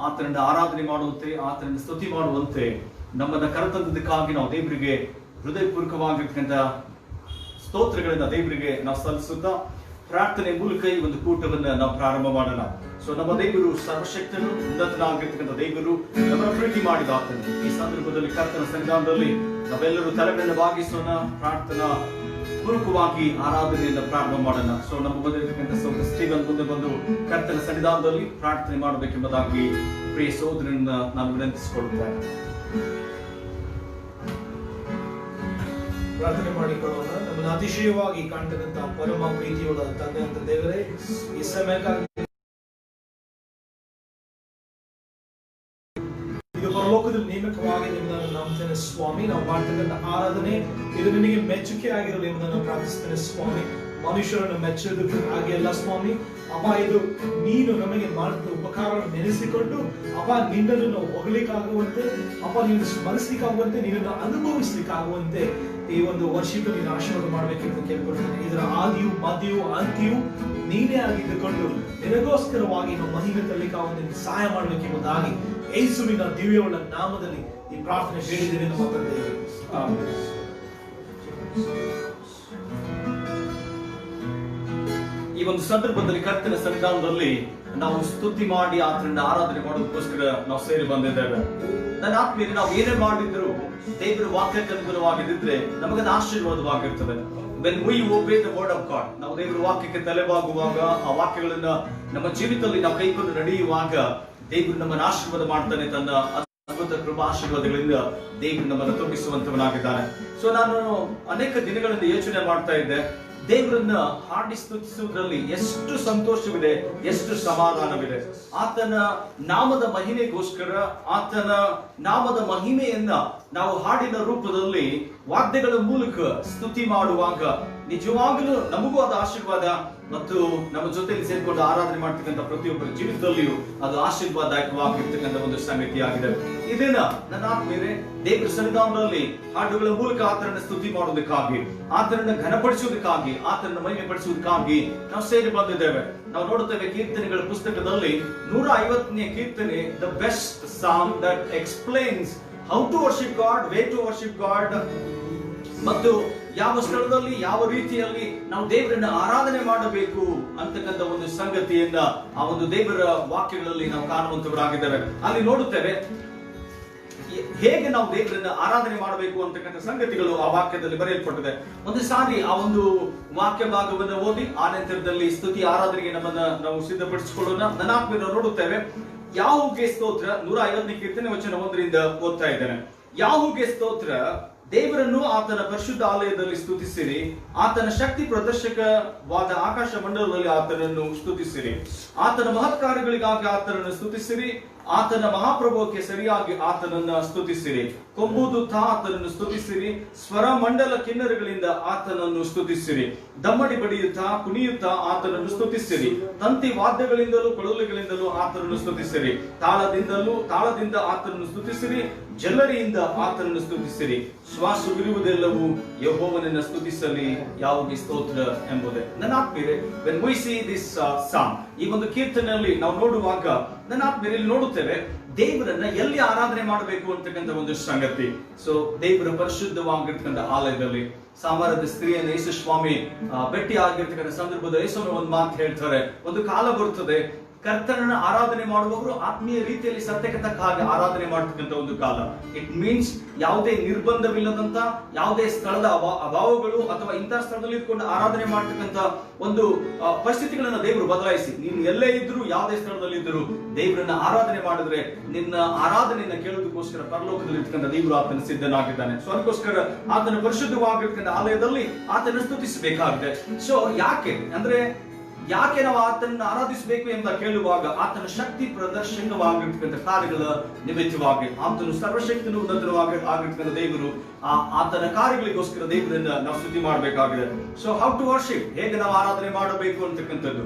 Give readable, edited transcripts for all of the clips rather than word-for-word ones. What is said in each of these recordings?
ಆತನನ್ನು ಆರಾಧನೆ ಮಾಡುವಂತೆ, ಆತನನ್ನು ಸ್ತುತಿ ಮಾಡುವಂತೆ ನಮ್ಮನ್ನ ಕರೆತಂದದಕ್ಕಾಗಿ ನಾವು ದೇವರಿಗೆ ಹೃದಯಪೂರ್ವಕವಾಗಿರ್ತಕ್ಕಂಥ ಸ್ತೋತ್ರಗಳನ್ನ ದೇವರಿಗೆ ನಾವು ಸಲ್ಲಿಸುತ್ತಾ ಪ್ರಾರ್ಥನೆ ಮೂಲಕ ಈ ಒಂದು ಕೂಟವನ್ನ ನಾವು ಪ್ರಾರಂಭ ಮಾಡೋಣ. ಸೊ ನಮ್ಮ ದೇವರು ಸರ್ವಶಕ್ತನು, ಉನ್ನತನಾಗಿರ್ತಕ್ಕಂಥ ದೇವರು, ನಮ್ಮ ಪ್ರೀತಿ ಮಾಡಿದ ಆತನು. ಈ ಸಂದರ್ಭದಲ್ಲಿ ಕರ್ತನ ಸನ್ನಿಧಾನದಲ್ಲಿ ನಾವೆಲ್ಲರೂ ತಲೆಗಳನ್ನು ಬಾಗಿಸೋಣ, ಪ್ರಾರ್ಥನಾ ಪೂರ್ವಕವಾಗಿ ಆರಾಧನೆಯನ್ನು ಪ್ರಾರಂಭ ಮಾಡೋಣ. ಸೊ ನಮ್ಮ ಬಂದಿರತಕ್ಕಂಥ ಸ್ಟೀವನ್ ಮುಂದೆ ಬಂದು ಕರ್ತನ ಸನ್ನಿಧಾನದಲ್ಲಿ ಪ್ರಾರ್ಥನೆ ಮಾಡಬೇಕೆಂಬುದಾಗಿ ಪ್ರಿಯ ಸಹೋದರನ್ನ ನಾನು ವಿನಂತಿಸಿಕೊಳ್ಳುತ್ತೇನೆ. ಪ್ರಾರ್ಥನೆ ಮಾಡಿಕೊಳ್ಳೋಣ. ನಮ್ಮನ್ನು ಅತಿಶಯವಾಗಿ ಕಾಣ್ತಕ್ಕಂಥ ಪರಮ ಪ್ರೀತಿಯುಳ್ಳ ತಂದೆ ಅಂತ ದೇವರೇ, ಈ ಸಮಯಕ್ಕಾಗಿ ಇದು ಪರಲೋಕದಲ್ಲಿ ನೇಮಕವಾಗಿ ನಿಮ್ಮನ್ನು ನಂಬುತ್ತೇನೆ ಸ್ವಾಮಿ. ನಾವು ಮಾಡ್ತಕ್ಕಂಥ ಆರಾಧನೆ ಇದು ನಿನಗೆ ಮೆಚ್ಚುಗೆ ಆಗಿರಲಿ ಎಂಬುದನ್ನು ಪ್ರಾರ್ಥಿಸ್ತೇನೆ ಸ್ವಾಮಿ. ಮನುಷ್ಯರನ್ನು ಮೆಚ್ಚುವುದಕ್ಕೆ ಹಾಗೆ ಅಲ್ಲ ಸ್ವಾಮಿ. ಅಪ್ಪ, ಇದು ನೀನು ನಮಗೆ ಮಾಡಿದ ಉಪಕಾರವನ್ನು ನೆನೆಸಿಕೊಂಡು ಅಪ್ಪ ನಿನ್ನನ್ನು ನಾವು ಹೊಗಲಿಕ್ಕಾಗುವಂತೆ, ಅಪ್ಪ ನೀನು ಸ್ಮರಿಸಲಿಕ್ಕಾಗುವಂತೆ, ನಿನ್ನನ್ನು ಅನುಭವಿಸ್ಲಿಕ್ಕಾಗುವಂತೆ ಈ ಒಂದು ವರ್ಷಕ್ಕೆ ನೀನು ಆಶೀರ್ವಾದ ಮಾಡಬೇಕೆಂದು ಕೇಳ್ಕೊಳ್ತೇನೆ. ಇದರ ಆದಿಯು ಮಧ್ಯವು ಅಂತ್ಯವು ನೀನೇ ಆಗಿದ್ದುಕೊಂಡು ನಿನಗೋಸ್ಕರವಾಗಿ ನಾವು ಮಹಿಮೆ ತರಲಿಕ್ಕಾಗುವಂತೆ ಸಹಾಯ ಮಾಡಬೇಕೆಂಬುದಾಗಿ ಯೇಸುವಿನ ದಿವ್ಯವುಳ್ಳ ನಾಮದಲ್ಲಿ ಈ ಪ್ರಾರ್ಥನೆ ಹೇಳಿದ್ದೇನೆ ನಮ್ಮ ತಂದೆಯೇ. ಈ ಒಂದು ಸಂದರ್ಭದಲ್ಲಿ ಕರ್ತನ ಸನ್ನಿಧಾನದಲ್ಲಿ ನಾವು ಸ್ತುತಿ ಮಾಡಿ ಆತನನ್ನ ಆರಾಧನೆ ಮಾಡೋದಕ್ಕೋಸ್ಕರ ನಾವು ಸೇರಿ ಬಂದಿದ್ದೇವೆ. ನನ್ನ ಆತ್ಮೀಯ, ನಾವು ಏನೇ ಮಾಡಿದ್ರು ದೇವರ ವಾಕ್ಯಕ್ಕೆ ಅನುಗುಣವಾಗಿದ್ದರೆ ನಮಗದು ಆಶೀರ್ವಾದವಾಗಿರ್ತದೆ. When we obey the word of God, ನಾವು ದೇವರ ವಾಕ್ಯಕ್ಕೆ ತಲೆಬಾಗುವಾಗ, ಆ ವಾಕ್ಯಗಳನ್ನ ನಮ್ಮ ಜೀವಿತದಲ್ಲಿ ನಾವು ಕೈಕೊಂಡು ನಡೆಯುವಾಗ ದೇವರು ನಮ್ಮನ್ನು ಆಶೀರ್ವಾದ ಮಾಡ್ತಾನೆ. ತನ್ನ ಅದ್ಭುತ ಕೃಪಾ ಆಶೀರ್ವಾದಗಳಿಂದ ದೇವರು ನಮ್ಮನ್ನು ತುಂಬಿಸುವಂತವನಾಗಿದ್ದಾನೆ. ಸೊ ನಾನು ಅನೇಕ ದಿನಗಳಿಂದ ಯೋಚನೆ ಮಾಡ್ತಾ ಇದ್ದೆ, ದೇವರನ್ನ ಹಾಡಿ ಸ್ತುತಿಸುವುದರಲ್ಲಿ ಎಷ್ಟು ಸಂತೋಷವಿದೆ, ಎಷ್ಟು ಸಮಾಧಾನವಿದೆ. ಆತನ ನಾಮದ ಮಹಿಮೆಗೋಸ್ಕರ, ಆತನ ನಾಮದ ಮಹಿಮೆಯನ್ನ ನಾವು ಹಾಡಿನ ರೂಪದಲ್ಲಿ ವಾದ್ಯಗಳ ಮೂಲಕ ಸ್ತುತಿ ಮಾಡುವಾಗ ನಿಜವಾಗಲೂ ನಮಗೂ ಅದು ಆಶೀರ್ವಾದ, ಮತ್ತು ನಮ್ಮ ಜೊತೆಯಲ್ಲಿ ಸೇರ್ಕೊಂಡು ಆರಾಧನೆ ಮಾಡ್ತಕ್ಕಂಥ ಪ್ರತಿಯೊಬ್ಬರ ಜೀವಿತದಲ್ಲಿಯೂ ಅದು ಆಶೀರ್ವಾದದಾಯಕವಾಗಿರ್ತಕ್ಕಂಥ ಒಂದು ಸಂಗತಿಯಾಗಿದೆ. ಇದನ್ನ ನನ್ನ ಆತ್ಮೀಯರೇ, ದೇವರ ಸನ್ನಿಧಾನದಲ್ಲಿ ಹಾಡುಗಳ ಮೂಲಕ ಆತನನ್ನು ಸ್ತುತಿ ಮಾಡೋದಕ್ಕಾಗಿ, ಆತನನ್ನು ಘನಪಡಿಸುವುದಕ್ಕಾಗಿ, ಆತನನ್ನು ಮಹಿಮೆ ಪಡಿಸುವುದಕ್ಕಾಗಿ ನಾವು ಸೇರಿ ಬಂದಿದ್ದೇವೆ. ನಾವು ನೋಡುತ್ತೇವೆ ಕೀರ್ತನೆಗಳ ಪುಸ್ತಕದಲ್ಲಿ 150ನೇ ಕೀರ್ತನೆ, the best song that explains how to worship God, way to worship God, ಮತ್ತು ಯಾವ ಸ್ಥಳದಲ್ಲಿ ಯಾವ ರೀತಿಯಲ್ಲಿ ನಾವು ದೇವರನ್ನ ಆರಾಧನೆ ಮಾಡಬೇಕು ಅಂತಕ್ಕಂಥ ಒಂದು ಸಂಗತಿಯನ್ನ ಆ ಒಂದು ದೇವರ ವಾಕ್ಯಗಳಲ್ಲಿ ನಾವು ಕಾಣುವಂತವರಾಗಿದ್ದೇವೆ. ಅಲ್ಲಿ ನೋಡುತ್ತೇವೆ ಹೇಗೆ ನಾವು ದೇವರನ್ನ ಆರಾಧನೆ ಮಾಡಬೇಕು ಅಂತಕ್ಕಂಥ ಸಂಗತಿಗಳು ಆ ವಾಕ್ಯದಲ್ಲಿ ಬರೆಯಲ್ಪಟ್ಟಿದೆ. ಒಂದು ಸಾರಿ ಆ ಒಂದು ವಾಕ್ಯ ಭಾಗವನ್ನು ಓದಿ ಆ ನಂತರದಲ್ಲಿ ಸ್ತುತಿ ಆರಾಧನೆಗೆ ನಮ್ಮನ್ನ ನಾವು ಸಿದ್ಧಪಡಿಸಿಕೊಳ್ಳೋಣ. ನನ್ನ ಆತ್ಮೀಯರು ನೋಡುತ್ತೇವೆ, ಯಾಹುಗೆ ಸ್ತೋತ್ರ 150ನೇ ಕೀರ್ತನೆ ವಚನ 1ರಿಂದ ಓದ್ತಾ ಇದ್ದೇನೆ. ಯಾಹುಗೆ ಸ್ತೋತ್ರ, ದೇವರನ್ನು ಆತನ ಪರಿಶುದ್ಧ ಆಲಯದಲ್ಲಿ ಸ್ತುತಿಸಿರಿ, ಆತನ ಶಕ್ತಿ ಪ್ರದರ್ಶಕವಾದ ಆಕಾಶ ಮಂಡಲದಲ್ಲಿ ಆತನನ್ನು ಸ್ತುತಿಸಿರಿ, ಆತನ ಮಹತ್ ಕಾರ್ಯಗಳಿಗಾಗಿ ಆತನನ್ನು ಸ್ತುತಿಸಿರಿ, ಆತನ ಮಹಾಪ್ರಭುವಕ್ಕೆ ಸರಿಯಾಗಿ ಆತನನ್ನ ಸ್ತುತಿಸಿರಿ, ಕೊಂಬುದುತ್ತಾ ಆತನನ್ನು ಸ್ತುತಿಸಿರಿ, ಸ್ವರ ಮಂಡಲ ಕಿನ್ನರಗಳಿಂದ ಆತನನ್ನು ಸ್ತುತಿಸಿರಿ, ದಮ್ಮಡಿ ಬಡಿಯುತ್ತಾ ಕುಣಿಯುತ್ತಾ ಆತನನ್ನು ಸ್ತುತಿಸಿರಿ, ತಂತಿ ವಾದ್ಯಗಳಿಂದಲೂ ಕೊಳಲುಗಳಿಂದಲೂ ಆತನನ್ನು ಸ್ತುತಿಸಿರಿ, ತಾಳದಿಂದ ಆತನನ್ನು ಸ್ತುತಿಸಿರಿ, ಜಲ್ಲರಿಯಿಂದ ಆತನನ್ನು ಸ್ತುತಿಸಿರಿ, ಶ್ವಾಸವಿರುವುದೆಲ್ಲವೂ ಯೆಹೋವನನ್ನು ಸ್ತುತಿಸಲಿ, ಯಾವುದೇ ಸ್ತೋತ್ರ ಎಂಬುದೇ. ನನ್ನ ಆತ್ಮೀಯರೇ, when we see this song, ಈ ಒಂದು ಕೀರ್ತನೆಯಲ್ಲಿ ನಾವು ನೋಡುವಾಗ ನನ್ನ ಆತ್ಮೀಯರಲ್ಲಿ ನೋಡುತ್ತೇವೆ ದೇವರನ್ನ ಎಲ್ಲಿ ಆರಾಧನೆ ಮಾಡಬೇಕು ಅಂತಕ್ಕಂಥ ಒಂದು ಸಂಗತಿ. ಸೊ ದೇವರ ಪರಿಶುದ್ಧವಾಗಿರ್ತಕ್ಕಂಥ ಆಲಯದಲ್ಲಿ ಸಾಮರದ ಸ್ತ್ರೀಯನ್ನು ಯೇಸು ಸ್ವಾಮಿ ಭೇಟಿ ಆಗಿರ್ತಕ್ಕಂಥ ಸಂದರ್ಭದಲ್ಲಿ ಯೇಸುವಿನ ಒಂದು ಮಾತು ಹೇಳ್ತಾರೆ, ಒಂದು ಕಾಲ ಬರುತ್ತದೆ ಕರ್ತನನ್ನ ಆರಾಧನೆ ಮಾಡುವವರು ಆತ್ಮೀಯ ರೀತಿಯಲ್ಲಿ ಸತ್ಯಕ್ಕೆ ತಕ್ಕ ಹಾಗೆ ಆರಾಧನೆ ಮಾಡತಕ್ಕಂಥ ಒಂದು ಕಾಲ. ಇಟ್ ಮೀನ್ಸ್ ಯಾವುದೇ ನಿರ್ಬಂಧವಿಲ್ಲದಂತ, ಯಾವುದೇ ಸ್ಥಳದ ಅಭಾವಗಳು ಅಥವಾ ಇಂತಹ ಸ್ಥಳದಲ್ಲಿ ಇಟ್ಕೊಂಡು ಆರಾಧನೆ ಮಾಡತಕ್ಕಂಥ ಒಂದು ಪರಿಸ್ಥಿತಿಗಳನ್ನ ದೇವರು ಬದಲಾಯಿಸಿ, ನೀನು ಎಲ್ಲೇ ಇದ್ರು ಯಾವುದೇ ಸ್ಥಳದಲ್ಲಿ ಇದ್ರು ದೇವರನ್ನ ಆರಾಧನೆ ಮಾಡಿದ್ರೆ ನಿನ್ನ ಆರಾಧನೆಯನ್ನ ಕೇಳೋದಕ್ಕೋಸ್ಕರ ಪರಲೋಕದಲ್ಲಿ ಇರ್ತಕ್ಕಂಥ ದೇವರು ಆತನ ಸಿದ್ಧನಾಗಿದ್ದಾನೆ. ಸೊ ಅದಕ್ಕೋಸ್ಕರ ಆತನ ಪರಿಶುದ್ಧವಾಗಿರ್ತಕ್ಕಂಥ ಆಲಯದಲ್ಲಿ ಆತನ ಸ್ತುತಿಸಬೇಕಾಗಿದೆ. ಸೊ ಯಾಕೆ ನಾವು ಆತನನ್ನು ಆರಾಧಿಸಬೇಕು ಅಂತ ಕೇಳುವಾಗ ಆತನ ಶಕ್ತಿ ಪ್ರದರ್ಶಕವಾಗಿರ್ತಕ್ಕಂಥ ಕಾರ್ಯಗಳ ನಿಮಿತ್ತವಾಗಿ, ಆತನು ಸರ್ವಶಕ್ತನು ಉನ್ನತವಾಗಿರ್ತಕ್ಕಂಥ ದೇವರು, ಆತನ ಕಾರ್ಯಗಳಿಗೋಸ್ಕರ ದೇವರನ್ನ ನಾವು ಸ್ತುತಿ ಮಾಡಬೇಕಾಗಿದೆ. ಸೊ ಹೌ ಟು ವರ್ಷಿಪ್, ಹೇಗೆ ನಾವು ಆರಾಧನೆ ಮಾಡಬೇಕು ಅಂತಕ್ಕಂಥದ್ದು,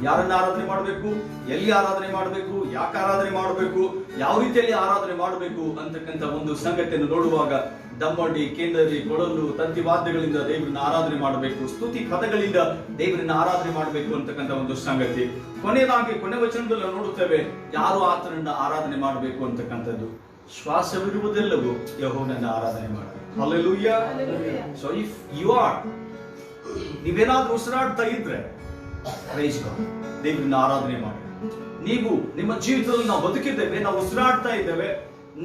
ಯಾರನ್ನ ಆರಾಧನೆ ಮಾಡಬೇಕು, ಎಲ್ಲಿ ಆರಾಧನೆ ಮಾಡಬೇಕು, ಯಾಕೆ ಆರಾಧನೆ ಮಾಡಬೇಕು, ಯಾವ ರೀತಿಯಲ್ಲಿ ಆರಾಧನೆ ಮಾಡಬೇಕು ಅಂತಕ್ಕಂಥ ಒಂದು ಸಂಗತಿಯನ್ನು ನೋಡುವಾಗ ದಮ್ಮಡಿ, ಕೇಂದರಿ, ಕೊಳಲು, ತಂತಿ ವಾದ್ಯಗಳಿಂದ ದೇವರನ್ನ ಆರಾಧನೆ ಮಾಡಬೇಕು, ಸ್ತುತಿ ಪದಗಳಿಂದ ದೇವರನ್ನ ಆರಾಧನೆ ಮಾಡಬೇಕು ಅಂತಕ್ಕಂಥ ಒಂದು ಸಂಗತಿ. ಕೊನೆಯದಾಗಿ ಕೊನೆ ವಚನದಲ್ಲಿ ನಾವು ನೋಡುತ್ತೇವೆ ಯಾರು ಆತನನ್ನ ಆರಾಧನೆ ಮಾಡಬೇಕು ಅಂತಕ್ಕಂಥದ್ದು. ಶ್ವಾಸವಿರುವುದೆಲ್ಲವೂ ಯೆಹೋವನನ್ನ ಆರಾಧನೆ ಮಾಡಬೇಕು. Hallelujah. So if you are, ನೀವೇನಾದ್ರೂ ಉಸಿರಾಡ್ತಾ ಇದ್ರೆ praise God, ದೇವರನ್ನ ಆರಾಧನೆ ಮಾಡಿ. ನೀವು ನಿಮ್ಮ ಜೀವಿತದಲ್ಲಿ ನಾವು ಬದುಕಿದ್ದೇವೆ, ನಾವು ಉಸಿರಾಡ್ತಾ ಇದ್ದೇವೆ,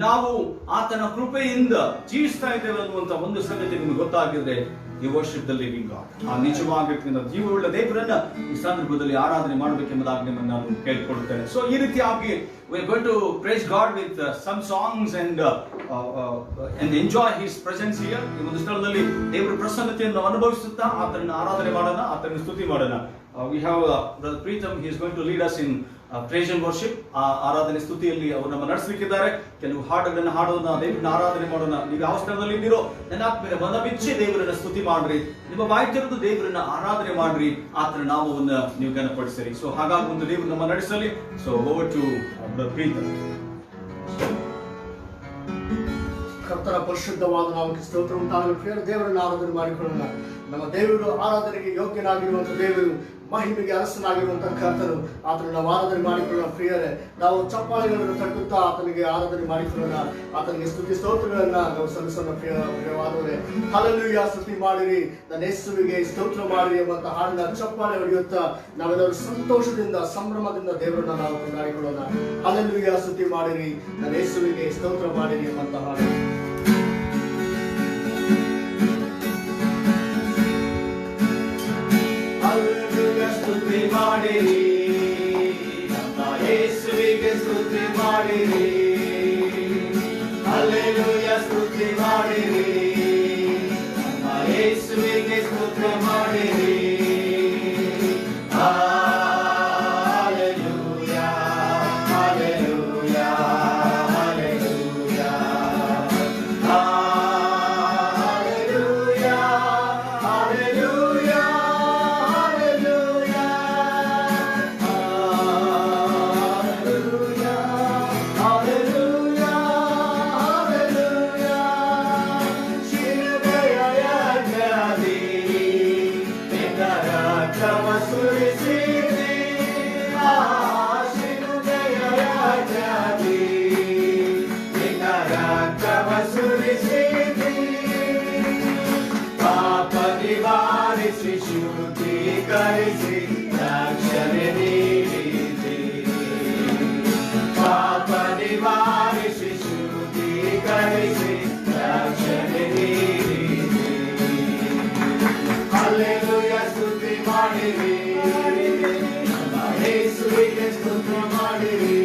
ನಾವು ಆತನ ಕೃಪೆಯಿಂದ ಜೀವಿಸ್ತಾ ಇದ್ದೇವೆ ಅನ್ನುವಂತ ಒಂದು ಸಂಗತಿ ನಿಮಗೆ ಗೊತ್ತಾಗಿದ್ರೆ you worship the living God. ಆ ನಿಜವಾಗಿರ್ತಕ್ಕಂಥ ಜೀವವುಳ್ಳ ದೇವರನ್ನ ಈ ಸಂದರ್ಭದಲ್ಲಿ ಆರಾಧನೆ ಮಾಡಬೇಕೆಂಬುದಾಗಿ ನಿಮ್ಮನ್ನು ನಾನು ಕೇಳಿಕೊಳ್ಳುತ್ತೇನೆ. ಸೊ ಈ ರೀತಿಯಾಗಿ we are going to praise God with some songs and enjoy his presence here. ಈ ಒಂದು ಸ್ಥಳದಲ್ಲಿ ದೇವರ ಪ್ರಸನ್ನತೆಯನ್ನು ಅನುಭವಿಸುತ್ತಾ ಆತನನ್ನು ಆರಾಧನೆ ಮಾಡೋಣ, ಆತನನ್ನು ಸ್ತುತಿ ಮಾಡೋಣ. We have Brother Preetham, he is going to lead us in praise and worship. ಆರಾಧನೆ ಸ್ತುತಿಯಲ್ಲಿ ಅವರು ನಮ್ಮ ನಡೆಸಲಿಕ್ಕಿದ್ದಾರೆ. ಕೆಲವು ಹಾಡುಗಳನ್ನು ಹಾಡೋಣ, ದೇವರನ್ನ ಆರಾಧನೆ ಮಾಡೋಣ. ನೀವು ಯಾವ ಸ್ಥಳದಲ್ಲಿ ಇದ್ದೀರೋ ನನ್ನ ಆತ್ಮೀಯ ಮನ ಬಿಚ್ಚಿ ದೇವರನ್ನ ಸ್ತುತಿ ಮಾಡ್ರಿ, ನಿಮ್ಮ ಬಾಯಿ ತೆರೆದು ದೇವರನ್ನ ಆರಾಧನೆ ಮಾಡ್ರಿ, ಆತನ ನಾಮವನ್ನು ನೀವು ಘನಪಡಿಸಿರಿ. ಸೊ ಹಾಗಾಗಿ ಒಂದು ದೇವರು ನಮ್ಮ ನಡೆಸಲಿ. So over to Brother Preetham. ಕರ್ತನ ಪರಿಶುದ್ಧವಾದ ನಾಮಕ್ಕೆ ಸ್ತೋತ್ರ ಉಂಟಾಗಲಿ. ಪ್ರಿಯರ, ದೇವರನ್ನು ಆರಾಧನೆ ಮಾಡಿಕೊಳ್ಳೋಣ. ನಮ್ಮ ದೇವರು ಆರಾಧನೆಗೆ ಯೋಗ್ಯನಾಗಿರುವಂಥ ದೇವರು, ಮಹಿಮೆಗೆ ಅರಸನಾಗಿರುವಂತಹ ಕರ್ತನು, ಆತನ ನಾವು ಆರಾಧನೆ ಮಾಡಿಕೊಳ್ಳೋಣ. ಪ್ರಿಯರೇ, ನಾವು ಚಪ್ಪಾಳೆಗಳನ್ನು ತಟ್ಟುತ್ತಾ ಆತನಿಗೆ ಆರಾಧನೆ ಮಾಡಿಕೊಳ್ಳೋಣ, ಆತನಿಗೆ ಸ್ತುತಿ ಸ್ತೋತ್ರಗಳನ್ನ ನಾವು ಸಲ್ಲಿಸೋಣ. ಪ್ರಿಯವಾದವರೇ, ಹಲ್ಲೆಲೂಯಾ, ಸ್ತುತಿ ಮಾಡಿರಿ, ನನ್ನ ಯೇಸುವಿಗೆ ಸ್ತೋತ್ರ ಮಾಡಿರಿ ಎಂಬಂತ ಹಾಡಿನ ಚಪ್ಪಾಳೆ ಹೊಡೆಯುತ್ತಾ ನಾವೆಲ್ಲರೂ ಸಂತೋಷದಿಂದ ಸಂಭ್ರಮದಿಂದ ದೇವರನ್ನ ನಾವು ಕೊಂಡಾಡಿಕೊಳ್ಳೋಣ. ಹಲ್ಲೆಲೂಯಾ, ಸ್ತುತಿ ಮಾಡಿರಿ, ನನ್ನ ಯೇಸುವಿಗೆ ಸ್ತೋತ್ರ ಮಾಡಿರಿ ಎಂಬಂತ ಹಾಡು. ಸ್ತುತಿ ಮಾಡಿರಿ, ನಮ್ಮ ಯೇಸುವಿಗೆ ಸ್ತುತಿ ಮಾಡಿರಿ. ಹಲ್ಲೆಲೂಯಾ, ಸ್ತುತಿ ಮಾಡಿರಿ, ನಮ್ಮ ಯೇಸುವಿಗೆ ಸ್ತುತಿ ಮಾಡಿರಿ. Hallelujah, hallelujah, hallelujah, hallelujah, hallelujah. ಶುದ್ಧೀಕರಿಸಿ ರಕ್ಷಣೆ ನೀಡಿದೆ, ಪಾಪ ನಿವಾರಿಸಿ ಶುದ್ಧೀಕರಿಸಿ ರಕ್ಷಣೆ ನೀಡಿದೆ. ಹಲ್ಲೆಲೂಯಾ, ಸ್ತುತಿ ಮಾಡಿರಿ, ನಮ್ಮ ಯೇಸುವಿಗೆ ಸ್ತುತಿ ಮಾಡಿರಿ.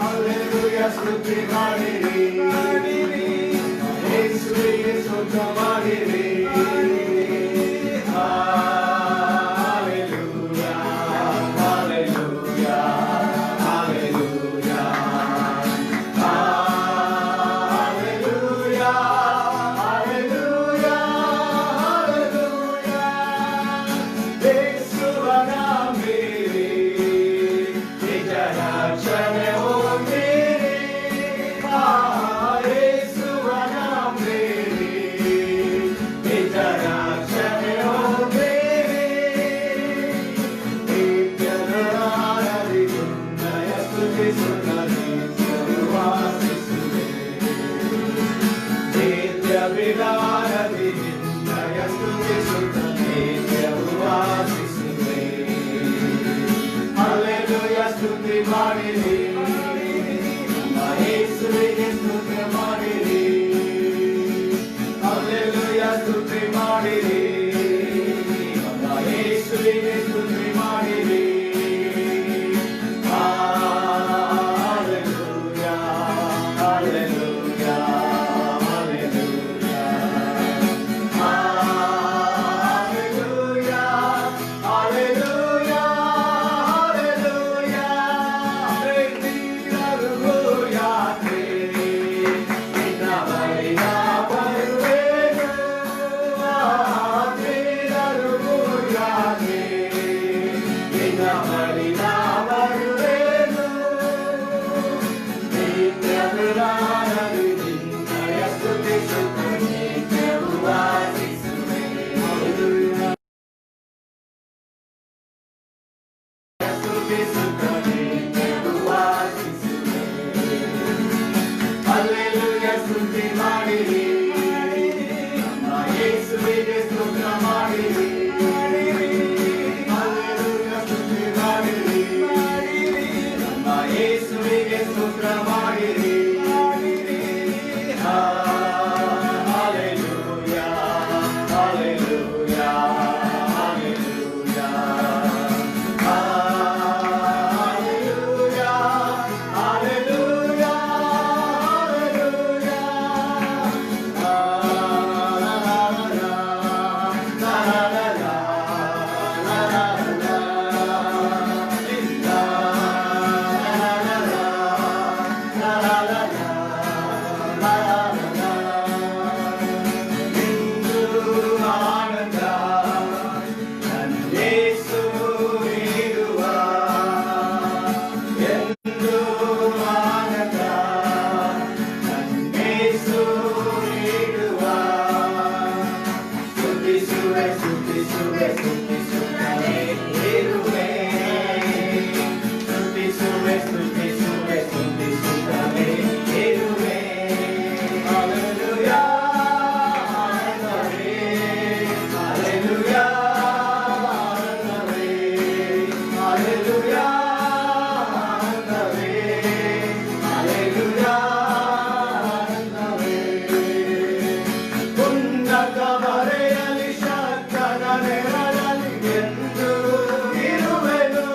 ಹಲ್ಲೆಲೂಯಾ, ಸ್ತುತಿ ಮಾಡಿರಿ, ಯೇಸುವಿಗೆ ಸ್ತುತಿ ಮಾಡಿರಿ. ಸ್ತುತಿ ಮಾಡಿರಿ, ನಮ್ಮ ಯೇಸುವಿಗೆ ಸ್ತುತಿ ಮಾಡಿರಿ. ಹಲ್ಲೆಲೂಯಾ, ಸ್ತುತಿ ಮಾಡಿರಿ, ನಮ್ಮ ಯೇಸುವಿಗೆ ಸ್ತುತಿ ಮಾಡಿರಿ. ಹಲ್ಲೆಲೂಯಾ, ಹಲ್ಲೆಲೂಯಾ, ಹಲ್ಲೆಲೂಯಾ, ಸ್ತುತಿಸುವೆ ಸ್ತುತಿಸುತ್ತಲೇ ಇರುವೆ ಸ್ತುತಿಸುವೆ ಸ್ತುತಿಸುವೆ ಸ್ತುತಿಸುತ್ತಲೇ ಇರುವೆ ಹಲ್ಲೆಲೂಯಾ ಆನಂದವೇ ಹಲ್ಲೆಲೂಯಾ ಆನಂದವೇ ಹಲ್ಲೆಲೂಯಾ ಆನಂದವೇ ಹಲ್ಲೆಲೂಯಾ ಆನಂದವೇ ಉನ್ನತ ಮರೆಯಲಿ ಶಕ್ತನ ನೆರಳಲಿ ಎಂದು ಇರುವೆನು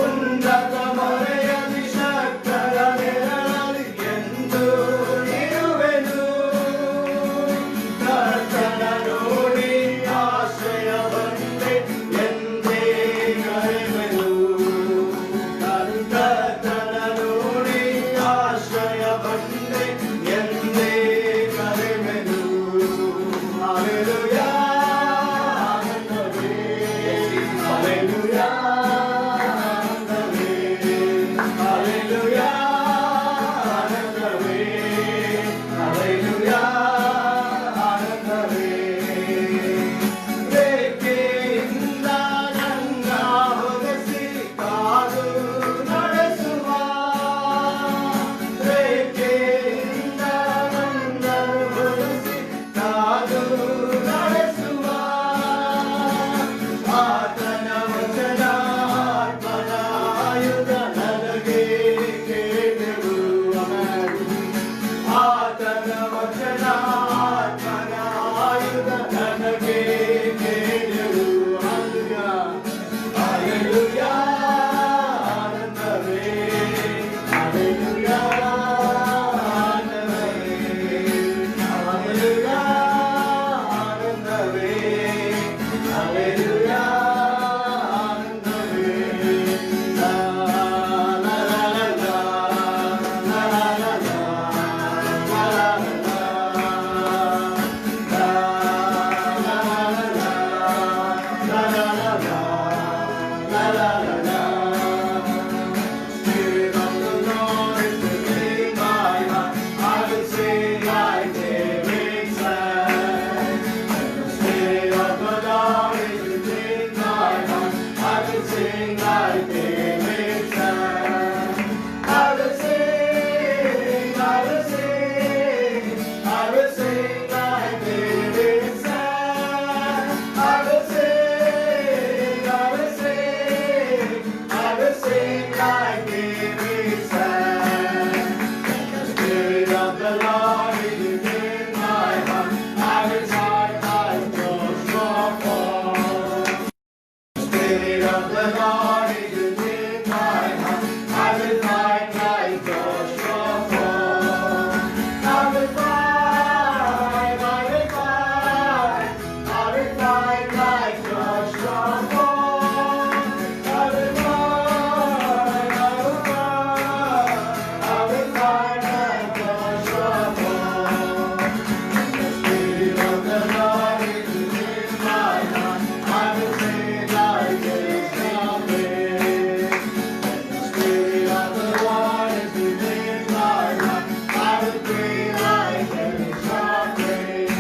ಉನ್ನತ ಮರೆಯಲಿ ಶಕ್ತನ ನೆರಳಲಿ ಎಂದು ಇರುವೆನು ಕರ್ತನ ನೋಡಿ ಆಶ್ರಯ ಬಂದೆ ಎಂದೇ ಕರೆವೆನು ಕರ್ತನ ನೋಡಿ ಆಶ್ರಯ ಬಂದೆ ಎಂದೇ ಕರೆವೆನು ಹಲ್ಲೆಲೂಯಾ ಆನಂದವೇ ಹಲ್ಲೆಲೂಯಾ ಆನಂದವೇ ಹಲ್ಲೆಲೂಯಾ ಆನಂದವೇ ಹಲ್ಲೆಲೂಯಾ ಆನಂದವೇ ರೇಖೆಯಿಂದ ನನ್ನ ಹೊರಸಿ ಕಾದು ನಡೆಸುವ ರೇಖೆಯಿಂದ ನನ್ನನ್ನು ಹೊರಸಿ ಕಾದು ನಡೆಸುವ ಆತನ ವಚನ ಆತ್ಮನ ಆಯುಧ ನನಗೆ ಕೇಳುವ ಆತನ ವಚನ ಆತ್ಮನ ಆಯುಧ ನನಗೆ ಕೇಳುವ ಹಲ್ಲೆಲೂಯಾ ಆನಂದವೇ ಹಲ್ಲೆಲೂಯಾ ಆನಂದವೇ ಹಲ್ಲೆಲೂಯಾ ಆನಂದವೇ ಹಲ್ಲೆಲೂಯಾ ಆನಂದವೇ ಲಾ ಲಾ ಲಾ ಲಾ ಲಾ ಲಾ ಲಾ Spirit of the Lord is within my heart. I will sing like David sang. The Spirit of the Lord is within my heart. I will sing like David sang. I will sing, I will sing, I will sing like David sang. I will sing, I will sing, I will sing like David sang. The Spirit of the Lord is within my heart. I will fight like Joshua fought. The Spirit of the Lord is within my heart. I will fight like Joshua fought. I will fight, I will fight, I will fight like Joshua fought. I will fight, I will fight, I will fight like Joshua fought. The Spirit of the Lord is within my heart. I will sing like Joshua prayed. The Spirit of the Lord is within my heart. I will pray like Joshua prayed.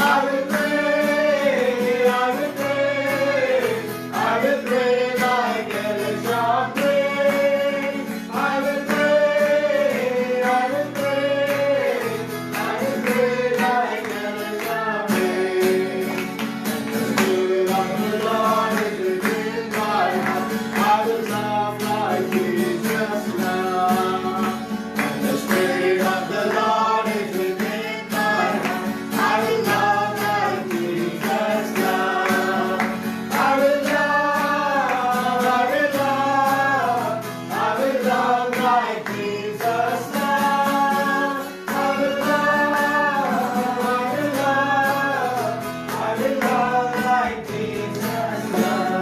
I will pray, I will pray, I will pray like Joshua prayed. I will pray, I will pray, I will pray like Joshua prayed. The Spirit of the Lord is within my heart. I will love like Jesus now. The Spirit of the Lord is within my heart. I will love like Jesus now. I will love, I will love, I will love like Jesus now. I will love, I will love, I will love like Jesus now.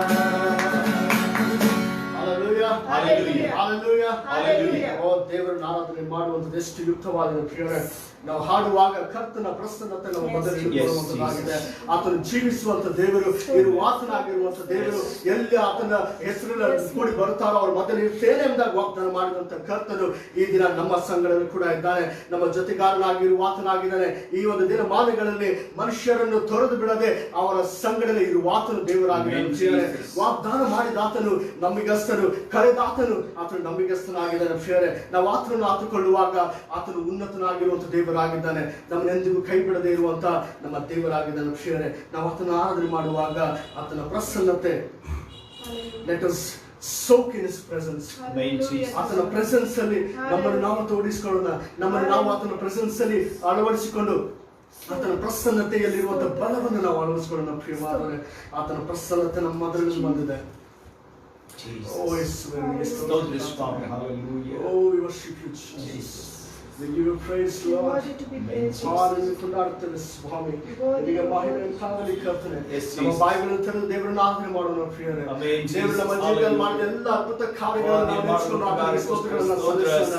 Hallelujah. Hallelujah. Hallelujah. Hallelujah. ಓ ದೇವರನ್ನ ಆರಾಧನೆ ಮಾಡುವಂಥದ್ದು ಎಷ್ಟು ಯುಕ್ತವಾಗಿದೆ ಪ್ರಿಯರೇ. ನಾವು ಹಾಡುವಾಗ ಕರ್ತನ ಪ್ರಸನ್ನತೆ ನಮ್ಮ ಮೊದಲಿಗೆ ಬರುವಂತದ್ದಾಗಿದೆ. ಆತನು ಜೀವಿಸುವಂತ ದೇವರು, ಇರುವಾತನಾಗಿರುವಂತ ದೇವರು, ಎಲ್ಲಿ ಆತನ ಹೆಸರಿನಲ್ಲಿ ಕೂಡಿ ಬರ್ತಾರೋ ಅವ್ರ ಮೊದಲು ಇರ್ತೇನೆ ಎಂದಾಗ ವಾಗ್ದಾನ ಮಾಡಿದಂತ ಕರ್ತನು ಈ ದಿನ ನಮ್ಮ ಸಂಘದಲ್ಲಿ ಕೂಡ ಇದ್ದಾನೆ, ನಮ್ಮ ಜೊತೆಗಾರನಾಗಿರುವಾತನಾಗಿದ್ದಾನೆ. ಈ ಒಂದು ದಿನಮಾನಗಳಲ್ಲಿ ಮನುಷ್ಯರನ್ನು ತೊರೆದು ಬಿಡದೆ ಅವರ ಸಂಘದಲ್ಲಿ ಇರುವಾತನು ದೇವರಾಗಿದ್ದಾನೆ. ವಾಗ್ದಾನ ಮಾಡಿದಾತನು ನಂಬಿಗಸ್ತನು, ಕರೆದಾತನು ಆತನು ನಂಬಿಗಸ್ತನಾಗಿದ್ದಾನೆ. ಪ್ರಿಯರೇ, ನಾವು ಆತನನ್ನು ಆತುಕೊಳ್ಳುವಾಗ ಆತನು ಉನ್ನತನಾಗಿರುವಂತ ದೇವರಾಗಿದ್ದಾನೆ, ನಮ್ಮನ್ನೆಂದಿಗೂ ಕೈ ಬಿಡದೆ ಇರುವಂತ ನಮ್ಮ ದೇವರಾಗಿದ್ದಾನೆ. ಪ್ರಿಯರೇ, ನಾವು ಆತನ ಆರಾಧನೆ ಮಾಡುವಾಗ ಆತನ ಪ್ರಸನ್ನತೆ, let us soak in his presence. ಆತನ ಪ್ರೆಸೆನ್ಸ್ ಅಲ್ಲಿ ನಮ್ಮನ್ನು ನಾವು ತೋಡಿಸಿಕೊಳ್ಳೋಣ, ನಮ್ಮನ್ನು ನಾವು ಆತನ ಪ್ರೆಸೆನ್ಸ್ ಅಲ್ಲಿ ಅಳವಡಿಸಿಕೊಂಡು ಆತನ ಪ್ರಸನ್ನತೆಯಲ್ಲಿರುವಂತಹ ಬಲವನ್ನು ನಾವು ಅಳವಡಿಸಿಕೊಳ್ಳೋಣ. ಪ್ರಿಯವಾದವರೇ, ಆತನ ಪ್ರಸನ್ನತೆ ನಮ್ಮ ಮೊದಲಿಗೆ ಬಂದಿದೆ. Oh, ಯೇಸುವೇ, oh, we worship you, Jesus. We give you praise, Lord. Hallelujah, ಕೊಂಡಾಡುತ್ತೇವೆ ಸ್ವಾಮಿ. ನಿಮಗೆ ಮಹಿಮೆಯನ್ನು ಕಾಣಲಿ ಕರ್ತನೆ. ನಮ್ಮ ಬಾಯಿಗಳನ್ನು ತೆರೆದು ದೇವರನ್ನು ಆರಾಧನೆ ಮಾಡೋಣ. ಪ್ರಿಯರೇ, ದೇವರು ನಮ್ಮ ಜೀವನದಲ್ಲಿ ಮಾಡಿದ ಎಲ್ಲ ಅದ್ಭುತ ಕಾರ್ಯಗಳನ್ನು ನಾವು ನೆನೆಸಿಕೊಂಡು ಆತನಿಗೆ ಸ್ತೋತ್ರಗಳನ್ನು ಸಲ್ಲಿಸೋಣ.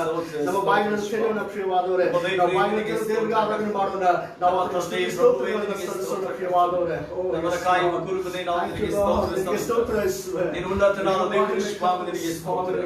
ನಮ್ಮ ಬಾಯಿಗಳನ್ನು ತೆರೆಯೋಣ. ಪ್ರಿಯವಾದವರೇ, ನಾವು ಬಾಯಿಗಳನ್ನು ತೆರೆದು ದೇವರಿಗೆ ಆರಾಧನೆ ಮಾಡೋಣ. ನಾವು ಆತನ ಸ್ತೋತ್ರಗಳನ್ನು ಸಲ್ಲಿಸೋಣ. ಪ್ರಿಯವಾದವರೇ, ನಮ್ಮನ್ನು ಕಾಯುವ ಗುರುವೇ, ನಾವು ನಿನಗೆ ಸ್ತೋತ್ರ ಯೇಸುವೇ. ನೀನು ಉನ್ನತನಾದ ದೇವರು ಸ್ವಾಮಿ, ನಿನಗೆ ಸ್ತೋತ್ರ.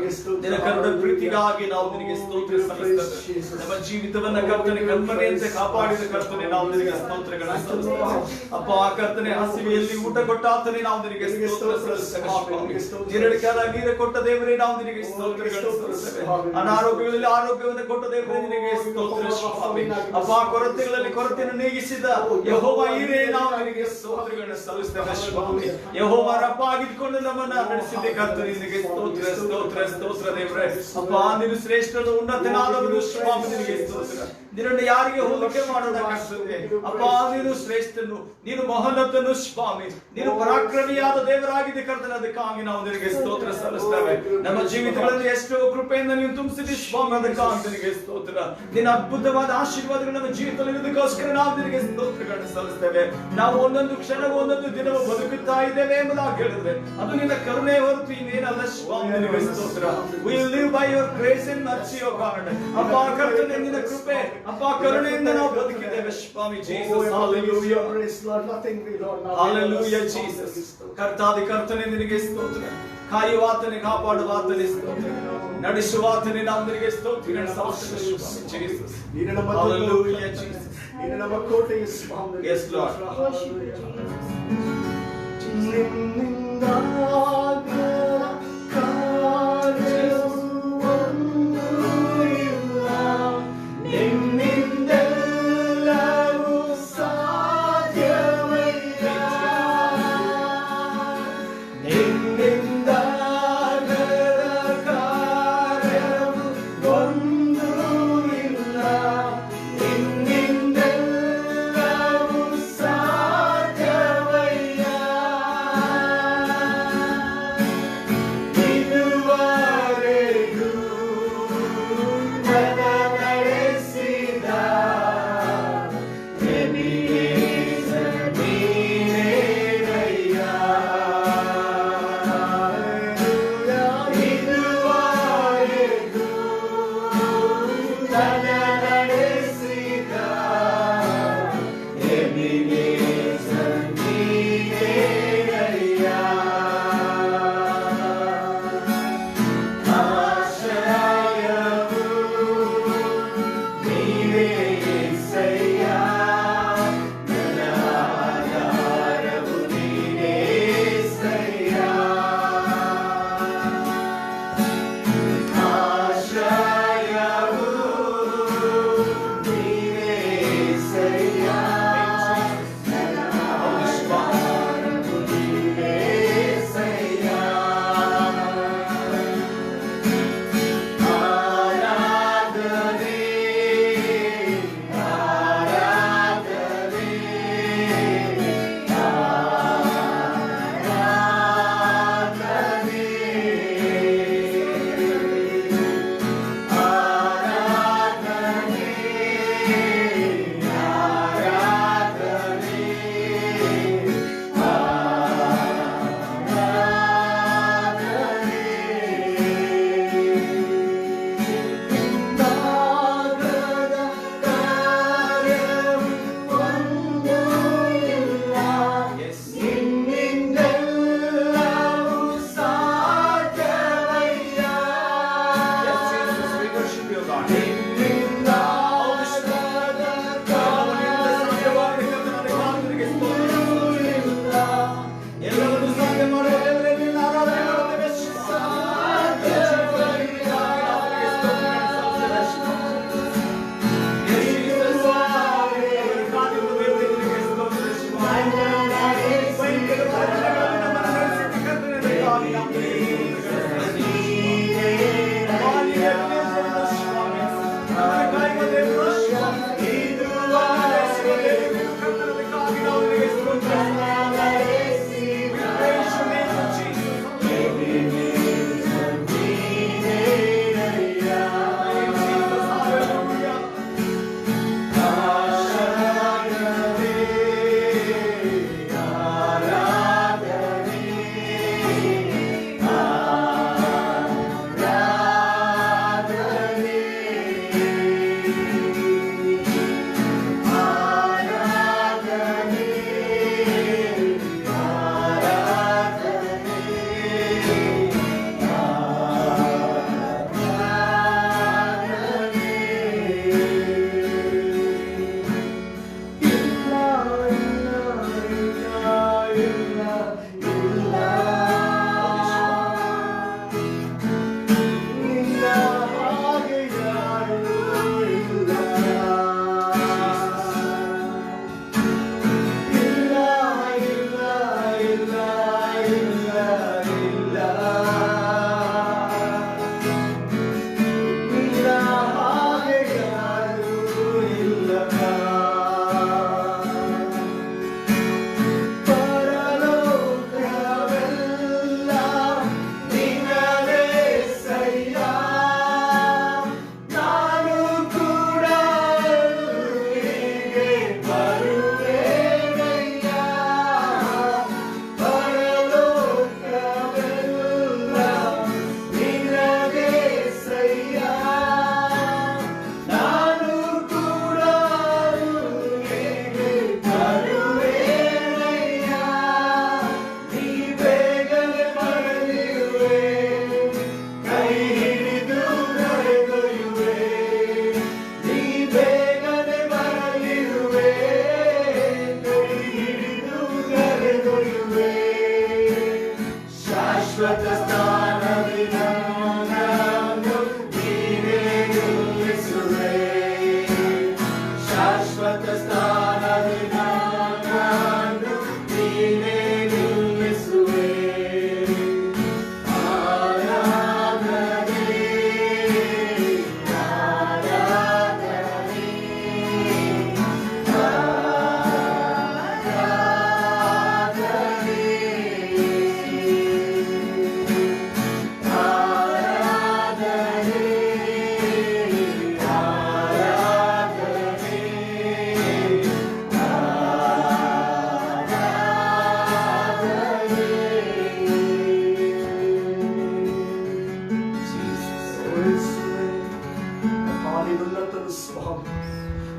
ನಿನ್ನ ಕರುಣೆ ಪ್ರೀತಿಗಾಗಿ ನಾವು ನಿನಗೆ ಸ್ತೋತ್ರ ಸಲ್ಲಿಸುತ್ತೇವೆ. ನಮ್ಮ ಜೀವಿತವನ್ನ ಕರ್ತನೆ ಕಲ್ಪನೆಯಂತೆ ಕಾಪಾಡಿದ ಕರ್ತನೆ, ನಾವು ನಿನಗೆ ಸ್ತೋತ್ರಗಳನ್ನು ಸಲ್ಲಿಸುತ್ತೇವೆ. ಅಪ್ಪ, ಆ ಕರ್ತನೆ ಹಸಿವೆಯಲ್ಲಿ ಊಟ ಕೊಟ್ಟ ಆತನೇ ನಾವು ನಿನಗೆ ಸ್ತೋತ್ರ ಸಲ್ಲಿಸುತ್ತೇವೆ. ನೀರಡಿಕೆಯಾದ ನೀರು ಕೊಟ್ಟ ದೇವರೇ, ನಾವು ನಿನಗೆ ಸ್ತೋತ್ರಗಳನ್ನು ಸಲ್ಲಿಸುತ್ತೇವೆ. ಅನಾರೋಗ್ಯಗಳಲ್ಲಿ ಆರೋಗ್ಯವನ್ನು ಕೊಟ್ಟ ದೇವರೇ, ನಿನಗೆ ಸ್ತೋತ್ರ ಸ್ವಾಮಿ. ಅಪ್ಪ, ಕೊರತೆಗಳಲ್ಲಿ ಕೊರತೆಯನ್ನು ನೀಗಿಸಿದ ಯೆಹೋವ ಈರೇ, ನಾವು ನಿನಗೆ ಸ್ತೋತ್ರಗಳನ್ನು ಸಲ್ಲಿಸುತ್ತೇವೆ ಸ್ವಾಮಿ. ಯೆಹೋವ ರಬ್ಬ ಆಗಿದ್ದುಕೊಂಡು ನಮ್ಮನ್ನ ನಡೆಸಿದ್ದೆ ಕರ್ತನೆ, ನಿನಗೆ ಸ್ತೋತ್ರ ಸ್ತೋತ್ರ ಸ್ತೋತ್ರ ದೇವರೇ. ಅಪ್ಪ, ನೀನು ಶ್ರೇಷ್ಠನು, ಉನ್ನತನಾದವನು ಸ್ವಾಮಿ, ನಿನಗೆ ಸ್ತೋತ್ರ. ನಿನ್ನನ್ನು ಯಾರಿಗೆ ಹೋಲಿಕೆ ಮಾಡೋದಕ್ಕಾಗ್ತದೆ? ಅಪ್ಪ, ನೀನು ಶ್ರೇಷ್ಠನು, ನೀನು ಮಹೋನ್ನತನು ಸ್ವಾಮಿ, ನೀನು ಪರಾಕ್ರಮಿಯಾದ ದೇವರಾಗಿದೆ ಕರ್ತನೆ. ಅದಕ್ಕಾಗಿ ನಾವು ನಿನಗೆ ಸ್ತೋತ್ರ ಸಲ್ಲಿಸ್ತೇವೆ. ನಮ್ಮ ಜೀವಿತಗಳಲ್ಲಿ ಎಷ್ಟೋ ಕೃಪೆಯಿಂದ ನೀನು ತುಂಬಿಸಿದಿ ಸ್ವಾಮಿ, ಅದಕ್ಕಾಗಿ ನಿನಗೆ ಸ್ತೋತ್ರ. ನಿನ್ನ ಅದ್ಭುತವಾದ ಆಶೀರ್ವಾದಗಳು ನಮ್ಮ ಜೀವಿತದಲ್ಲಿ ಇರೋದಕ್ಕೋಸ್ಕರ ನಾವು ನಿನಗೆ ಸ್ತೋತ್ರಗಳನ್ನು ಸಲ್ಲಿಸ್ತೇವೆ. ನಾವು ಒಂದೊಂದು ಕ್ಷಣವೂ ಒಂದೊಂದು ದಿನವೂ ಬದುಕುತ್ತಾ ಇದ್ದೇವೆ ಎಂಬುದಾಗಿ ಹೇಳಿದ್ರೆ ಅದು ನಿನ್ನ ಕರುಣೆ ಹೊರತು ಇನ್ನೇನಲ್ಲ ಸ್ವಾಮಿ, ನಿನಗೆ ಸ್ತೋತ್ರ. We live by your grace and mercy, O God. ಅಪ್ಪ, ಕರ್ತನೆ ನಿನ್ನ ಕೃಪೆ, ಅಪ್ಪ, ಕರುಣೆಯಿಂದ ನಾವು ಬದುಕಿದ್ದೇವೆ ಸ್ವಾಮಿ. ಜೀಸಸ್, ಹalleluya, hallelujah, Jesus. ಕರ್ತಾದಿ ಕರ್ತನೆ, ನಿನಗೆ ಸ್ತೋತ್ರ. ಕಾಯುವಾತನೇ, ಕಾಪಾಡುವಾತನೇ ಸ್ತೋತ್ರ. ನಡೆಸುವಾತನೇ, ನಾವು ನಿನಗೆ ಸ್ತೋತ್ರಗಳನ್ನು ಸಲ್ಲಿಸುತ್ತೇವೆ ಸ್ವಾಮಿ. Jesus, hallelujah, Jesus. ನೀನು ನಮ್ಮ ಕೋಟೆಯ ಸ್ವಾಮಿ. Yes, Lord.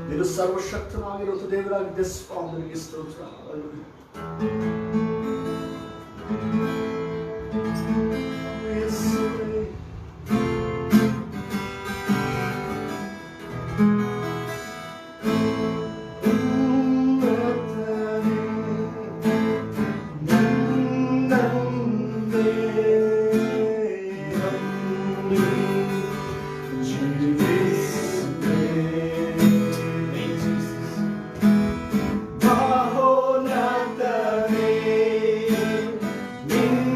ನೀನು ಸರ್ವಶಕ್ತನಾಗಿರುವಂತ ದೇವರಾಗಿದ್ದೆ ಸ್ವಾಮಿ, ನಿನಗೆ ಸ್ತೋತ್ರ. ಯೇಸುವೇ, ನಿನ್ನ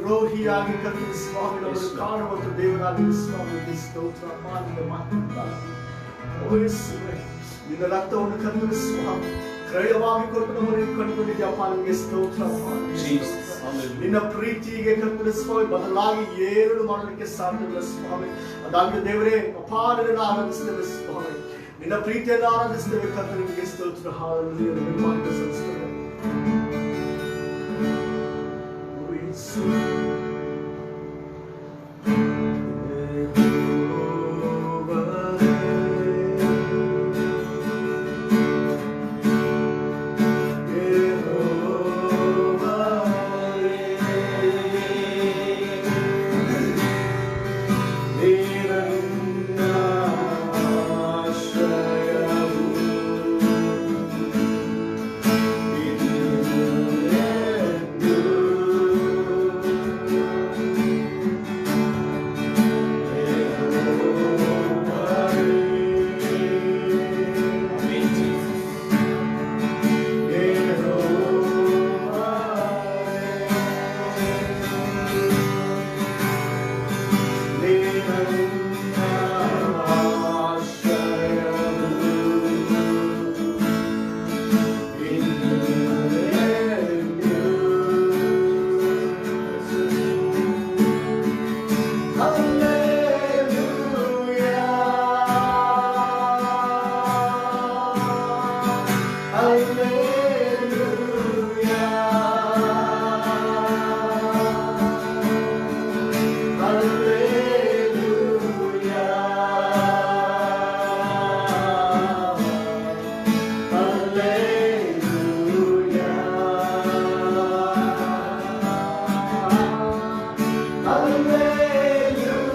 ರೋಹಿಯಾಗಿ ಕರ್ತನ ಸ್ವಾಮಿನವರು ಕಾಣುವಂತ ದೇವರಾಗಿ ಸ್ವಾಮಿಗೆ ಸ್ತೋತ್ರ ನಿನ್ನ ರಕ್ತವನ್ನು ಕರ್ತನ ಸ್ವಾಮಿ ಕ್ರಯವಾಗಿ ಕೊಟ್ಟು ನಮ್ಮನ್ನು ಕಂಡುಕೊಂಡಿದ್ಯಪ್ಪ ನಿಮಗೆ ಸ್ತೋತ್ರ ನಿನ್ನ ಪ್ರೀತಿಗೆ ಕರ್ತನ ಸ್ವಾಮಿ ಬದಲಾಗಿ ಏನು ಮಾಡಲಿಕ್ಕೆ ಸಾಧ್ಯವಿಲ್ಲ ಸ್ವಾಮಿ ಅದಾಗಿ ದೇವರೇ ಅಪ್ಪ ನಿನ್ನ ಆರಾಧಿಸ್ತೇವೆ ಸ್ವಾಮಿ ನಿನ್ನ ಪ್ರೀತಿಯನ್ನು ಆರಾಧಿಸ್ತೇವೆ ಕರ್ತನಿಗೆ ಸ್ತೋತ್ರ ಹಾಲೆಲೂಯಾ ನಿಮ್ಮ ಸಂಸ್ಥೆ Hallelujah.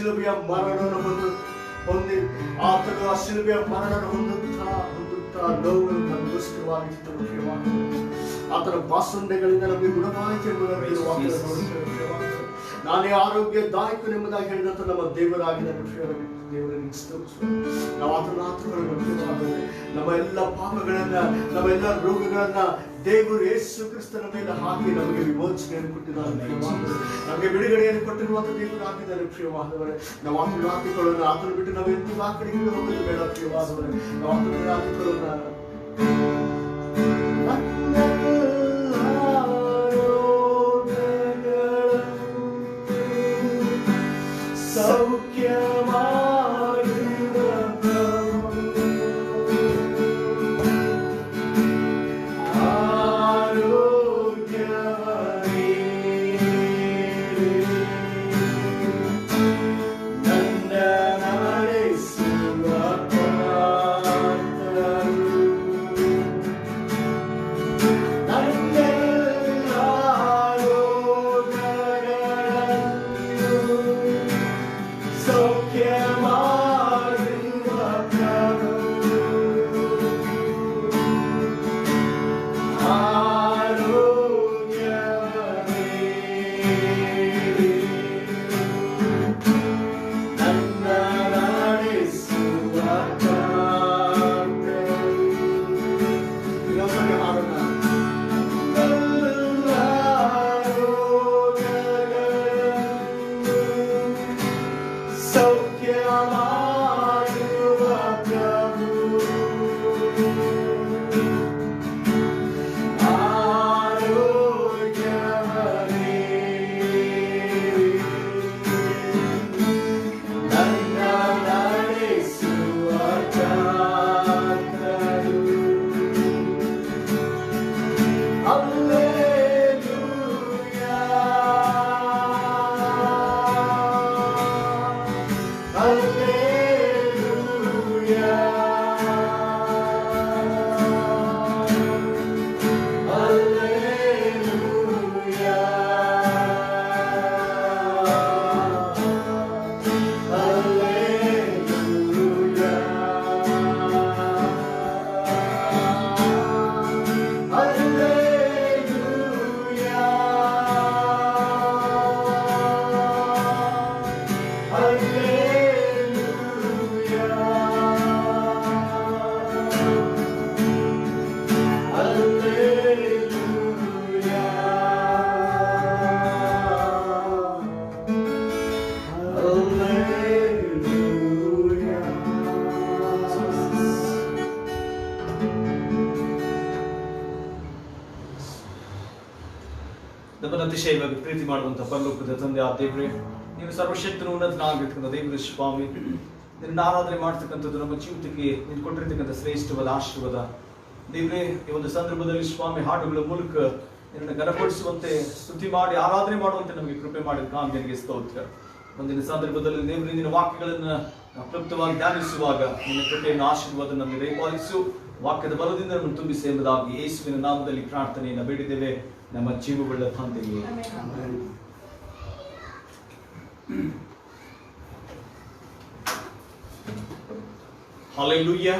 ಶಿಲುಬೆಯ ಮರಣವನ್ನು ಹೊಂದಿ ಆತನು ಆ ಶಿಲುಬೆಯ ಮರಣವನ್ನು ಹೊಂದುತ್ತಾ ನೋವನ್ನು ನಮಗೋಸ್ಕರವಾಗಿ ಆತನ ಬಾಸುಂಡೆಗಳಿಂದ ನಮಗೆ ಗುಣಮಾಯಿಕೆ ನಾನೇ ಆರೋಗ್ಯದಾಯಕನೆಂಬುದಾಗಿ ಹೇಳಿದಂತ ನಮ್ಮ ದೇವರಾಗಿದ್ದಾರೆ ನಾವು ನಮ್ಮ ಎಲ್ಲ ಪಾಪಗಳನ್ನ ನಮ್ಮ ಎಲ್ಲ ರೋಗಗಳನ್ನ ದೇವರು ಯೇಸು ಕ್ರಿಸ್ತನ ಮೇಲೆ ಹಾಕಿ ನಮಗೆ ವಿಮೋಚನೆಯನ್ನು ಕೊಟ್ಟಿದ್ದಾರೆ, ನಮಗೆ ಬಿಡುಗಡೆಯನ್ನು ಕೊಟ್ಟಿರುವಂತ ದೇವರು ಹಾಕಿದ್ದಾರೆ. ಪ್ರಿಯವಾದವರೇ, ನಾವು ಆತನ ಹಾಕಿಕೊಳ್ಳೋಣ. ಆತನ ಬಿಟ್ಟು ನಾವು ಎಂತ ಆ ಕಡೆಗೆ ಹೋಗೋದು ಬೇಡ. ಪ್ರಿಯವಾದವರೇ, ನಾವು ಆತನ ಹಾಕಿಕೊಳ್ಳೋಣ. ನಮ್ಮನ್ನು ಅತಿಶಯವಾಗಿ ಪ್ರೀತಿ ಮಾಡುವಂತಹ ಪರಲೋಕದ ತಂದೆ ಆ ದೇವ್ರೆ, ನೀವು ಸರ್ವಶಕ್ತನು ಉನ್ನತನಾಗಿರ್ತಕ್ಕಂಥ ದೇವರ ಸ್ವಾಮಿ, ನಿನ್ನ ಆರಾಧನೆ ಮಾಡ್ತಕ್ಕಂಥದ್ದು ನಮ್ಮ ಜೀವಿತಕ್ಕೆ ನೀನು ಕೊಟ್ಟಿರ್ತಕ್ಕಂಥ ಶ್ರೇಷ್ಠವಾದ ಆಶೀರ್ವಾದ ದೇವ್ರೆ. ಈ ಒಂದು ಸಂದರ್ಭದಲ್ಲಿ ಸ್ವಾಮಿ ಹಾಡುಗಳ ಮೂಲಕ ನಿನ್ನನ್ನು ಘನಪಡಿಸುವಂತೆ, ಸ್ತುತಿ ಮಾಡಿ ಆರಾಧನೆ ಮಾಡುವಂತೆ ನಮಗೆ ಕೃಪೆ ಮಾಡಿದ ನಾನು ನಿನಗೆ ಸ್ತೋತ್ರ. ಮುಂದಿನ ಸಂದರ್ಭದಲ್ಲಿ ದೇವರು ನಿನ್ನ ವಾಕ್ಯಗಳನ್ನ ಕ್ಲುಪ್ತವಾಗಿ ಧ್ಯಾನಿಸುವಾಗ ನಿನ್ನ ಕೃಪೆಯನ್ನು ಆಶೀರ್ವಾದ ನಮಗೆ ದಯಪಾಲಿಸು. ವಾಕ್ಯದ ಬಲದಿಂದ ನಮ್ಮನ್ನು ತುಂಬಿಸಿ ಎಂಬುದಾಗಿ ಯೇಸುವಿನ ನಾಮದಲ್ಲಿ ಪ್ರಾರ್ಥನೆಯನ್ನು ಬೇಡಿದ್ದೇವೆ ನಮ್ಮ ಜೀವವುಳ್ಳ ತಂದೆಯೇ. ಹಲ್ಲೆಲೂಯಾ.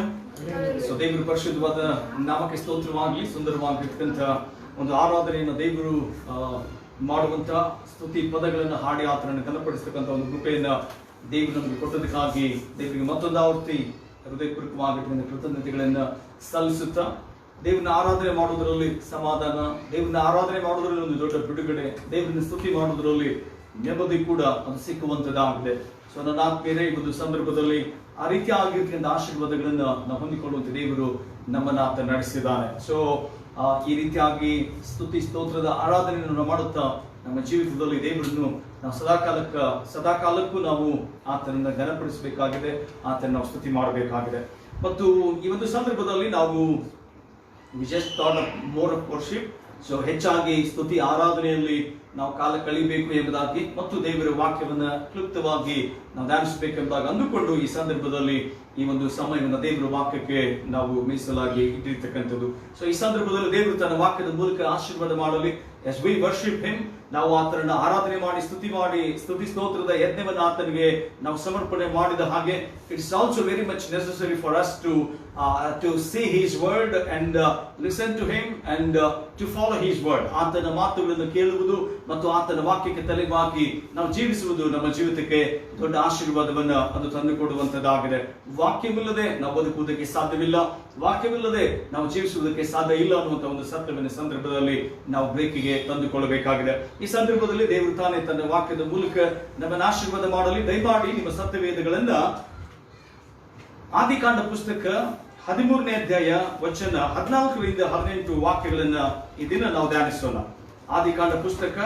ಸೊ ದೇವರು ಪರಿಶುದ್ಧವಾದ ನಾಮಕ್ಕೆ ಸ್ತೋತ್ರವಾಗಲಿ. ಸುಂದರವಾಗಿರ್ತಕ್ಕಂಥ ಒಂದು ಆರಾಧನೆಯನ್ನು ದೇವರು ಮಾಡುವಂತ ಸ್ತುತಿ ಪದಗಳನ್ನು ಹಾಡಿ ಆತನನ್ನು ಘನಪಡಿಸ್ತಕ್ಕಂಥ ಒಂದು ಕೃಪೆಯನ್ನ ದೇವರು ನಮಗೆ ಕೊಟ್ಟದಕ್ಕಾಗಿ ದೇವರಿಗೆ ಮತ್ತೊಂದು ಆವೃತ್ತಿ ಹೃದಯಪೂರ್ವಕವಾಗಿರ್ತಕ್ಕಂಥ ಕೃತಜ್ಞತೆಗಳನ್ನ ಸಲ್ಲಿಸುತ್ತಾ, ದೇವರನ್ನ ಆರಾಧನೆ ಮಾಡುವುದರಲ್ಲಿ ಸಮಾಧಾನ, ದೇವರನ್ನ ಆರಾಧನೆ ಮಾಡುವುದರಲ್ಲಿ ಒಂದು ದೊಡ್ಡ ಬಿಡುಗಡೆ, ದೇವರನ್ನ ಸ್ತುತಿ ಮಾಡುವುದರಲ್ಲಿ ನೆಮ್ಮದಿ ಕೂಡ ಅದು ಸಿಕ್ಕುವಂತದ್ದಾಗಿದೆ. ಸೊ ನನ್ನ ಆತ್ಮೀಯರೇ, ಈ ಒಂದು ಸಂದರ್ಭದಲ್ಲಿ ಆ ರೀತಿ ಆಗಿರ್ತಕ್ಕಂಥ ಆಶೀರ್ವಾದಗಳನ್ನ ನಾವು ಹೊಂದಿಕೊಳ್ಳುವಂತ ದೇವರು ನಮ್ಮನ್ನ ಆತ ನಡೆಸಿದ್ದಾನೆ. ಸೊ ಈ ರೀತಿಯಾಗಿ ಸ್ತುತಿ ಸ್ತೋತ್ರದ ಆರಾಧನೆಯನ್ನು ಮಾಡುತ್ತಾ ನಮ್ಮ ಜೀವಿತದಲ್ಲಿ ದೇವರನ್ನು ನಾವು ಸದಾಕಾಲಕ್ಕೂ ನಾವು ಆತನನ್ನ ಘನಪಡಿಸಬೇಕಾಗಿದೆ, ಆತನ ನಾವು ಸ್ತುತಿ ಮಾಡಬೇಕಾಗಿದೆ. ಮತ್ತು ಈ ಒಂದು ಸಂದರ್ಭದಲ್ಲಿ ನಾವು we just thought of more of worship. So ಹೆಚ್ಚಾಗಿ ಸ್ತುತಿ ಆರಾಧನೆಯಲ್ಲಿ ನಾವು ಕಾಲ ಕಳಿಬೇಕು ಎಂಬುದಾಗಿ ಮತ್ತು ದೇವರ ವಾಕ್ಯವನ್ನ ಕ್ಲುಪ್ತವಾಗಿ ನಾವು ಧ್ಯಾನಿಸಬೇಕೆಂಬುದಾಗಿ ಅಂದುಕೊಂಡು ಈ ಸಂದರ್ಭದಲ್ಲಿ ಈ ಒಂದು ಸಮಯವನ್ನು ದೇವರ ವಾಕ್ಯಕ್ಕೆ ನಾವು ಮೀಸಲಾಗಿ ಇಟ್ಟಿರ್ತಕ್ಕಂಥದ್ದು. ಸೊ ಈ ಸಂದರ್ಭದಲ್ಲಿ ದೇವರು ತನ್ನ ವಾಕ್ಯದ ಮೂಲಕ ಆಶೀರ್ವಾದ ಮಾಡಲಿ. as we worship him, ನಾವು ಆತನನ್ನು ಆರಾಧನೆ ಮಾಡಿ ಸ್ತುತಿ ಸ್ತೋತ್ರದ ಯಜ್ಞವನ್ನು ಆತನಿಗೆ ನಾವು ಸಮರ್ಪಣೆ ಮಾಡಿದ ಹಾಗೆ it's also very much necessary for us to see his word and listen to him and to follow his word. ಆತನ ಮಾತುಗಳನ್ನು ಕೇಳುವುದು ಮತ್ತು ಆತನ ವಾಕ್ಯಕ್ಕೆ ತಲೆಬಾಗಿ ನಾವು ಜೀವಿಸುವುದು ನಮ್ಮ ಜೀವಿತಕ್ಕೆ ದೊಡ್ಡ ಆಶೀರ್ವಾದವನ್ನು ಅದು ತಂದುಕೊಡುವಂತದ್ದಾಗಿದೆ. ವಾಕ್ಯವಿಲ್ಲದೆ ನಾವು ಬದುಕುವುದಕ್ಕೆ ಸಾಧ್ಯವಿಲ್ಲ, ವಾಕ್ಯವಿಲ್ಲದೆ ನಾವು ಜೀವಿಸುವುದಕ್ಕೆ ಸಾಧ್ಯ ಇಲ್ಲ ಅನ್ನುವಂಥ ಒಂದು ಸತ್ಯವನ್ನು ಸಂದರ್ಭದಲ್ಲಿ ನಾವು ಬ್ರೇಕಿಗೆ ತಂದುಕೊಳ್ಳಬೇಕಾಗಿದೆ. ಈ ಸಂದರ್ಭದಲ್ಲಿ ದೇವರು ತಾನೇ ತನ್ನ ವಾಕ್ಯದ ಮೂಲಕ ನಮ್ಮನ್ನು ಆಶೀರ್ವಾದ ಮಾಡಲಿ. ದಯಮಾಡಿ ನಿಮ್ಮ ಸತ್ಯವೇದಗಳನ್ನ ಆದಿಕಾಂಡ ಪುಸ್ತಕ 13ನೇ ಅಧ್ಯಾಯ ವಚನ 14ರಿಂದ 18 ವಾಕ್ಯಗಳನ್ನ ಈ ದಿನ ನಾವು ಧ್ಯಾನಿಸೋಣ. ಆದಿಕಾಂಡ ಪುಸ್ತಕ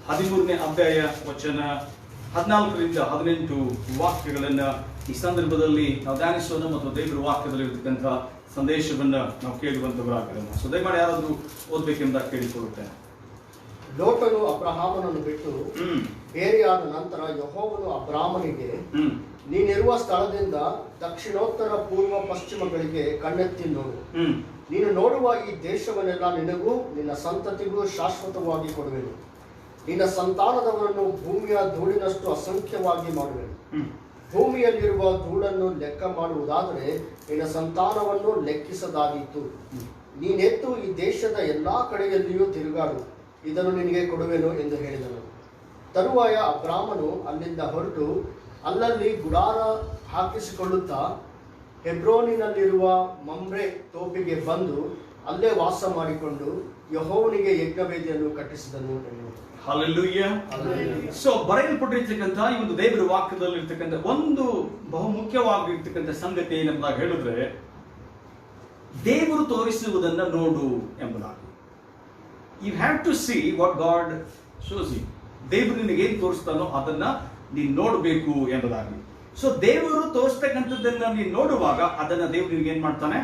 13ನೇ ಅಧ್ಯಾಯ ವಚನ 14ರಿಂದ 18 ವಾಕ್ಯಗಳನ್ನ ಈ ಸಂದರ್ಭದಲ್ಲಿ ನಾವು ಧ್ಯಾನಿಸೋಣ ಮತ್ತು ದೇವರ ವಾಕ್ಯದಲ್ಲಿ ಇರತಕ್ಕಂಥ ಸಂದೇಶವನ್ನ ನಾವು ಕೇಳುವಂತವರಾಗಿರೋಣ. ಸೊ ದಯಮಾಡಿ ಯಾರಾದ್ರೂ ಓದ್ಬೇಕೆಂಬ ಕೇಳಿಕೊಳ್ಳುತ್ತೇನೆ. ಲೋಟನು ಅಬ್ರಹಾಮನನ್ನು ಬಿಟ್ಟು ಬೇರೆಯಾದ ನಂತರ ಯೆಹೋವನು ಅಬ್ರಾಮನಿಗೆ, ನೀನಿರುವ ಸ್ಥಳದಿಂದ ದಕ್ಷಿಣೋತ್ತರ ಪೂರ್ವ ಪಶ್ಚಿಮಗಳಿಗೆ ಕಣ್ಣೆತ್ತಿ ನೋಡು. ನೀನು ನೋಡುವ ಈ ದೇಶವನ್ನೆಲ್ಲ ನಿನಗೂ ನಿನ್ನ ಸಂತತಿಗೂ ಶಾಶ್ವತವಾಗಿ ಕೊಡುವೆನು. ನಿನ್ನ ಸಂತಾನದವರನ್ನು ಭೂಮಿಯ ಧೂಳಿನಷ್ಟು ಅಸಂಖ್ಯವಾಗಿ ಮಾಡುವೆನು. ಭೂಮಿಯಲ್ಲಿರುವ ಧೂಳನ್ನು ಲೆಕ್ಕ ಮಾಡುವುದಾದರೆ ನಿನ್ನ ಸಂತಾನವನ್ನು ಲೆಕ್ಕಿಸದಾದೀತು. ನೀನೆದ್ದು ಈ ದೇಶದ ಎಲ್ಲಾ ಕಡೆಯಲ್ಲಿಯೂ ತಿರುಗಾಡು, ಇದನ್ನು ನಿನಗೆ ಕೊಡುವೆನು ಎಂದು ಹೇಳಿದನು. ತರುವಾಯ ಅಬ್ರಾಮನು ಅಲ್ಲಿಂದ ಹೊರಟು ಅಲ್ಲಲ್ಲಿ ಗುಡಾರ ಹಾಕಿಸಿಕೊಳ್ಳುತ್ತಾ ಹೆಬ್ರೋನಿನಲ್ಲಿರುವ ಮಮ್ರೆ ತೋಪಿಗೆ ಬಂದು ಅಲ್ಲೇ ವಾಸ ಮಾಡಿಕೊಂಡು ಯೆಹೋವನಿಗೆ ಯಜ್ಞವೇದಿಯನ್ನು ಕಟ್ಟಿಸಿದನು ಎನ್ನುವುದು. ಹಲ್ಲೆಲೂಯಾ. ಸೊ ಬರೆಯಲ್ಪಟ್ಟಿರ್ತಕ್ಕಂಥ ಈ ಒಂದು ದೇವರ ವಾಕ್ಯದಲ್ಲಿ ಇರ್ತಕ್ಕಂಥ ಒಂದು ಬಹುಮುಖ್ಯವಾಗಿರ್ತಕ್ಕಂಥ ಸಂಗತಿ ಏನಂಬುದಾಗಿ ಹೇಳಿದ್ರೆ, ದೇವರು ತೋರಿಸುವುದನ್ನ ನೋಡು ಎಂಬುದಾಗಿ. You have to see what God shows you. ದೇವರು ನಿನಗೆ ಏನ್ ತೋರಿಸ್ತಾನೋ ಅದನ್ನ ನೀನು ನೋಡಬೇಕು ಎಂಬುದಾಗಿ. ಸೊ ದೇವರು ತೋರಿಸ್ತಕ್ಕಂಥದ್ದನ್ನ ನೀನು ನೋಡುವಾಗ ಅದನ್ನ ದೇವರು ನಿನಗೆ ಏನ್ ಮಾಡ್ತಾನೆ,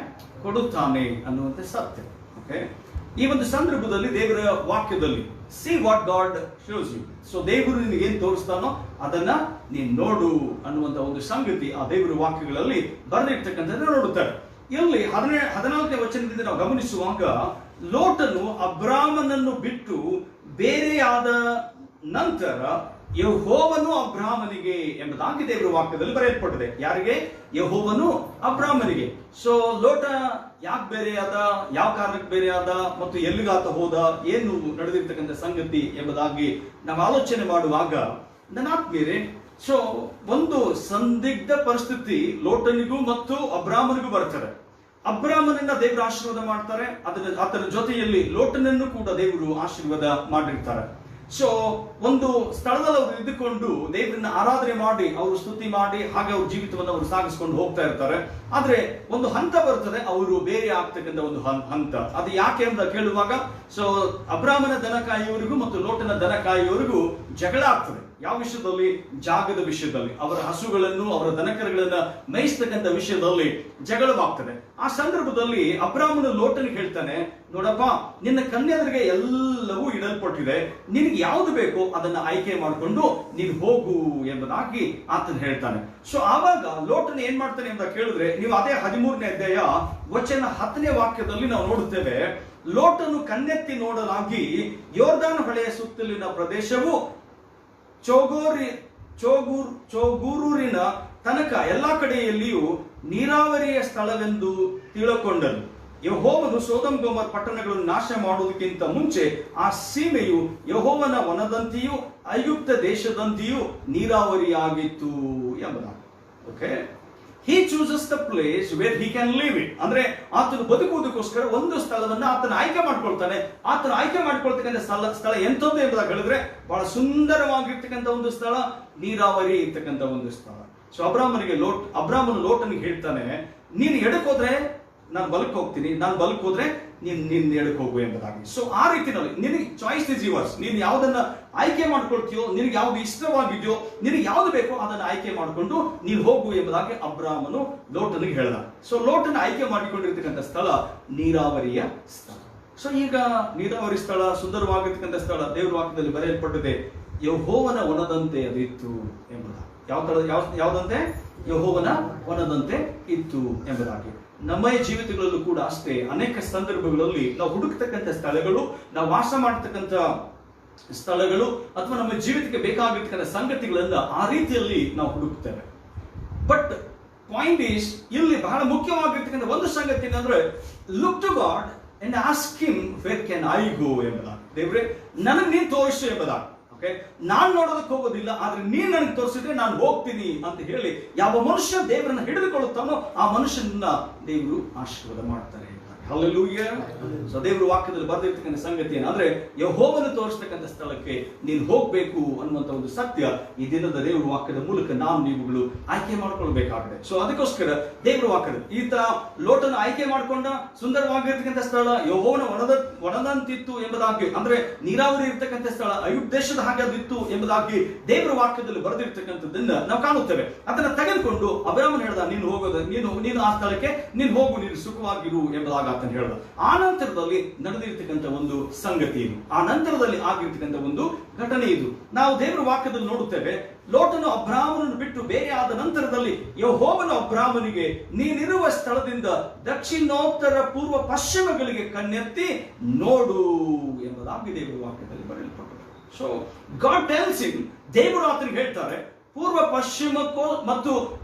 ಕೊಡುತ್ತಾನೆ ಅನ್ನುವಂಥ ಸತ್ಯ. ಓಕೆ, ಈ ಒಂದು ಸಂದರ್ಭದಲ್ಲಿ ದೇವರ ವಾಕ್ಯದಲ್ಲಿ see what God shows you. So ದೇವರು ನಿನಗೆ ಏನ್ ತೋರಿಸ್ತಾನೋ ಅದನ್ನ ನೀನು ನೋಡು ಅನ್ನುವಂಥ ಒಂದು ಸಂಗತಿ ಆ ದೇವರ ವಾಕ್ಯಗಳಲ್ಲಿ ಬರೆದಿರ್ತಕ್ಕಂಥದ್ದನ್ನ ನೋಡುತ್ತಾರೆ. ಇಲ್ಲಿ 14ನೇ ವಚನದಿಂದ ನಾವು ಗಮನಿಸುವಾಗ ಲೋಟನು ಅಬ್ರಾಮನನ್ನು ಬಿಟ್ಟು ಬೇರೆಯಾದ ನಂತರ ಯೆಹೋವನು ಅಬ್ರಾಮನಿಗೆ ಎಂಬುದಾಗಿ ದೇವರ ವಾಕ್ಯದಲ್ಲಿ ಬರೆಯಲ್ಪಟ್ಟಿದೆ. ಯಾರಿಗೆ? ಯೆಹೋವನು ಅಬ್ರಾಮನಿಗೆ. ಸೊ ಲೋಟ ಯಾಕೆ ಬೇರೆಯಾದ, ಯಾವ ಕಾರಣಕ್ಕೆ ಬೇರೆಯಾದ ಮತ್ತು ಎಲ್ಲಿಗಾತ ಹೋದ, ಏನು ನಡೆದಿರ್ತಕ್ಕಂಥ ಸಂಗತಿ ಎಂಬುದಾಗಿ ನಾವು ಆಲೋಚನೆ ಮಾಡುವಾಗ ನನ್ನ ಆತ್ಮೀಯರೇ, ಸೊ ಒಂದು ಸಂದಿಗ್ಧ ಪರಿಸ್ಥಿತಿ ಲೋಟನಿಗೂ ಮತ್ತು ಅಬ್ರಾಮನಿಗೂ ಬರ್ತದೆ. ಅಬ್ರಾಮನನ್ನ ದೇವರು ಆಶೀರ್ವಾದ ಮಾಡ್ತಾರೆ, ಆತನ ಜೊತೆಯಲ್ಲಿ ಲೋಟನನ್ನು ಕೂಡ ದೇವರು ಆಶೀರ್ವಾದ ಮಾಡಿರ್ತಾರೆ. ಸೊ ಒಂದು ಸ್ಥಳದಲ್ಲಿ ಅವರು ಇದ್ದುಕೊಂಡು ದೇವರನ್ನ ಆರಾಧನೆ ಮಾಡಿ ಅವರು ಸ್ತುತಿ ಮಾಡಿ ಹಾಗೆ ಅವ್ರ ಜೀವಿತವನ್ನು ಅವರು ಸಾಗಿಸ್ಕೊಂಡು ಹೋಗ್ತಾ ಇರ್ತಾರೆ. ಆದ್ರೆ ಒಂದು ಹಂತ ಬರ್ತದೆ, ಅವರು ಬೇರೆ ಆಗ್ತಕ್ಕಂಥ ಒಂದು ಹಂತ. ಅದು ಯಾಕೆ ಅಂತ ಕೇಳುವಾಗ, ಸೊ ಅಬ್ರಾಮನ ದನ ಕಾಯುವವರಿಗೂ ಮತ್ತು ಲೋಟನ ದನ ಕಾಯುವವರಿಗೂ ಜಗಳ ಆಗ್ತದೆ. ಯಾವ ವಿಷಯದಲ್ಲಿ? ಜಾಗದ ವಿಷಯದಲ್ಲಿ, ಅವರ ಹಸುಗಳನ್ನು ಅವರ ದನಕರುಗಳನ್ನ ಮೇಯಿಸ್ತಕ್ಕಂಥ ವಿಷಯದಲ್ಲಿ ಜಗಳವಾಗ್ತದೆ. ಆ ಸಂದರ್ಭದಲ್ಲಿ ಅಬ್ರಾಮನು ಲೋಟನಿಗೆ ಹೇಳ್ತಾನೆ, ನೋಡಪ್ಪ, ನಿನ್ನ ಕನ್ಯೆಯರಿಗೆ ಎಲ್ಲವೂ ಇಡಲ್ಪಟ್ಟಿದೆ, ನಿನಗೆ ಯಾವುದು ಬೇಕೋ ಅದನ್ನ ಆಯ್ಕೆ ಮಾಡಿಕೊಂಡು ನೀನು ಹೋಗು ಎಂಬುದಾಗಿ ಆತನ ಹೇಳ್ತಾನೆ. ಸೊ ಆವಾಗ ಲೋಟನ್ ಏನ್ ಮಾಡ್ತಾನೆ ಅಂತ ಕೇಳಿದ್ರೆ, ನೀವು ಅದೇ 13ನೇ ಅಧ್ಯಾಯ ವಚನ 10ನೇ ವಾಕ್ಯದಲ್ಲಿ ನಾವು ನೋಡುತ್ತೇವೆ. ಲೋಟನು ಕಣ್ಣೆತ್ತಿ ನೋಡಲಾಗಿ ಯೋರ್ದಾನ್ ಹೊಳೆಯ ಸುತ್ತಲಿನ ಪ್ರದೇಶವು ಚೋಗೂರೂರಿನ ತನಕ ಎಲ್ಲಾ ಕಡೆಯಲ್ಲಿಯೂ ನೀರಾವರಿಯ ಸ್ಥಳವೆಂದು ತಿಳಕೊಂಡನು. ಯೆಹೋವನು ಸೊದೋಮ್ ಗೊಮೋರ ಪಟ್ಟಣಗಳನ್ನು ನಾಶ ಮಾಡುವುದಕ್ಕಿಂತ ಮುಂಚೆ ಆ ಸೀಮೆಯು ಯೆಹೋವನ ವನದಂತೆಯೂ ಐಗುಪ್ತ ದೇಶದಂತೆಯೂ ನೀರಾವರಿಯಾಗಿತ್ತು ಎಂಬುದಾಗಿ. Okay, he chooses the place where he can live it. ಅಂದ್ರೆ ಆತನು ಬದುಕುವುದಕ್ಕೋಸ್ಕರ ಒಂದು ಸ್ಥಳವನ್ನ ಆತನ ಆಯ್ಕೆ ಮಾಡ್ಕೊಳ್ತಾನೆ. ಆತನ ಆಯ್ಕೆ ಮಾಡ್ಕೊಳ್ತಕ್ಕಂಥ ಸ್ಥಳ ಎಂಥದ್ದು ಎಂಬುದಾಗಿ ಹೇಳಿದ್ರೆ, ಬಹಳ ಸುಂದರವಾಗಿರ್ತಕ್ಕಂಥ ಒಂದು ಸ್ಥಳ, ನೀರಾವರಿ ಇರ್ತಕ್ಕಂಥ ಒಂದು ಸ್ಥಳ. ಸೊ ಅಬ್ರಾಮನು ಲೋಟನಿಗೆ ಹೇಳ್ತಾನೆ, ನೀನು ಎಡಕ್ಕೆ ಹೋದ್ರೆ ನಾನು ಬಲಕ್ಕೆ ಹೋಗ್ತೀನಿ, ನಾನು ಬಲಕ್ಕೆ ಹೋದ್ರೆ ನೀನ್ ಎಡಕ್ಕೆ ಹೋಗು ಎಂಬುದಾಗಿ. ಸೊ ಆ ರೀತಿಯಲ್ಲಿ ನಿನಗೆ ಚಾಯ್ಸ್ ಇಸ್ ಯುವರ್ಸ್. ನೀನು ಯಾವ್ದನ್ನ ಆಯ್ಕೆ ಮಾಡ್ಕೊಳ್ತೀಯೋ, ನಿನಗೆ ಯಾವ್ದು ಇಷ್ಟವಾಗಿದೆಯೋ, ನಿನಗೆ ಯಾವ್ದು ಬೇಕೋ ಅದನ್ನ ಆಯ್ಕೆ ಮಾಡಿಕೊಂಡು ನೀನು ಹೋಗು ಎಂಬುದಾಗಿ ಅಬ್ರಾಮನು ಲೋಟನಿಗೆ ಹೇಳ್ದ. ಸೊ ಲೋಟನ ಆಯ್ಕೆ ಮಾಡಿಕೊಂಡಿರ್ತಕ್ಕಂಥ ಸ್ಥಳ ನೀರಾವರಿಯ ಸ್ಥಳ. ಸೊ ಈಗ ನೀರಾವರಿ ಸ್ಥಳ, ಸುಂದರವಾಗಿರ್ತಕ್ಕಂಥ ಸ್ಥಳ, ದೇವರ ವಾಕ್ಯದಲ್ಲಿ ಬರೆಯಲ್ಪಟ್ಟಿದೆ, ಯೆಹೋವನ ವನದಂತೆ ಅದಿತ್ತು ಎಂಬುದಾಗಿ. ಯಾವುದಂತೆ? ಯೆಹೋವನ ವನದಂತೆ ಇತ್ತು ಎಂಬುದಾಗಿ. ನಮ್ಮ ಜೀವಿತಗಳಲ್ಲೂ ಕೂಡ ಅಷ್ಟೇ ಅನೇಕ ಸಂದರ್ಭಗಳಲ್ಲಿ ನಾವು ಹುಡುಕ್ತಕ್ಕಂಥ ಸ್ಥಳಗಳು, ನಾವು ವಾಸ ಮಾಡತಕ್ಕಂಥ ಸ್ಥಳಗಳು, ಅಥವಾ ನಮ್ಮ ಜೀವಿತಕ್ಕೆ ಬೇಕಾಗಿರ್ತಕ್ಕಂಥ ಸಂಗತಿಗಳನ್ನ ಆ ರೀತಿಯಲ್ಲಿ ನಾವು ಹುಡುಕ್ತೇವೆ. ಬಟ್ ಪಾಯಿಂಟ್ ಈಸ್, ಇಲ್ಲಿ ಬಹಳ ಮುಖ್ಯವಾಗಿರ್ತಕ್ಕಂಥ ಒಂದು ಸಂಗತಿ ಏನಂದ್ರೆ, look to God and ask him where can I go ಎಂಬುದಾಗಿ. ದೇವ್ರೆ, ನನಗೆ ನೀನು ತೋರಿಸು ಎಂಬುದಾಗಿ. ಓಕೆ, ನಾನ್ ನೋಡೋದಕ್ಕೆ ಹೋಗೋದಿಲ್ಲ, ಆದ್ರೆ ನೀನ್ ನನಗೆ ತೋರಿಸಿದ್ರೆ ನಾನು ಹೋಗ್ತೀನಿ ಅಂತ ಹೇಳಿ ಯಾವ ಮನುಷ್ಯ ದೇವರನ್ನ ಹಿಡಿದುಕೊಳ್ಳುತ್ತಾನೋ ಆ ಮನುಷ್ಯನನ್ನ ದೇವರು ಆಶೀರ್ವಾದ ಮಾಡ್ತಾರೆ. ಹಲ್ಲೆಲೂಯಾ. ಸೊ ದೇವರು ವಾಕ್ಯದಲ್ಲಿ ಬರೆದಿರ್ತಕ್ಕಂಥ ಸಂಗತಿ ಏನಂದ್ರೆ, ಯೆಹೋವನು ತೋರಿಸ್ತಕ್ಕಂಥ ಸ್ಥಳಕ್ಕೆ ನೀನು ಹೋಗ್ಬೇಕು ಅನ್ನುವಂತ ಒಂದು ಸತ್ಯ ಈ ದಿನದ ದೇವರ ವಾಕ್ಯದ ಮೂಲಕ ನಾವು ನೀವುಗಳು ಆಯ್ಕೆ ಮಾಡ್ಕೊಳ್ಬೇಕಾಗಿದೆ. ಸೊ ಅದಕ್ಕೋಸ್ಕರ ದೇವರ ವಾಕ್ಯದ ಈತ ಲೋಟನ ಆಯ್ಕೆ ಮಾಡ್ಕೊಂಡ ಸುಂದರವಾಗಿರ್ತಕ್ಕಂಥ ಸ್ಥಳ ಯೆಹೋವನ ವನದಂತಿತ್ತು ಎಂಬುದಾಗಿ, ಅಂದ್ರೆ ನೀರಾವರಿ ಇರ್ತಕ್ಕಂಥ ಸ್ಥಳ, ಐಗುಪ್ತ ದೇಶದ ಹಾಗೆ ಅದಿತ್ತು ಎಂಬುದಾಗಿ ದೇವರ ವಾಕ್ಯದಲ್ಲಿ ಬರೆದಿರ್ತಕ್ಕಂಥದ್ದನ್ನ ನಾವು ಕಾಣುತ್ತೇವೆ. ಅದನ್ನ ತೆಗೆದುಕೊಂಡು ಅಬ್ರಾಮನ್ ಹೇಳ್ದ, ನೀನು ಆ ಸ್ಥಳಕ್ಕೆ ನೀನು ಹೋಗು, ನೀನು ಸುಖವಾಗಿರು ಎಂಬುದಾಗಿ ಆತನು ಹೇಳ್ದ. ಆ ನಂತರದಲ್ಲಿ ನಡೆದಿರ್ತಕ್ಕಂಥ ಒಂದು ಸಂಗತಿ ಇದು, ಆ ನಂತರದಲ್ಲಿ ಆಗಿರ್ತಕ್ಕಂಥ ಒಂದು ಘಟನೆ ಇದು. ನಾವು ದೇವರ ವಾಕ್ಯದಲ್ಲಿ ನೋಡುತ್ತೇವೆ, ಲೋಟನು ಅಬ್ರಾಮನನ್ನು ಬಿಟ್ಟು ಬೇರೆ ಆದ ನಂತರದಲ್ಲಿ ಯೆಹೋವನು ಅಬ್ರಾಮನಿಗೆ, ನೀನಿರುವ ಸ್ಥಳದಿಂದ ದಕ್ಷಿಣೋತ್ತರ ಪೂರ್ವ ಪಶ್ಚಿಮಗಳಿಗೆ ಕಣ್ಣೆತ್ತಿ ನೋಡು ಎಂಬುದಾಗಿ ದೇವರ ವಾಕ್ಯದಲ್ಲಿ ಬರೆಯಲ್ಪಟ್ಟರು. ಸೊ ಗಾಡ್ ಟೆಲ್ಸ್ ಹಿಮ್, ದೇವರು ಆತನಿಗೆ ಹೇಳ್ತಾರೆ, ಪೂರ್ವ ಪಶ್ಚಿಮಕ್ಕೂ ಮತ್ತು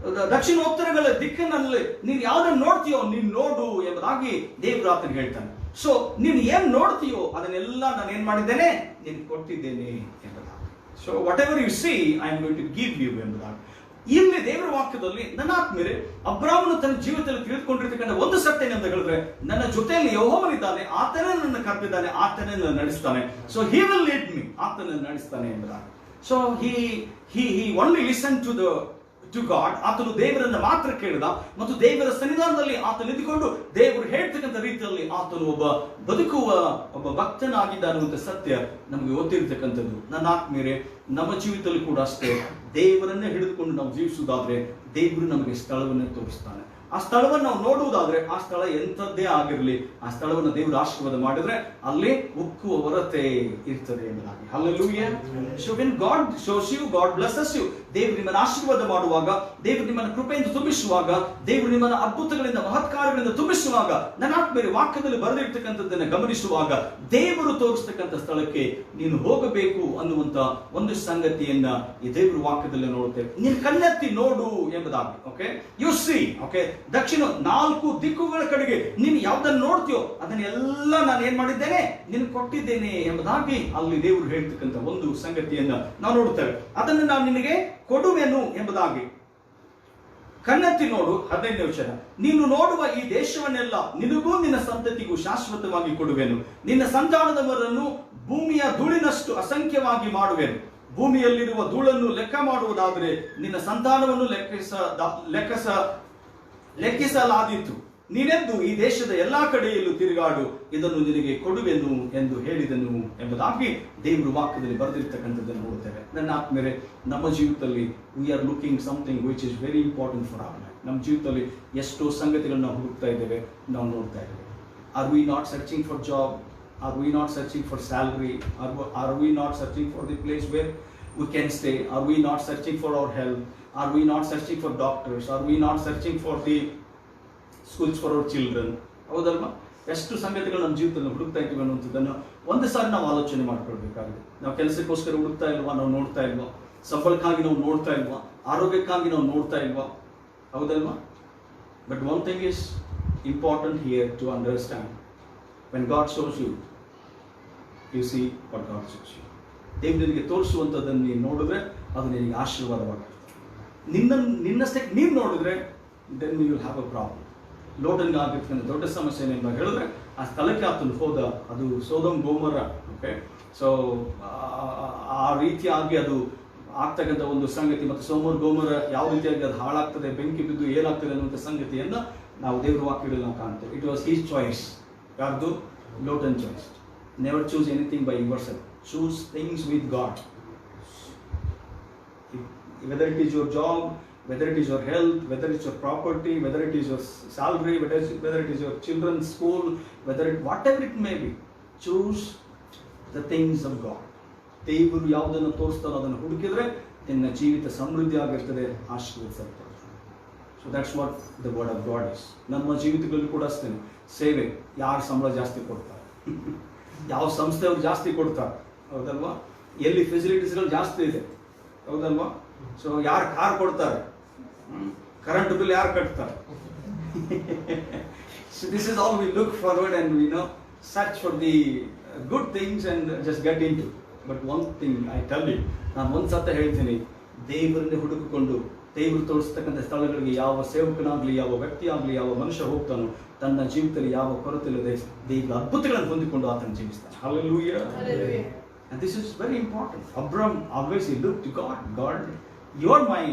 ದಕ್ಷಿಣೋತ್ತರಗಳ ದಿಕ್ಕಿನಲ್ಲಿ ನೀನು ಯಾವ್ದನ್ನು ನೋಡ್ತೀಯೋ ನೀನು ನೋಡು ಎಂಬುದಾಗಿ ದೇವರು ಆತನಿಗೆ ಹೇಳ್ತಾನೆ. ಸೊ ನೀನು ಏನ್ ನೋಡ್ತೀಯೋ ಅದನ್ನೆಲ್ಲ ನಾನು ಏನ್ ಮಾಡಿದ್ದೇನೆ, ನೀನು ಕೊಟ್ಟಿದ್ದೇನೆ ಎಂಬುದಾಗಿ. So whatever you see I am going to give you ಎಂಬುದಾಗಿ. ಇಲ್ಲಿ ದೇವರ ವಾಕ್ಯದಲ್ಲಿ ನನ್ನ ಆತ್ಮೀಯರೇ, ಅಬ್ರಾಮನು ತನ್ನ ಜೀವಿತದಲ್ಲಿ ತಿಳಿದುಕೊಂಡಿರ್ತಕ್ಕಂಥ ಒಂದು ಸತ್ಯ ಏನಂತ ಹೇಳಿದ್ರೆ, ನನ್ನ ಜೊತೆಯಲ್ಲಿ ಯೆಹೋವನಿದ್ದಾನೆ, ಆತನೇ ನನ್ನ ಕರೆದಿದ್ದಾನೆ, ಆತನೇ ನನ್ನ ನಡೆಸ್ತಾನೆ. So he will lead me, ಆತನ ನಡೆಸ್ತಾನೆ ಎಂಬುದಾಗಿ. So he only listened to God. ಆತನು ದೇವರನ್ನ ಮಾತ್ರ ಕೇಳಿದ ಮತ್ತು ದೇವರ ಸನ್ನಿಧಾನದಲ್ಲಿ ಆತನು ನಿಂತುಕೊಂಡು ದೇವರು ಹೇಳ್ತಕ್ಕಂಥ ರೀತಿಯಲ್ಲಿ ಆತನು ಬದುಕುವ ಒಬ್ಬ ಭಕ್ತನಾಗಿದ್ದ ಅನ್ನುವಂಥ ಸತ್ಯ ನಮಗೆ ಗೊತ್ತಿರತಕ್ಕಂಥದ್ದು. ನನ್ನ ಆತ್ಮೀಯರೇ, ನಮ್ಮ ಜೀವಿತದಲ್ಲಿ ಕೂಡ ಅಷ್ಟೇ, ದೇವರನ್ನೇ ಹಿಡಿದುಕೊಂಡು ನಾವು ಜೀವಿಸುವುದಾದ್ರೆ ದೇವರು ನಮಗೆ ಸ್ಥಳವನ್ನೇ ತೋರಿಸ್ತಾನೆ. ಆ ಸ್ಥಳವನ್ನು ನಾವು ನೋಡುವುದಾದ್ರೆ ಆ ಸ್ಥಳ ಎಂಥದ್ದೇ ಆಗಿರಲಿ, ಆ ಸ್ಥಳವನ್ನು ದೇವರು ಆಶೀರ್ವಾದ ಮಾಡಿದ್ರೆ ಅಲ್ಲಿ ಉಕ್ಕುವ ಹೊರತೆ ಇರ್ತದೆ ಎಂಬುದಾಗಿ. Hallelujah. So when God shows you, God blesses you. ದೇವರು ನಿಮ್ಮನ್ನು ಆಶೀರ್ವಾದ ಮಾಡುವಾಗ, ದೇವರು ನಿಮ್ಮನ್ನು ಕೃಪೆಯಿಂದ ತುಂಬಿಸುವಾಗ, ದೇವರು ನಿಮ್ಮನ್ನು ಅದ್ಭುತಗಳಿಂದ ಮಹತ್ಕಾರಗಳಿಂದ ತುಂಬಿಸುವಾಗ, ನನ್ನ ಆತ್ಮೀಯರೇ, ವಾಕ್ಯದಲ್ಲಿ ಬರೆದಿರ್ತಕ್ಕಂಥದ್ದನ್ನು ಗಮನಿಸುವಾಗ ದೇವರು ತೋರಿಸ್ತಕ್ಕಂಥ ಸ್ಥಳಕ್ಕೆ ನೀನು ಹೋಗಬೇಕು ಅನ್ನುವಂತ ಒಂದು ಸಂಗತಿಯನ್ನ ಈ ದೇವರ ವಾಕ್ಯದಲ್ಲಿ ನೋಡುತ್ತೇವೆ. ನೀನು ಕಣ್ಣೆತ್ತಿ ನೋಡು ಎಂಬುದಾಗಿ. Okay, U C. ಓಕೆ, ದಕ್ಷಿಣ 4 ದಿಕ್ಕುಗಳ ಕಡೆಗೆ ನೀನು ಯಾವ್ದನ್ನು ನೋಡ್ತೀಯೋ ಅದನ್ನೆಲ್ಲ ನಾನು ಏನ್ ಮಾಡಿದ್ದೇನೆ, ನೀನು ಕೊಟ್ಟಿದ್ದೇನೆ ಎಂಬುದಾಗಿ ಅಲ್ಲಿ ದೇವರು ಹೇಳ್ತಕ್ಕಂಥ ಒಂದು ಸಂಗತಿಯನ್ನ ನಾವು ನೋಡುತ್ತೇವೆ. ಅದನ್ನು ನಾನು ನಿನಗೆ ಕೊಡುವೆನು ಎಂಬುದಾಗಿ. ಕಣ್ಣೆತ್ತಿ ನೋಡು. 15ನೇ ವಚನ, ನೀನು ನೋಡುವ ಈ ದೇಶವನ್ನೆಲ್ಲ ನಿನಗೂ ನಿನ್ನ ಸಂತತಿಗೂ ಶಾಶ್ವತವಾಗಿ ಕೊಡುವೆನು, ನಿನ್ನ ಸಂತಾನದವರನ್ನು ಭೂಮಿಯ ಧೂಳಿನಷ್ಟು ಅಸಂಖ್ಯವಾಗಿ ಮಾಡುವೆನು. ಭೂಮಿಯಲ್ಲಿರುವ ಧೂಳನ್ನು ಲೆಕ್ಕ ಮಾಡುವುದಾದರೆ ನಿನ್ನ ಸಂತಾನವನ್ನು ಲೆಕ್ಕಿಸಲಾದೀತು. ನೀನೆದ್ದು ಈ ದೇಶದ ಎಲ್ಲಾ ಕಡೆಯಲ್ಲೂ ತಿರುಗಾಡು, ಇದನ್ನು ನಿನಗೆ ಕೊಡುವೆನು ಎಂದು ಹೇಳಿದನು ಎಂಬುದಾಗಿ ದೇವರು ವಾಕ್ಯದಲ್ಲಿ ಬರೆದಿರ್ತಕ್ಕಂಥದ್ದನ್ನು ನೋಡುತ್ತೇವೆ. ನನ್ನ ಆತ್ಮೀಯರೇ, ನಮ್ಮ ಜೀವಿತದಲ್ಲಿ we are looking something which is very important for our life. ನಮ್ಮ ಜೀವಿತದಲ್ಲಿ ಎಷ್ಟೋ ಸಂಗತಿಗಳನ್ನ ನಾವು ಹುಡುಕ್ತಾ ಇದ್ದೇವೆ, ನಾವು ನೋಡ್ತಾ ಇದ್ದೇವೆ. Are we not searching for job? Are we not searching for salary? Are we not searching for the place where we can stay? Are we not searching for our health? Are we not searching for doctors? Are we not searching for the schools for our children? ಹೌದಲ್ವಾ? ಎಷ್ಟು ಸಂಗತಿಗಳು ನಮ್ಮ ಜೀವಿತದಲ್ಲಿ ಹುಡುಕ್ತಾ ಇದ್ದೀವಿ ಅನ್ನುವಂಥದ್ದನ್ನು ಒಂದು ಸಾರಿ ನಾವು ಆಲೋಚನೆ ಮಾಡ್ಕೊಳ್ಬೇಕಾಗಿದೆ. ನಾವು ಕೆಲಸಕ್ಕೋಸ್ಕರ ಹುಡುಕ್ತಾ ಇಲ್ವಾ? ನಾವು ನೋಡ್ತಾ ಇಲ್ವಾ? ಸಂಬಳಕ್ಕಾಗಿ ನಾವು ನೋಡ್ತಾ ಇಲ್ವಾ? ಆರೋಗ್ಯಕ್ಕಾಗಿ ನಾವು ನೋಡ್ತಾ ಇಲ್ವಾ? ಹೌದಲ್ವಾ? But one thing is important here to understand. When God shows you, you see what God shows you. ದೇವರು ನಿನಗೆ ತೋರಿಸುವಂಥದ್ದನ್ನು ನೀನು ನೋಡಿದ್ರೆ ಅದು ನಿನಗೆ ಆಶೀರ್ವಾದವಾಗುತ್ತೆ. ನಿನ್ನಷ್ಟಕ್ಕೆ ನೀನು ನೋಡಿದ್ರೆ then you will have a problem. ಲೋಟನ್ಗೆ ಆಗಿರ್ತಕ್ಕಂಥ ದೊಡ್ಡ ಸಮಸ್ಯೆ ಏನೆಂಬ ಹೇಳಿದ್ರೆ ಆ ಸ್ಥಳಕ್ಕೆ ಆತನು ಹೋದ, ಅದು ಸೋದಮ್ ಗೋಮರ. ಓಕೆ, ಸೊ ಆ ರೀತಿಯಾಗಿ ಅದು ಆಗ್ತಕ್ಕಂಥ ಒಂದು ಸಂಗತಿ, ಮತ್ತು ಸೋಮರ್ ಗೋಮರ ಯಾವ ರೀತಿಯಾಗಿ ಅದು ಹಾಳಾಗ್ತದೆ, ಬೆಂಕಿ ಬಿದ್ದು ಏನಾಗ್ತದೆ ಅನ್ನುವಂಥ ಸಂಗತಿಯನ್ನು ನಾವು ದೇವರ ವಾಕ್ಯದಲ್ಲಿ ನಾವು ಕಾಣ್ತೇವೆ. It was his choice. ಯಾರ್ದು? ಲೋಟನ್ choice. Never choose anything by yourself. Choose things with God. Whether it is your job, whether it is your health, whether it's your property, whether it is your salary, whether it is your children's school, whatever it may be, choose the things of God. ದೇವರು ಯಾವುದನ್ನು ತೋರಿಸ್ತಾನೋ ಅದನ್ನು ಹುಡುಕಿದ್ರೆ ನಿನ್ನ ಜೀವಿತ ಸಮೃದ್ಧಿಯಾಗಿರ್ತದೆ, ಆಶೀರ್ವದಿಸಲ್ಪಡ್ತದೆ. So that's what the word of God is. ನಮ್ಮ ಜೀವಿತಗಳಲ್ಲಿ ಕೂಡ ಅಷ್ಟೇ, ಸೇವೆ ಯಾರು ಸಂಬಳ ಜಾಸ್ತಿ ಕೊಡ್ತಾರೆ, ಯಾವ ಸಂಸ್ಥೆಯವ್ರು ಜಾಸ್ತಿ ಕೊಡ್ತಾರೆ, ಹೌದಲ್ವಾ? ಎಲ್ಲಿ ಫೆಸಿಲಿಟೀಸ್ಗಳು ಜಾಸ್ತಿ ಇದೆ, ಹೌದಲ್ವಾ? ಸೊ ಯಾರು ಕಾರ್ ಕೊಡ್ತಾರೆ, ಕರೆಂಟ್ ಬಿಲ್ ಯಾರು ಕಟ್ತಾರೆ. So this is all we look forward and we no search for the good things and just get in to. But one thing I tell you, ನಾನು ಒಂದು ಸತ ಹೇಳ್ತೀನಿ, ದೇವರನ್ನೇ ಹುಡುಕಿಕೊಂಡು ದೇವರು ತೋರಿಸ್ತಕ್ಕಂಥ ಸ್ಥಳಗಳಿಗೆ ಯಾವ ಸೇವಕನಾಗಲಿ, ಯಾವ ವ್ಯಕ್ತಿ ಆಗಲಿ, ಯಾವ ಮನುಷ್ಯ ಹೋಗ್ತಾನೋ ತನ್ನ ಜೀವಿತದಲ್ಲಿ ಯಾವ ಕೊರತೆ ಇಲ್ಲದೆ ದೇವರ ಅದ್ಭುತಗಳನ್ನು ಹೊಂದಿಕೊಂಡು ಆತನ ಜೀವಿಸ್ತಾನೆ. Hallelujah. And this is very important. Abraham always he looked to God. God, you are my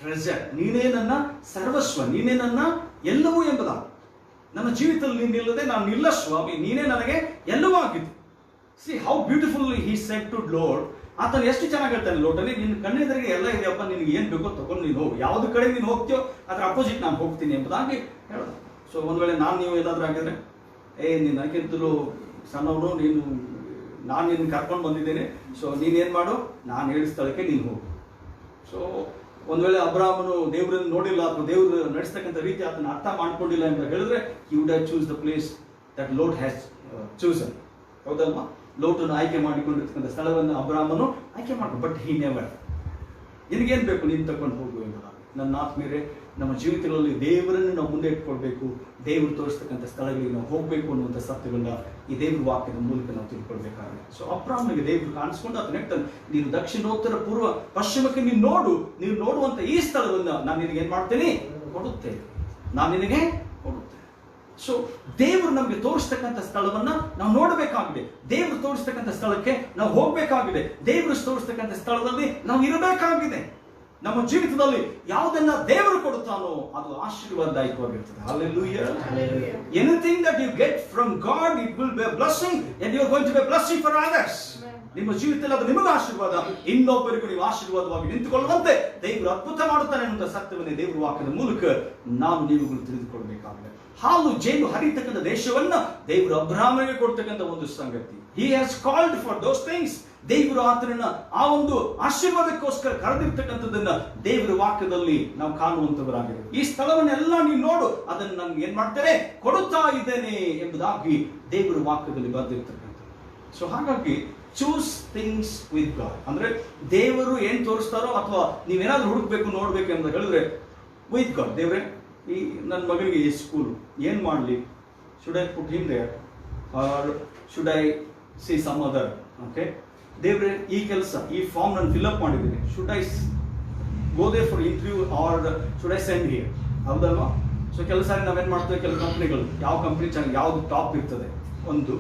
treasure. ನೀನೇ ನನ್ನ ಸರ್ವಸ್ವ, ನೀನೇ ನನ್ನ ಎಲ್ಲವೂ ಎಂಬುದಾಗಿ. ನನ್ನ ಜೀವಿತದಲ್ಲಿ ನೀನಿಲ್ಲದೆ ನಾನು ಇಲ್ಲ ಸ್ವಾಮಿ, ನೀನೇ ನನಗೆ ಎಲ್ಲವೂ ಆಗಿದ್ದು. See how beautifully he said to Lord. ಆತನು ಎಷ್ಟು ಚೆನ್ನಾಗಿ ಹೇಳ್ತಾನೆ, ಲೋಟನೇ ನಿನ್ನ ಕಣ್ಣೆದುರಿಗೆ ಎಲ್ಲ ಇದೆಯಪ್ಪ, ನಿನಗೆ ಏನು ಬೇಕೋ ತಗೊಂಡು ನೀನು ಹೋಗು, ಯಾವ್ದು ಕಡೆ ನೀನು ಹೋಗ್ತೀಯೋ ಅದ್ರ ಅಪೋಸಿಟ್ ನಾನು ಹೋಗ್ತೀನಿ ಎಂಬುದಾಗಿ ಹೇಳೋದು. ಸೊ ಒಂದು ವೇಳೆ ನಾನು ನೀವು ಏನಾದರೂ ಆಗಿದ್ರೆ, ನೀನು ನನಗಿಂತಲೂ ಸಣ್ಣವನು, ನಾನು ನಿನ್ನ ಕರ್ಕೊಂಡು ಬಂದಿದ್ದೇನೆ, ಸೊ ನೀನೇನು ಮಾಡು, ನಾನು ಹೇಳಿದ ಸ್ಥಳಕ್ಕೆ ನೀನು ಹೋಗು. ಸೊ ಒಂದು ವೇಳೆ ಅಬ್ರಾಮನು ದೇವರನ್ನು ನೋಡಿಲ್ಲ ಅಥವಾ ದೇವರು ನಡೆಸ್ತಕ್ಕಂಥ ರೀತಿ ಅದನ್ನು ಅರ್ಥ ಮಾಡ್ಕೊಂಡಿಲ್ಲ ಅಂತ ಹೇಳಿದ್ರೆ, you would have choose the place that Lot has chosen. ಹೌದಲ್ವಾ? ಲೋಟನ್ನು ಆಯ್ಕೆ ಮಾಡಿಕೊಂಡಿರ್ತಕ್ಕಂಥ ಸ್ಥಳವನ್ನು ಅಬ್ರಾಮನು ಆಯ್ಕೆ ಮಾಡ್ಕೊಂಡು, ಬಟ್ ಹಿ ನೆವರ್, ನಿನಗೇನು ಬೇಕು ನೀನು ತಗೊಂಡು ಹೋಗು ಎಂಬುದಾಗಿ. ನನ್ನ ಆತ್ಮೀಯರೇ, ನಮ್ಮ ಜೀವಿತಗಳಲ್ಲಿ ದೇವರನ್ನು ನಾವು ಮುಂದೆ ಇಟ್ಕೊಳ್ಬೇಕು, ದೇವರು ತೋರಿಸ್ತಕ್ಕಂಥ ಸ್ಥಳಗಳಿಗೆ ನಾವು ಹೋಗಬೇಕು ಅನ್ನುವಂಥ ಸತ್ಯಗಳನ್ನ ಈ ದೇವ್ರ ವಾಕ್ಯದ ಮೂಲಕ ನಾವು ತಿಳ್ಕೊಳ್ಬೇಕಾಗಿದೆ. ಸೊ ಅಬ್ರಾಮನಿಗೆ ದೇವರು ಕಾಣಿಸ್ಕೊಂಡು ಅದನ್ನ ಹೇಳ್ತಾನೆ, ನೀನು ದಕ್ಷಿಣೋತ್ತರ ಪೂರ್ವ ಪಶ್ಚಿಮಕ್ಕೆ ನೀನು ನೋಡು, ನೀನು ನೋಡುವಂಥ ಈ ಸ್ಥಳವನ್ನು ನಾನು ನಿನಗೆ ಏನು ಮಾಡ್ತೇನೆ, ಕೊಡುತ್ತೇನೆ, ನಾನು ನಿನಗೆ ಕೊಡುತ್ತೇನೆ. ಸೊ ದೇವರು ನಮಗೆ ತೋರಿಸ್ತಕ್ಕಂಥ ಸ್ಥಳವನ್ನ ನಾವು ನೋಡಬೇಕಾಗಿದೆ, ದೇವರು ತೋರಿಸ್ತಕ್ಕಂಥ ಸ್ಥಳಕ್ಕೆ ನಾವು ಹೋಗ್ಬೇಕಾಗಿದೆ, ದೇವರು ತೋರಿಸ್ತಕ್ಕಂಥ ಸ್ಥಳದಲ್ಲಿ ನಾವು ಇರಬೇಕಾಗಿದೆ. ನಮ್ಮ ಜೀವಿತದಲ್ಲಿ ಯಾವುದನ್ನ ದೇವರು ಕೊಡುತ್ತಾನೋ ಅದು ಆಶೀರ್ವಾದದಾಯಕವಾಗಿರ್ತದೆ. Hallelujah. Anything that you get from God, it will be a blessing and you are going to be a blessing for others. ನಿಮ್ಮ ಜೀವಿತದಲ್ಲಿ ಅದು ನಿಮಗೆ ಆಶೀರ್ವಾದ, ಇನ್ನೊಬ್ಬರಿಗೂ ನೀವು ಆಶೀರ್ವಾದವಾಗಿ ನಿಂತುಕೊಳ್ಳುವಂತೆ ದೇವರು ಅದ್ಭುತ ಮಾಡುತ್ತಾನೆ ಅನ್ನುವಂಥ ಸತ್ಯವನ್ನೇ ದೇವರ ವಾಕ್ಯದ ಮೂಲಕ ನಾವು ನೀವುಗಳು ತಿಳಿದುಕೊಳ್ಬೇಕಾಗಿದೆ. ಹಾಲು ಜೇನು ಹರಿತಕ್ಕಂಥ ದೇಶವನ್ನ ದೇವರು ಅಬ್ರಾಮನಿಗೆ ಕೊಡ್ತಕ್ಕಂಥ ಒಂದು ಸಂಗತಿ. He has called for those things. ದೇವರು ಆತನನ್ನ ಆ ಒಂದು ಆಶೀರ್ವಾದಕ್ಕೋಸ್ಕರ ಕರೆದಿರ್ತಕ್ಕಂಥದ್ದನ್ನ ದೇವರ ವಾಕ್ಯದಲ್ಲಿ ನಾವು ಕಾಣುವಂತವರಾಗಿದೆ. ಈ ಸ್ಥಳವನ್ನೆಲ್ಲ ನೀವು ನೋಡು, ಅದನ್ನು ನಾನು ಏನ್ ಮಾಡ್ತೇನೆ, ಕೊಡುತ್ತಾ ಇದ್ದೇನೆ ಎಂಬುದಾಗಿ ದೇವರ ವಾಕ್ಯದಲ್ಲಿ ಬರೆದಿರ್ತಕ್ಕಂಥ. ಸೊ ಹಾಗಾಗಿ ಚೂಸ್ ಥಿಂಗ್ಸ್ ವಿತ್ ಗಾಡ್, ಅಂದ್ರೆ ದೇವರು ಏನ್ ತೋರಿಸ್ತಾರೋ ಅಥವಾ ನೀವೇನಾದ್ರೂ ಹುಡುಕ್ಬೇಕು ನೋಡ್ಬೇಕು ಅಂತ ಹೇಳಿದ್ರೆ ವಿತ್ ಗಾಡ್. ದೇವ್ರೆ, ಈ ನನ್ನ ಮಗಳಿಗೆ ಈ ಸ್ಕೂಲ್ ಏನ್ ಮಾಡ್ಲಿ, should I put him there or should I see some other? Okay, ದೇವ್ರೆ ಈ ಕೆಲಸ, ಈ ಫಾರ್ಮ್ ನಾನು ಫಿಲ್ಅಪ್ ಮಾಡಿದ್ದೀನಿ, should I go there for interview or should I send here? ಹೌದಲ್ವಾ? ಸೊ ಕೆಲಸ ನಾವೇನ್ ಮಾಡ್ತೇವೆ, ಕೆಲವು ಕಂಪ್ನಿಗಳು ಯಾವ ಕಂಪ್ನಿ ಚೆನ್ನಾಗಿ ಯಾವ್ದು ಟಾಪ್ ಇರ್ತದೆ ಒಂದು,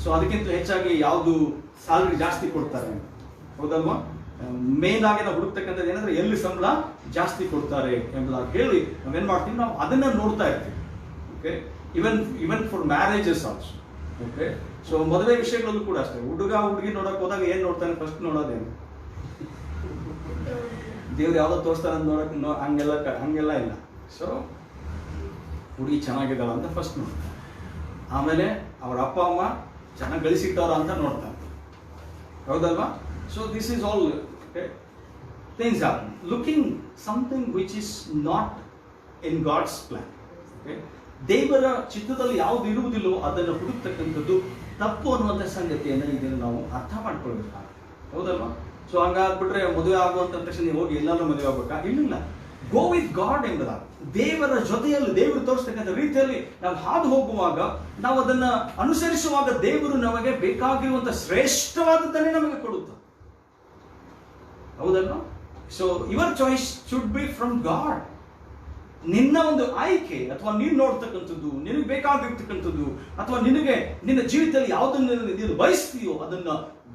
ಸೊ ಅದಕ್ಕಿಂತ ಹೆಚ್ಚಾಗಿ ಯಾವುದು ಸ್ಯಾಲರಿ ಜಾಸ್ತಿ ಕೊಡ್ತಾರೆ, ಹೌದಲ್ವಾ? ಮೇನ್ ಆಗಿ ನಾವು ಹುಡುಕ್ತಕ್ಕಂಥದ್ದು ಏನಂದ್ರೆ ಎಲ್ಲಿ ಸಂಬಳ ಜಾಸ್ತಿ ಕೊಡ್ತಾರೆ ಎಂಬುದಾಗಿ ಹೇಳಿ ನಾವೇನ್ ಮಾಡ್ತೀವಿ, ನಾವು ಅದನ್ನ ನೋಡ್ತಾ ಇರ್ತೀವಿ. Okay, even for marriages also. Okay, so ಮದುವೆ ವಿಷಯಗಳಲ್ಲೂ ಕೂಡ ಅಷ್ಟೇ, ಹುಡುಗ ಹುಡುಗಿ ನೋಡಕ್ ಹೋದಾಗ ಏನ್ ನೋಡ್ತಾನೆ, ಫಸ್ಟ್ ನೋಡೋದೇನು, ದೇವ್ರು ಯಾವ್ದೋ ತೋರಿಸ್ತಾನೆ ಅಂತ ನೋಡಕ್ ಹಂಗೆಲ್ಲ ಇಲ್ಲ. ಸೊ ಹುಡುಗಿ ಚೆನ್ನಾಗಿದ್ದಾಳ ಅಂತ ಫಸ್ಟ್ ನೋಡ್ತಾನೆ, ಆಮೇಲೆ ಅವ್ರ ಅಪ್ಪ ಅಮ್ಮ ಚೆನ್ನಾಗಿ ಗಳಿಸಿಟ್ಟವ್ರ ಅಂತ ನೋಡ್ತಾನೆ, ಹೌದಲ್ವಾ? So this is all things are looking something which is not in God's plan. Okay, ದೇವರ ಚಿತ್ತದಲ್ಲಿ ಯಾವುದು ಇರುವುದಿಲ್ಲವೋ ಅದನ್ನು ಹುಡುಕ್ತಕ್ಕಂಥದ್ದು ತಪ್ಪು ಅನ್ನುವಂಥ ಸಂಗತಿಯನ್ನು ಇದನ್ನು ನಾವು ಅರ್ಥ ಮಾಡ್ಕೊಳ್ಬೇಕಾಗುತ್ತೆ, ಹೌದಲ್ವಾ? ಸೊ ಹಂಗಾಗ್ಬಿಟ್ರೆ ಮದುವೆ ಆಗುವಂತ ತಕ್ಷಣ ನೀವು ಹೋಗಿ ಎಲ್ಲಾದ್ರೂ ಮದುವೆ ಆಗ್ಬೇಕಾ? ಇಲ್ಲ, ಗೋ ವಿತ್ ಗಾಡ್ ಎಂಬುದಾಗಿ ದೇವರ ಜೊತೆಯಲ್ಲಿ ದೇವರು ತೋರಿಸ್ತಕ್ಕಂಥ ರೀತಿಯಲ್ಲಿ ನಾವು ಹಾದು ಹೋಗುವಾಗ, ನಾವು ಅದನ್ನ ಅನುಸರಿಸುವಾಗ ದೇವರು ನಮಗೆ ಬೇಕಾಗಿರುವಂತ ಶ್ರೇಷ್ಠವಾದದ್ದನ್ನೇ ನಮಗೆ ಕೊಡುತ್ತೆ, ಹೌದಲ್ವಾ? So your choice should be from god. ನಿನ್ನ ಒಂದು ಆಯ್ಕೆ ಅಥವಾ ನೀನು ನೋಡ್ತಕ್ಕಂಥದ್ದು, ನಿನಗೆ ಬೇಕಾಗಿರ್ತಕ್ಕಂಥದ್ದು ಅಥವಾ ನಿನ್ನ ಜೀವಿತದಲ್ಲಿ ಯಾವುದನ್ನು ನೀನು ಬಯಸ್ತೀಯೋ ಅದನ್ನ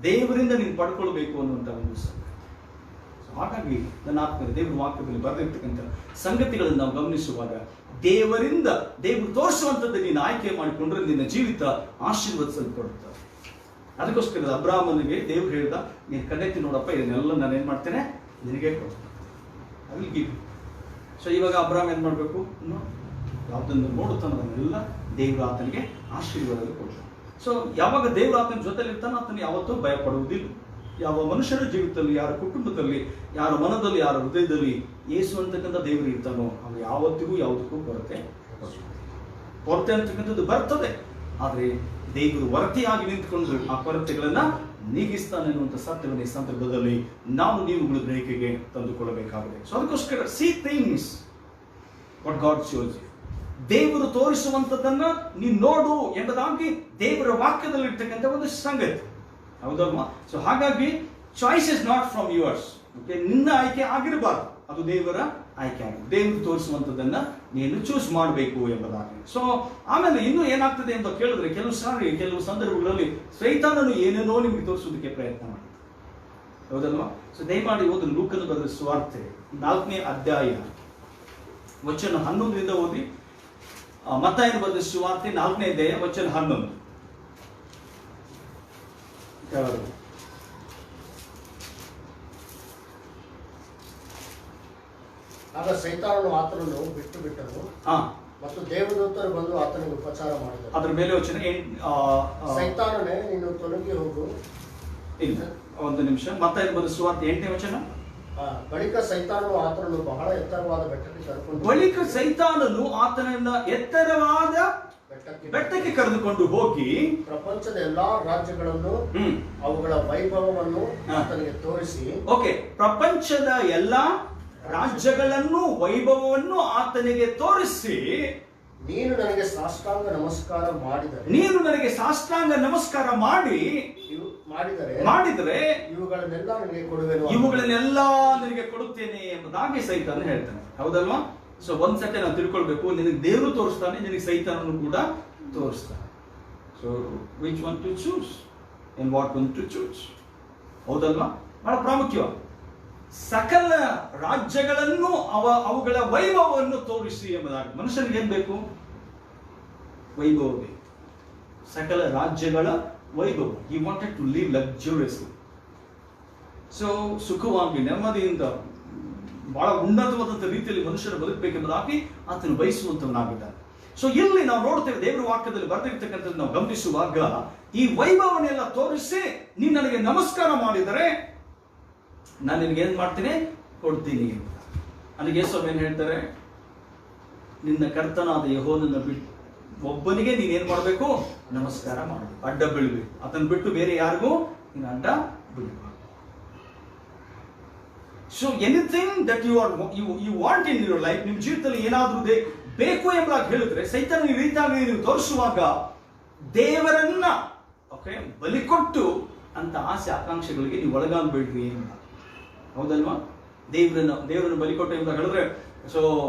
ದೇವರಿಂದ ನೀನು ಪಡ್ಕೊಳ್ಬೇಕು ಅನ್ನುವಂಥ ಒಂದು ಸಂಗತಿ. ಹಾಗಾಗಿ ನನ್ನ ಆತ್ಮದ ದೇವರ ವಾಕ್ಯದಲ್ಲಿ ಬರೆದಿರ್ತಕ್ಕಂಥ ಸಂಗತಿಗಳನ್ನು ನಾವು ಗಮನಿಸುವಾಗ ದೇವರು ತೋರಿಸುವಂಥದ್ದು ನೀನು ಆಯ್ಕೆ ಮಾಡಿಕೊಂಡ್ರೆ ನಿನ್ನ ಜೀವಿತ ಆಶೀರ್ವದಿಸಲ್ಪಡುತ್ತದೆ. ಅದಕ್ಕೋಸ್ಕರ ಅಬ್ರಾಮನಿಗೆ ದೇವ್ರು ಹೇಳ್ದ, ನೀನು ಕಣ್ಣೆತ್ತಿ ನೋಡಪ್ಪ, ಇದನ್ನೆಲ್ಲ ನಾನು ಏನ್ ಮಾಡ್ತೇನೆ, ನಿನಗೆ ಕೊಡ್ತೇನೆ, ಅಲ್ಲಿಗೆ. ಸೊ ಇವಾಗ ಅಬ್ರಾಮ್ ಏನ್ ಮಾಡ್ಬೇಕು, ಯಾವುದನ್ನು ನೋಡುತ್ತಾನಲ್ಲ ದೇವರು ಆತನಿಗೆ ಆಶೀರ್ವಾದ ಕೊಡ್ತಾನೆ. ಸೊ ಯಾವಾಗ ದೇವರು ಆತನ ಜೊತೆಲಿ ಇರ್ತಾನೋ ಆತನ ಯಾವತ್ತೂ ಭಯ ಪಡುವುದಿಲ್ಲ. ಯಾವ ಮನುಷ್ಯರ ಜೀವಿತದಲ್ಲಿ, ಯಾರ ಕುಟುಂಬದಲ್ಲಿ, ಯಾರ ಮನದಲ್ಲಿ, ಯಾರ ಹೃದಯದಲ್ಲಿ ಯೇಸು ಅಂತಕ್ಕಂಥ ದೇವರು ಇರ್ತಾನೋ ಅವ್ರು ಯಾವತ್ತಿಗೂ ಯಾವುದಕ್ಕೂ ಕೊರತೆ ಅಂತಕ್ಕಂಥದ್ದು ಬರ್ತದೆ. ಆದರೆ ದೇವರು ಹೊರತೆಯಾಗಿ ನಿಂತ್ಕೊಂಡು ಆ ಕೊರತೆಗಳನ್ನ ನೀಗಿಸ್ತಾನೆ ಅನ್ನುವಂಥ ಸತ್ಯವನ್ನು ಈ ಸಂದರ್ಭದಲ್ಲಿ ನಾವು ನೀವುಗಳು ಗ್ರಹಿಕೆಗೆ ತಂದುಕೊಳ್ಳಬೇಕಾಗಿದೆ. ಸೊ ಅದಕ್ಕೋಸ್ಕರ see things what God shows you. ದೇವರು ತೋರಿಸುವಂಥದ್ದನ್ನ ನೀನು ನೋಡು ಎಂಬುದಾಗಿ ದೇವರ ವಾಕ್ಯದಲ್ಲಿ ಇರ್ತಕ್ಕಂಥ ಒಂದು ಸಂಗತಿ, ಹೌದಲ್ವಾ? ಸೊ ಹಾಗಾಗಿ choice is not from yours. ನಿನ್ನ ಆಯ್ಕೆ ಆಗಿರಬಾರ್ದು, ಅದು ದೇವರ ಆಯ್ಕೆ ಆಗಿದೆ. ದೇವರು ತೋರಿಸುವಂಥದ್ದನ್ನ ನೀನು ಚೂಸ್ ಮಾಡಬೇಕು ಎಂಬುದಾಗಿ. ಸೊ ಆಮೇಲೆ ಇನ್ನೂ ಏನಾಗ್ತದೆ ಅಂತ ಕೇಳಿದ್ರೆ, ಕೆಲವು ಸಂದರ್ಭಗಳಲ್ಲಿ ಸೈತಾನನು ಏನೇನೋ ನಿಮಗೆ ತೋರಿಸೋದಕ್ಕೆ ಪ್ರಯತ್ನ ಮಾಡ್ತಾರೆ, ಹೌದಲ್ವಾ? ಸೊ ದಯಮಾಡಿ ಓದಿ ಲೂಕನ ಬರೆದ ಸುವಾರ್ತೆ 4ನೇ ಅಧ್ಯಾಯ ವಚನ 11ರಿಂದ ಓದಿ. ಮತ್ತಾಯನ ಬರೆದ ಸುವಾರ್ತೆ 4ನೇ ಅಧ್ಯಾಯ ವಚನ 11. ಆಗ ಸೈತಾನನು ಆತನನ್ನು ಬಿಟ್ಟನು ಮತ್ತು ದೇವದೂತರು ಬಂದು ಆತನಿಗೆ ಉಪಚಾರ ಮಾಡಿದರು. ಅದ್ರ ಮೇಲೆ ವಚನ ಸೈತಾನನೇ ನೀನು ತೊಲಗಿ ಹೋಗು. ಇಲ್ಲ, ಒಂದು ನಿಮಿಷ. ಮತ್ತಾಯನ ಬರೆದ ಸುವಾರ್ತೆ 8ನೇ ವಚನ. ಬಳಿಕ ಸೈತಾನನು ಆತನನ್ನು ಬಹಳ ಎತ್ತರವಾದ ಬೆಟ್ಟಕ್ಕೆ ಕರೆದುಕೊಂಡು ಹೋಗಿ ಪ್ರಪಂಚದ ಎಲ್ಲಾ ರಾಜ್ಯಗಳನ್ನು ಅವುಗಳ ವೈಭವವನ್ನು ಆತನಿಗೆ ತೋರಿಸಿ. ಓಕೆ, ಪ್ರಪಂಚದ ಎಲ್ಲಾ ರಾಜ್ಯಗಳನ್ನು ವೈಭವವನ್ನು ಆತನಿಗೆ ತೋರಿಸಿ, ನೀನು ನನಗೆ ಸಾಷ್ಟಾಂಗ ನಮಸ್ಕಾರ ಮಾಡಿದರೆ ಇವುಗಳನ್ನೆಲ್ಲ ನಿನಗೆ ಕೊಡುತ್ತೇನೆ ಎಂಬುದಾಗಿ ಸೈತಾನ ಹೇಳ್ತಾನೆ, ಹೌದಲ್ವಾ? ಸೊ ಒಂದ್ಸತಿ ನಾವು ತಿಳ್ಕೊಳ್ಬೇಕು, ನಿನಗೆ ದೇವರು ತೋರಿಸ್ತಾನೆ, ನಿನಗೆ ಸೈತಾನನು ಕೂಡ ತೋರಿಸ್ತಾನೆ. So which one to choose and what one to choose, ಹೌದಲ್ವಾ? ಬಹಳ ಪ್ರಾಮುಖ್ಯವಾಗಿ ಸಕಲ ರಾಜ್ಯಗಳನ್ನು ಅವುಗಳ ವೈಭವವನ್ನು ತೋರಿಸಿ ಎಂಬುದಾಗಿ. ಮನುಷ್ಯನಿಗೆ ಏನ್ ಬೇಕು? ವೈಭವ ಬೇಕು, ಸಕಲ ರಾಜ್ಯಗಳ ವೈಭವ. He wanted to live luxuriously. So ಸುಖವಾಗಿ ನೆಮ್ಮದಿಯಿಂದ ಬಹಳ ಉನ್ನತವಾದಂಥ ರೀತಿಯಲ್ಲಿ ಮನುಷ್ಯರು ಬದುಕಬೇಕೆಂಬುದಾಗಿ ಆತನು ಬಯಸುವಂತವನಾಗಿದ್ದಾನೆ. ಸೊ ಇಲ್ಲಿ ನಾವು ನೋಡ್ತೇವೆ, ದೇವರ ವಾಕ್ಯದಲ್ಲಿ ಬರೆದಿರ್ತಕ್ಕಂಥದ್ದು ನಾವು ಗಮನಿಸುವಾಗ, ಈ ವೈಭವನೆಲ್ಲ ತೋರಿಸಿ ನೀನು ನನಗೆ ನಮಸ್ಕಾರ ಮಾಡಿದರೆ ನಾನು ನಿನಗೆ ಏನ್ ಮಾಡ್ತೀನಿ? ಕೊಡ್ತೀನಿ. ನನಗೆ ಯೇಸು ಏನ್ ಹೇಳ್ತಾರೆ? ನಿನ್ನ ಕರ್ತನಾದ ಯೆಹೋವನನ್ನು ಬಿಟ್ಟು ಒಬ್ಬನಿಗೆ ನೀನ್ ಏನ್ ಮಾಡ್ಬೇಕು? ನಮಸ್ಕಾರ ಮಾಡಬೇಕು, ಅಡ್ಡ ಬೀಳ್ಬೇಕು. ಅದನ್ನ ಬಿಟ್ಟು ಬೇರೆ ಯಾರಿಗೂ ನೀನು ಅಡ್ಡ ಬೀಳ್ಬೇಕು. So anything that you want in your life, ನಿಮ್ಮ ಜೀವಿತದಲ್ಲಿ ಏನಾದ್ರೂ ಬೇಕು ಎಂಬುದಾಗಿ ಹೇಳಿದ್ರೆ, ಸೈತಾನ ಈ ರೀತಿಯಾಗಿ ನೀವು ತೋರಿಸುವಾಗ ದೇವರನ್ನ ಬಲಿ ಕೊಟ್ಟು ಅಂತ ಆಸೆ ಆಕಾಂಕ್ಷೆಗಳಿಗೆ ನೀವು ಒಳಗಾಗಬೇಡ್ರಿ ಅಂತ, ಹೌದಲ್ವಾ? ದೇವರನ್ನು ಬಲಿ ಕೊಟ್ಟು ಎಂಬ ಹೇಳಿದ್ರೆ, ಸೊ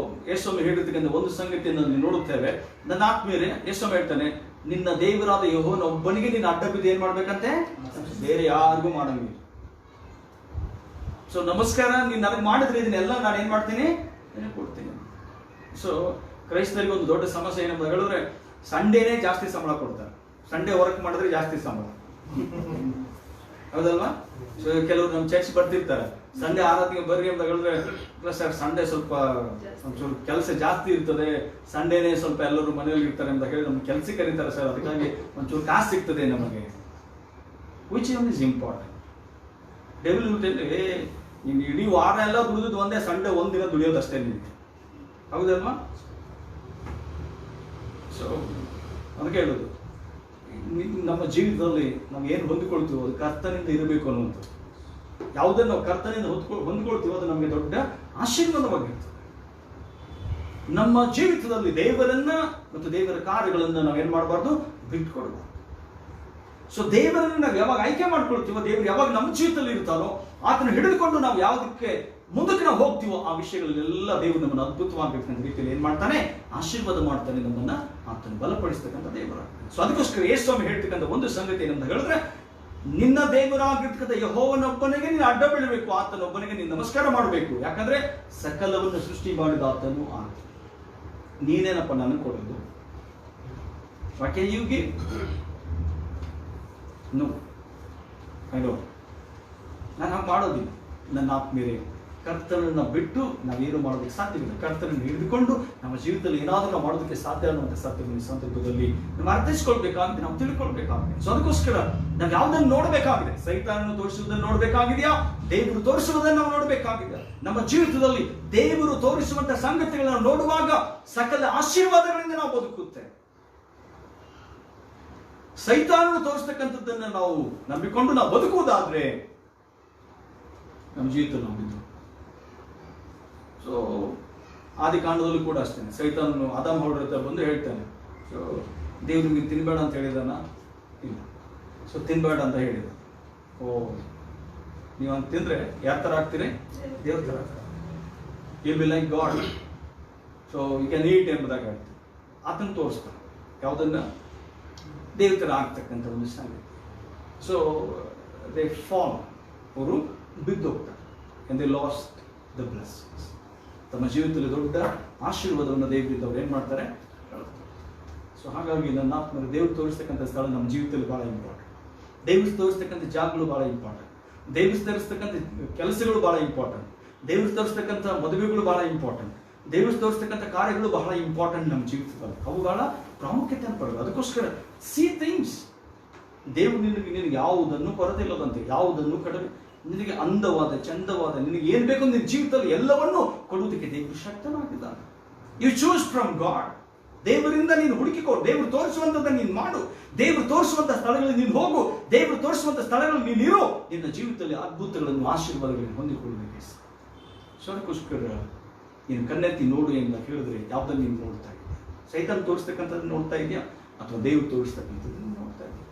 ಯೇಸು ಹೇಳಿರ್ತಕ್ಕಂಥ ಒಂದು ಸಂಗತಿಯನ್ನು ನೀವು ನೋಡುತ್ತೇವೆ. ನನ್ನ ಆತ್ಮೀಯರೇ, ಯೇಸು ಹೇಳ್ತಾನೆ, ನಿನ್ನ ದೇವರಾದ ಯೆಹೋವನ ಒಬ್ಬನಿಗೆ ನೀನು ಅಡ್ಡ ಬಿದ್ದು ಏನ್ ಮಾಡ್ಬೇಕಂತೆ? ಬೇರೆ ಯಾರಿಗೂ ಮಾಡಂಗಿಲ್ಲ. ಸೊ ನಮಸ್ಕಾರ ನೀನು ನನಗೆ ಮಾಡಿದ್ರೆ ಇದನ್ನೆಲ್ಲ ನಾನು ಏನ್ ಮಾಡ್ತೀನಿ? ಕೊಡ್ತೀನಿ. ಸೊ ಕ್ರೈಸ್ತರಿಗೆ ಒಂದು ದೊಡ್ಡ ಸಮಸ್ಯೆ ಏನಂತ ಹೇಳಿದ್ರೆ, ಸಂಡೇನೇ ಜಾಸ್ತಿ ಸಂಬಳ ಕೊಡ್ತಾರೆ. ಸಂಡೇ ವರ್ಕ್ ಮಾಡಿದ್ರೆ ಜಾಸ್ತಿ ಸಂಬಳ, ಹೌದಲ್ವಾ? ಸೊ ಕೆಲವರು ನಮ್ಮ ಚರ್ಚ್ ಬರ್ತಿರ್ತಾರೆ, ಸಂಡೇ ಆರಾಧನೆಗೆ ಬರ್ರಿ ಅಂತ ಹೇಳಿದ್ರೆ, ಸರ್ ಸಂಡೇ ಸ್ವಲ್ಪ ಕೆಲಸ ಜಾಸ್ತಿ ಇರ್ತದೆ, ಸಂಡೇನೇ ಸ್ವಲ್ಪ ಎಲ್ಲರೂ ಮನೆಯಲ್ಲಿ ಇರ್ತಾರೆ ಅಂತ ಹೇಳಿ ನಮ್ಗೆ ಕೆಲಸ ಕರೀತಾರೆ ಸರ್, ಅದಕ್ಕಾಗಿ ಒಂಚೂರು ಕಾಸು ಸಿಗ್ತದೆ ನಮಗೆ. Which is important. ಡೆವಿಲ್ ನೀನು ಇಡೀ ವಾರ ಎಲ್ಲ ದುಡಿದು ಒಂದೇ ಸಂಡೇ ಒಂದಿನ ದುಡಿಯೋದಷ್ಟೇ ನಿಮಗೆ, ಹೌದಲ್ವಾ? ಸೊ ಅದಕ್ಕೆ ಹೇಳೋದು, ನಮ್ಮ ಜೀವಿತದಲ್ಲಿ ನಾವು ಏನು ಹೊಂದಿಕೊಳ್ತೀವೋ ಅದು ಕರ್ತನಿಂದ ಇರಬೇಕು ಅನ್ನುವಂಥದ್ದು. ಯಾವುದನ್ನು ನಾವು ಕರ್ತನಿಂದ ಹೊಂದ್ಕೊಳ್ತೀವೋ ಅದು ನಮಗೆ ದೊಡ್ಡ ಆಶೀರ್ವಾದವಾಗಿರ್ತದೆ. ನಮ್ಮ ಜೀವಿತದಲ್ಲಿ ದೇವರನ್ನ ಮತ್ತು ದೇವರ ಕಾರ್ಯಗಳನ್ನ ನಾವೇನ್ ಮಾಡಬಾರ್ದು? ಬಿಟ್ಕೊಡ್ಬಾರ್ದು. ಸೊ ದೇವರನ್ನು ನಾವು ಯಾವಾಗ ಆಯ್ಕೆ ಮಾಡ್ಕೊಳ್ತೀವೋ, ದೇವರು ಯಾವಾಗ ನಮ್ಮ ಜೀವಿತದಲ್ಲಿ ಇರ್ತಾನೋ, ಆತನ ಹಿಡಿದುಕೊಂಡು ನಾವು ಯಾವುದಕ್ಕೆ ಮುಂದಕ್ಕೆ ನಾವು ಹೋಗ್ತೀವೋ ಆ ವಿಷಯಗಳಲ್ಲೆಲ್ಲ ದೇವರು ನಮ್ಮನ್ನು ಅದ್ಭುತವಾಗಿರ್ತಕ್ಕಂಥ ರೀತಿಯಲ್ಲಿ ಏನ್ ಮಾಡ್ತಾನೆ? ಆಶೀರ್ವಾದ ಮಾಡ್ತಾನೆ, ನಮ್ಮನ್ನ ಆತನ ಬಲಪಡಿಸ್ತಕ್ಕಂಥ ದೇವರ. ಸೊ ಅದಕ್ಕೋಸ್ಕರ ಯೇಸು ಹೇಳ್ತಕ್ಕಂಥ ಒಂದು ಸಂಗತಿ ಏನಂತ ಹೇಳಿದ್ರೆ, ನಿನ್ನ ದೇವರಾಗಿರ್ತಕ್ಕಂಥ ಯೆಹೋವನೊಬ್ಬನಿಗೆ ನೀನು ಅಡ್ಡ ಬೀಳಬೇಕು, ಆತನೊಬ್ಬನಿಗೆ ನೀನು ನಮಸ್ಕಾರ ಮಾಡಬೇಕು. ಯಾಕಂದ್ರೆ ಸಕಲವನ್ನು ಸೃಷ್ಟಿ ಮಾಡಿದ ಆತನು ಆತ. ನೀನೇನಪ್ಪ ನನಗೆ ಕೊಡೋದು? What can you give? No, I know. ನಾನು ಹಾಗೆ ಮಾಡೋದಿಲ್ಲ. ನನ್ನ ಆತ್ಮೀಯರೇ, ಕರ್ತನನ್ನ ಬಿಟ್ಟು ನಾವೇನು ಮಾಡೋದಕ್ಕೆ ಸಾಧ್ಯವಿಲ್ಲ. ಕರ್ತನನ್ನು ಹಿಡಿದುಕೊಂಡು ನಮ್ಮ ಜೀವಿತದಲ್ಲಿ ಏನಾದರೂ ನಾವು ಮಾಡೋದಕ್ಕೆ ಸಾಧ್ಯ ಅನ್ನುವಂಥ ಸತ್ಯವನ್ನು ಈ ಸಂದರ್ಭದಲ್ಲಿ ನಾವು ಅರ್ಥೈಸ್ಕೊಳ್ಬೇಕಾಗಿದೆ, ನಾವು ತಿಳ್ಕೊಳ್ಬೇಕಾಗಿದೆ. ಸೊ ಅದಕ್ಕೋಸ್ಕರ ನಾವು ಯಾವುದನ್ನು ನೋಡಬೇಕಾಗಿದೆ? ಸೈತಾನನ್ನು ತೋರಿಸುವುದನ್ನು ನೋಡಬೇಕಾಗಿದೆಯಾ? ದೇವರು ತೋರಿಸುವುದನ್ನು ನಾವು ನೋಡಬೇಕಾಗಿದೆ. ನಮ್ಮ ಜೀವಿತದಲ್ಲಿ ದೇವರು ತೋರಿಸುವಂತಹ ಸಂಗತಿಗಳನ್ನು ನೋಡುವಾಗ ಸಕಲ ಆಶೀರ್ವಾದಗಳಿಂದ ನಾವು ಬದುಕುತ್ತೇವೆ. ಸೈತಾನನ್ನು ತೋರಿಸ್ತಕ್ಕಂಥದ್ದನ್ನು ನಾವು ನಂಬಿಕೊಂಡು ನಾವು ಬದುಕುವುದಾದ್ರೆ ನಮ್ಮ ಜೀವಿತದಲ್ಲಿ ನಾವು ಬಿದ್ದು. ಸೊ ಆದಿಕಾಂಡದಲ್ಲೂ ಕೂಡ ಅಷ್ಟೇ, ಸೈತಾನನು ಆದಾಮ ಹೌಡ್ರ ಹತ್ರ ಬಂದು ಹೇಳ್ತಾನೆ, ಸೊ ದೇವ್ರು ನಿಮಗೆ ತಿನ್ಬೇಡ ಅಂತ ಹೇಳಿದಾನ? ಇಲ್ಲ. ಸೊ ತಿನ್ಬೇಡ ಅಂತ ಹೇಳಿದ. ಓ, ನೀವು ಅಂತ ತಿಂದ್ರೆ ಯಾರ ಥರ ಆಗ್ತೀರಿ? ದೇವ್ರ ಥರ ಆಗ್ತಾರೆ. You be like God, so you can eat ಎಂಬುದಾಗಿ ಹೇಳ್ತೀವಿ. ಆತನ ತೋರಿಸ್ತಾನೆ ಯಾವುದನ್ನ? ದೇವ್ರ ಥರ ಆಗ್ತಕ್ಕಂಥ ಒಂದು ಸಂಗತಿ. ಸೊ ದೇ ಫಾಲ್, ಅವರು ಬಿದ್ದೋಗ್ತಾರೆ. and they lost the blessings. ತಮ್ಮ ಜೀವಿತದಲ್ಲಿ ದೊಡ್ಡ ಆಶೀರ್ವಾದವನ್ನು ದೇವರಿಂದ ಅವ್ರು ಏನು ಮಾಡ್ತಾರೆ? ಸೊ ಹಾಗಾಗಿ ನನ್ನ ಆತ್ಮ ದೇವ್ರು ತೋರಿಸ್ತಕ್ಕಂಥ ಸ್ಥಳ ನಮ್ಮ ಜೀವಿತದಲ್ಲಿ ಭಾಳ ಇಂಪಾರ್ಟೆಂಟ್. ದೇವ್ರು ತೋರಿಸ್ತಕ್ಕಂಥ ಜಾಗಗಳು ಭಾಳ ಇಂಪಾರ್ಟೆಂಟ್. ದೇವ್ರು ತೋರಿಸ್ತಕ್ಕಂಥ ಕೆಲಸಗಳು ಭಾಳ ಇಂಪಾರ್ಟೆಂಟ್. ದೇವ್ರು ತೋರಿಸ್ತಕ್ಕಂಥ ಮದುವೆಗಳು ಭಾಳ ಇಂಪಾರ್ಟೆಂಟ್. ದೇವ್ರು ತೋರಿಸ್ತಕ್ಕಂಥ ಕಾರ್ಯಗಳು ಬಹಳ ಇಂಪಾರ್ಟೆಂಟ್ ನಮ್ಮ ಜೀವಿತದಲ್ಲಿ. ಅವು ಬಹಳ ಪ್ರಾಮುಖ್ಯತೆ ಪಡೆದು. ಅದಕ್ಕೋಸ್ಕರ ಸಿ ಥಿಂಗ್ಸ್. ದೇವ್ರು ನಿನಗೆ ಯಾವುದನ್ನು ಕೊರತೆ ಇಲ್ಲದಂತೆ, ಯಾವುದನ್ನು ಕಡಿಮೆ, ನಿನಗೆ ಅಂದವಾದ ಚಂದವಾದ ನಿನಗೆ ಏನ್ ಬೇಕು ನಿನ್ನ ಜೀವಿತದಲ್ಲಿ ಎಲ್ಲವನ್ನೂ ಕೊಡುವುದಕ್ಕೆ ದೇವರು ಶಕ್ತನಾಗಿದ್ದಾನೆ. You choose from God. ದೇವರಿಂದ ನೀನು ಹುಡುಕಿಕೋ. ದೇವರು ತೋರಿಸುವಂತದ್ದನ್ನು ನೀನು ಮಾಡು. ದೇವರು ತೋರಿಸುವಂತ ಸ್ಥಳಗಳಲ್ಲಿ ನೀನು ಹೋಗು. ದೇವರು ತೋರಿಸುವಂತ ಸ್ಥಳಗಳಲ್ಲಿ ನೀನು ಇರೋ. ನಿನ್ನ ಜೀವಿತದಲ್ಲಿ ಅದ್ಭುತಗಳನ್ನು, ಆಶೀರ್ವಾದಗಳನ್ನು ಹೊಂದಿಕೊಳ್ಳುವುದಕ್ಕೆ. ಸೊ ಅದಕ್ಕೋಸ್ಕರ ನೀನು ಕಣ್ಣೆತ್ತಿ ನೋಡು ಎಂದು ಹೇಳಿದ್ರೆ ಯಾವ್ದನ್ನು ನೀನು ನೋಡ್ತಾ ಇದೆಯಾ? ಸೈತಾನ ತೋರಿಸ್ತಕ್ಕಂಥದ್ದು ನೋಡ್ತಾ ಇದೆಯಾ ಅಥವಾ ದೇವ್ರು ತೋರಿಸ್ತಕ್ಕಂಥದ್ದನ್ನು ನೋಡ್ತಾ ಇದೆಯಾ?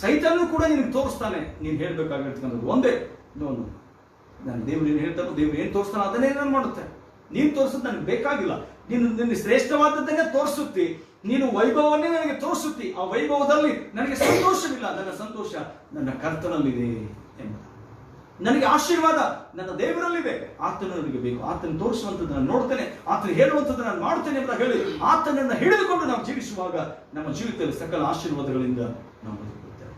ಸೈತಾನು ಕೂಡ ನಿನಗೆ ತೋರಿಸ್ತಾನೆ. ನೀನು ಹೇಳ್ಬೇಕಾಗಿರ್ತಕ್ಕಂಥದ್ದು ಒಂದೇ, ನೋನು ನಾನು ದೇವ್ರು ಏನು ಹೇಳ್ತಾನೋ, ದೇವ್ರು ಏನು ತೋರಿಸ್ತಾನೋ ಅದನ್ನೇ ನಾನು ಮಾಡುತ್ತೆ. ನೀನು ತೋರಿಸೋದು ನನಗೆ ಬೇಕಾಗಿಲ್ಲ. ನೀನು ನಿನ್ನ ಶ್ರೇಷ್ಠವಾದದ್ದನ್ನೇ ತೋರಿಸುತ್ತಿ, ನೀನು ವೈಭವವನ್ನೇ ನನಗೆ ತೋರಿಸುತ್ತಿ. ಆ ವೈಭವದಲ್ಲಿ ನನಗೆ ಸಂತೋಷವಿಲ್ಲ. ನನ್ನ ಸಂತೋಷ ನನ್ನ ಕರ್ತನಲ್ಲಿದೆ ಎಂಬುದು. ನನಗೆ ಆಶೀರ್ವಾದ ನನ್ನ ದೇವರಲ್ಲಿದೆ. ಆತನು ನನಗೆ ಬೇಕು. ಆತನ ತೋರಿಸುವಂಥದ್ದು ನಾನು ನೋಡ್ತೇನೆ, ಆತನು ಹೇಳುವಂಥದ್ದು ನಾನು ಮಾಡ್ತೇನೆ ಅಂತ ಹೇಳಿ ಆತನನ್ನು ಹಿಡಿದುಕೊಂಡು ನಾವು ಜೀವಿಸುವಾಗ ನಮ್ಮ ಜೀವಿತದಲ್ಲಿ ಸಕಲ ಆಶೀರ್ವಾದಗಳಿಂದ ನಾವು ಬದುಕುತ್ತೇವೆ.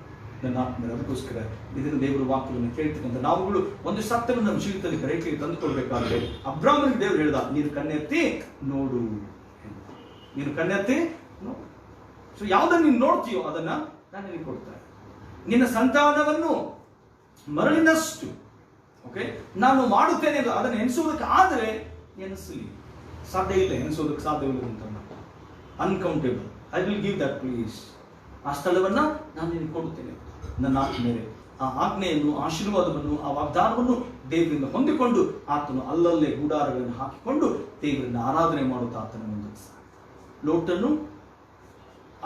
ನನ್ನ ಆತ್ಮೀಯರೇ, ಅದಕ್ಕೋಸ್ಕರ ಇದನ್ನು ದೇವರ ವಾಕ್ಯವನ್ನು ಕೇಳ್ತಕ್ಕಂಥ ನಾವುಗಳು ಒಂದು ಸತ್ಯವನ್ನು ನಮ್ಮ ಜೀವಿತದಲ್ಲಿ ಕರೆಕ್ಟಾಗಿ ತಂದುಕೊಳ್ಬೇಕಾದ್ರೆ ಅಬ್ರಾಮನಿಗೆ ದೇವರು ಹೇಳ್ದ, ನೀನು ಕಣ್ಣೆತ್ತಿ ನೋಡು. ನೀನು ಕಣ್ಣೆತ್ತಿ ನೋಡು. ಸೊ ಯಾವುದನ್ನು ನೀನು ನೋಡ್ತೀಯೋ ಅದನ್ನ ನಾನು ನಿನಗೆ ಕೊಡ್ತೇನೆ. ನಿನ್ನ ಸಂತಾನವನ್ನು ಮರಳಿನಷ್ಟು ನಾನು ಮಾಡುತ್ತೇನೆ. ಅದನ್ನು ಎನಿಸುವುದಕ್ಕೆ ಆದರೆ ಎನಿಸಲಿ. ಸಾಧ್ಯ ಇಲ್ಲ, ಎನಿಸೋದಕ್ಕೆ ಸಾಧ್ಯವಿಲ್ಲ ಅಂತ. Uncountable. I will give that please. ಆ ಸ್ಥಳವನ್ನ ನಾನು ನಿನಗೆ ಕೊಡುತ್ತೇನೆ. ನನ್ನ ಆಜ್ಞೆ, ಆ ಆಜ್ಞೆಯನ್ನು, ಆಶೀರ್ವಾದವನ್ನು, ಆ ವಾಗ್ದಾನವನ್ನು ದೇವರಿಂದ ಹೊಂದಿಕೊಂಡು ಆತನು ಅಲ್ಲಲ್ಲೇ ಗುಡಾರಗಳನ್ನು ಹಾಕಿಕೊಂಡು ದೇವರನ್ನು ಆರಾಧನೆ ಮಾಡುತ್ತಾ ಆತನ ಮುಂದೆ ಲೋಟನ್ನು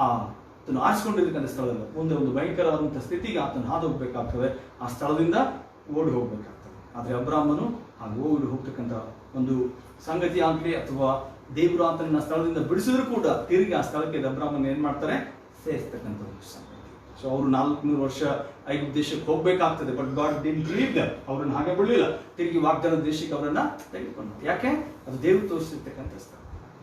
ಆತನು ಆರಿಸಿಕೊಂಡಿರ್ತಕ್ಕಂಥ ಸ್ಥಳದಲ್ಲಿ ಮುಂದೆ ಒಂದು ಭಯಂಕರವಾದಂತಹ ಸ್ಥಿತಿಗೆ ಆತನು ಹಾದು ಹೋಗ್ಬೇಕಾಗ್ತದೆ. ಆ ಸ್ಥಳದಿಂದ ಓಡಿ ಹೋಗ್ಬೇಕಾಗ್ತದೆ. ಆದರೆ ಅಬ್ರಾಮನು ಹಾಗೆ ಓಡಿ ಹೋಗ್ತಕ್ಕಂಥ ಒಂದು ಸಂಗತಿ ಆಗಲಿ ಅಥವಾ ದೇವರು ಆತನ ಸ್ಥಳದಿಂದ ಬಿಡಿಸಿದ್ರು ಕೂಡ ತಿರುಗಿ ಆ ಸ್ಥಳಕ್ಕೆ ಅಬ್ರಾಮನ್ ಏನ್ ಮಾಡ್ತಾರೆ? ಸೇರಿಸ್ತಕ್ಕಂಥ ಒಂದು ಸಂಗತಿ. ಸೊ ಅವರು 400 ವರ್ಷ ಐಗುಪ್ತ ದೇಶಕ್ಕೆ ಹೋಗ್ಬೇಕಾಗ್ತದೆ. But god didn't leave them. ಅವ್ರನ್ನ ಹಾಗೆ ಬಿಡಲಿಲ್ಲ. ತಿರುಗಿ ವಾಗ್ದಾನದ ದೇಶಕ್ಕೆ ಅವರನ್ನ ತೆಗೆದುಕೊಂಡು. ಯಾಕೆ? ಅದು ದೇವ್ರು ತೋರಿಸಿರ್ತಕ್ಕಂಥ ಸ್ಥಳ.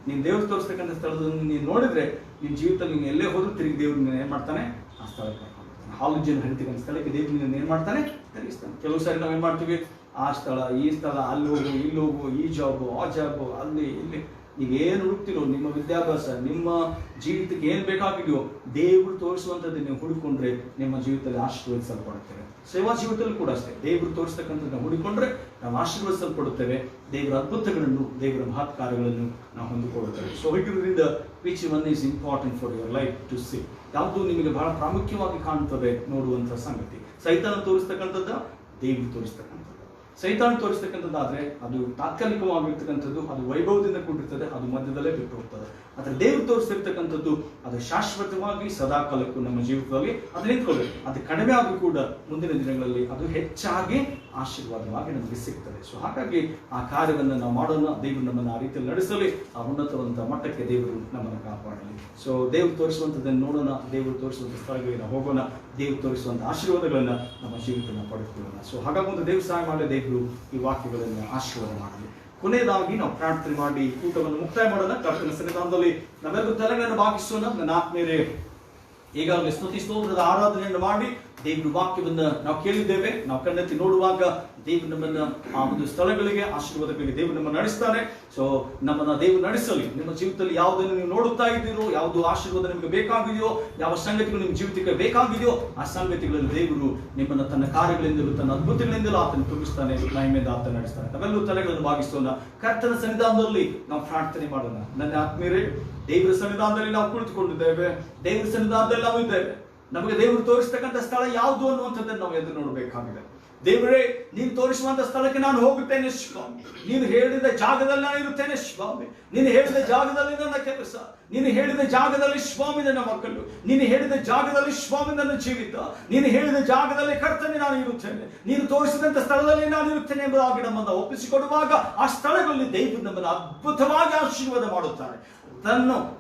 ನೀನು ದೇವ್ರು ತೋರಿಸ್ತಕ್ಕಂಥ ಸ್ಥಳದಲ್ಲಿ ನೀನು ನೋಡಿದ್ರೆ ನಿನ್ನ ಜೀವಿತದಲ್ಲಿ ನೀನು ಎಲ್ಲೇ ಹೋದ್ರೂ ತಿರುಗಿ ದೇವ್ರು ನೀನು ಏನ್ ಮಾಡ್ತಾನೆ? ಆ ಸ್ಥಳಕ್ಕೆ ಕರ್ಕೊಂಡು ಹಾಲು ಜನ ಹರಿತಕ್ಕಂಥ ಸ್ಥಳಕ್ಕೆ ದೇವ್ರು ನೀನು ಏನ್ ಮಾಡ್ತಾನೆ? ತಿರುಗಿಸ್ತಾನೆ. ಕೆಲವು ಸಾರಿ ನಾವೇನ್ ಮಾಡ್ತೀವಿ? ಆ ಸ್ಥಳ, ಈ ಸ್ಥಳ, ಅಲ್ಲಿ ಹೋಗು, ಇಲ್ಲಿ ಹೋಗು, ಈ ಜಾಬು, ಆ ಜಾಬು, ಅಲ್ಲಿ ಇಲ್ಲಿ. ಈಗ ಏನು ಹುಡುಕ್ತಿರೋ, ನಿಮ್ಮ ವಿದ್ಯಾಭ್ಯಾಸ, ನಿಮ್ಮ ಜೀವಿತಕ್ಕೆ ಏನ್ ಬೇಕಾಗಿದೆಯೋ ದೇವರು ತೋರಿಸುವಂಥದ್ದು ನೀವು ಹುಡುಕೊಂಡ್ರೆ ನಿಮ್ಮ ಜೀವಿತದಲ್ಲಿ ಆಶೀರ್ವದಿಸಲ್ಪಡುತ್ತೇವೆ. ಸೇವಾ ಜೀವಿತದಲ್ಲಿ ಕೂಡ ಅಷ್ಟೇ. ದೇವರು ತೋರಿಸ್ತಕ್ಕಂಥದ್ದು ಹುಡುಕೊಂಡ್ರೆ ನಾವು ಆಶೀರ್ವದಿಸಲ್ಪಡುತ್ತೇವೆ. ದೇವರ ಅದ್ಭುತಗಳನ್ನು, ದೇವರ ಮಹತ್ ಕಾರ್ಯಗಳನ್ನು ನಾವು ಹೊಂದಿಕೊಳ್ಳುತ್ತೇವೆ. ಸೊ ಹೀಗಿರೋದ್ರಿಂದ which one is important for your life to see. ಯಾವುದು ನಿಮಗೆ ಬಹಳ ಪ್ರಾಮುಖ್ಯವಾಗಿ ಕಾಣುತ್ತದೆ ನೋಡುವಂಥ ಸಂಗತಿ? ಸೈತಾನ ತೋರಿಸ್ತಕ್ಕಂಥದ್ದ, ದೇವರು ತೋರಿಸ್ತಕ್ಕಂಥದ್ದು. ಸೈತಾನ ತೋರಿಸ್ತಕ್ಕಂಥದ್ದಾದ್ರೆ ಅದು ತಾತ್ಕಾಲಿಕವಾಗಿರ್ತಕ್ಕಂಥದ್ದು, ಅದು ವೈಭವದಿಂದ ಕೂಡಿರ್ತದೆ, ಅದು ಮಧ್ಯದಲ್ಲೇ ಬಿಟ್ಟು ಹೋಗ್ತದೆ. ಆದರೆ ದೇವರು ತೋರಿಸ್ತಿರ್ತಕ್ಕಂಥದ್ದು ಅದು ಶಾಶ್ವತವಾಗಿ ಸದಾಕಾಲಕ್ಕೂ ನಮ್ಮ ಜೀವಿತದಲ್ಲಿ ಅದು ನಿಂತ್ಕೊಳ್ಬೇಕು. ಅದು ಕಡಿಮೆ ಆದರೂ ಕೂಡ ಮುಂದಿನ ದಿನಗಳಲ್ಲಿ ಅದು ಹೆಚ್ಚಾಗಿ ಆಶೀರ್ವಾದವಾಗಿ ನಮಗೆ ಸಿಗ್ತದೆ. ಸೊ ಹಾಗಾಗಿ ಆ ಕಾರ್ಯವನ್ನು ನಾವು ಮಾಡೋಣ. ದೇವರು ನಮ್ಮನ್ನು ಆ ರೀತಿಯಲ್ಲಿ ನಡೆಸಲಿ. ಆ ಉನ್ನತವಾದಂತಹ ಮಟ್ಟಕ್ಕೆ ದೇವರು ನಮ್ಮನ್ನು ಕಾಪಾಡಲಿ. ಸೊ ದೇವರು ತೋರಿಸುವಂಥದ್ದನ್ನು ನೋಡೋಣ. ದೇವರು ತೋರಿಸುವಂಥ ಸ್ಥಳಗಳಿಗೆ ನಾವು ಹೋಗೋಣ. ದೇವರು ತೋರಿಸುವಂಥ ಆಶೀರ್ವಾದಗಳನ್ನು ನಮ್ಮ ಜೀವಿತವನ್ನು ಪಡೆದುಕೊಳ್ಳೋಣ. ಸೊ ಹಾಗಾಗಿ ಒಂದು ದೇವರು ಸಹಾಯ ಮಾಡಲಿ. ದೇವರು ಈ ವಾಕ್ಯಗಳನ್ನು ಆಶೀರ್ವಾದ ಮಾಡಲಿ. ಕೊನೆಯದಾಗಿ ನಾವು ಪ್ರಾರ್ಥನೆ ಮಾಡಿ ಊಟವನ್ನು ಮುಕ್ತಾಯ ಮಾಡೋಣ. ಕರ್ತನ ಸನ್ನಿಧಾನದಲ್ಲಿ ನಾವೆಲ್ಲರೂ ತಲೆಗಳನ್ನು ಭಾಗಿಸೋಣ. ನನ್ನ ಆತ್ಮೀಯರೇ, ಈಗಾಗಲೇ ಸ್ತುತಿ ಸ್ತೋತ್ರದ ಆರಾಧನೆಯನ್ನು ಮಾಡಿ ದೇವರ ವಾಕ್ಯವನ್ನ ನಾವು ಕೇಳಿದ್ದೇವೆ. ನಾವು ಕಣ್ಣೆತ್ತಿ ನೋಡುವಾಗ ದೇವರು ನಮ್ಮನ್ನ ಆ ಒಂದು ಸ್ಥಳಗಳಿಗೆ, ಆಶೀರ್ವಾದಗಳಿಗೆ ದೇವರು ನಮ್ಮನ್ನು ನಡೆಸ್ತಾನೆ. ಸೊ ನಮ್ಮನ್ನ ದೇವರು ನಡೆಸಲಿ. ನಿಮ್ಮ ಜೀವಿತದಲ್ಲಿ ಯಾವುದನ್ನು ನೀವು ನೋಡುತ್ತಾ ಇದ್ದೀರೋ, ಯಾವುದು ಆಶೀರ್ವಾದ ನಿಮಗೆ ಬೇಕಾಗಿದೆಯೋ, ಯಾವ ಸಂಗತಿಗಳು ನಿಮ್ಮ ಜೀವಿತಕ್ಕೆ ಬೇಕಾಗಿದೆಯೋ, ಆ ಸಂಗತಿಗಳಲ್ಲಿ ದೇವರು ನಿಮ್ಮನ್ನ ತನ್ನ ಕಾರ್ಯಗಳಿಂದಲೂ ತನ್ನ ಅದ್ಭುತಗಳಿಂದಲೂ ಆತನ ತುಂಬಿಸ್ತಾನೆ, ಮಹಿಮೆಯಿಂದ ಆತನ ನಡೆಸ್ತಾನೆ. ನಾವೆಲ್ಲರೂ ತಲೆಗಳನ್ನು ಭಾಗಿಸೋಣ. ಕರ್ತನ ಸನ್ನಿಧಾನದಲ್ಲಿ ನಾವು ಪ್ರಾರ್ಥನೆ ಮಾಡೋಣ. ನನ್ನ ಆತ್ಮೀಯರೇ, ದೇವರ ಸನ್ನಿಧಾನದಲ್ಲಿ ನಾವು ಕುಳಿತುಕೊಂಡಿದ್ದೇವೆ. ದೇವರ ಸನ್ನಿಧಾನದಲ್ಲಿ ನಾವು ಇದ್ದೇವೆ. ನಮಗೆ ದೇವರು ತೋರಿಸ್ತಕ್ಕಂಥ ಸ್ಥಳ ಯಾವುದು ಅನ್ನುವಂಥದ್ದನ್ನು ನಾವು ಎದುರು ನೋಡಬೇಕಾಗಿದೆ. ದೇವರೇ, ನೀನು ತೋರಿಸುವಂತ ಸ್ಥಳಕ್ಕೆ ನಾನು ಹೋಗುತ್ತೇನೆ ಸ್ವಾಮಿ. ನೀನು ಹೇಳಿದ ಜಾಗದಲ್ಲಿ ನಾನು ಇರುತ್ತೇನೆ ಸ್ವಾಮಿ. ನೀನು ಹೇಳಿದ ಜಾಗದಲ್ಲಿ ನನ್ನ ಕೆಲಸ, ನೀನು ಹೇಳಿದ ಜಾಗದಲ್ಲಿ ಸ್ವಾಮಿ ನನ್ನ ಮಕ್ಕಳು, ನೀನು ಹೇಳಿದ ಜಾಗದಲ್ಲಿ ಸ್ವಾಮಿ ನನ್ನ ಜೀವಿತ, ನೀನು ಹೇಳಿದ ಜಾಗದಲ್ಲಿ ಕರ್ತನೆ ನಾನು ಇರುತ್ತೇನೆ, ನೀನು ತೋರಿಸಿದಂತ ಸ್ಥಳದಲ್ಲಿ ನಾನು ಇರುತ್ತೇನೆ ಎಂಬುದಾಗಿ ನಮ್ಮನ್ನು ಒಪ್ಪಿಸಿಕೊಡುವಾಗ ಆ ಸ್ಥಳಗಳಲ್ಲಿ ದೇವರು ನಮ್ಮನ್ನು ಅದ್ಭುತವಾಗಿ ಆಶೀರ್ವಾದ ಮಾಡುತ್ತಾರೆ.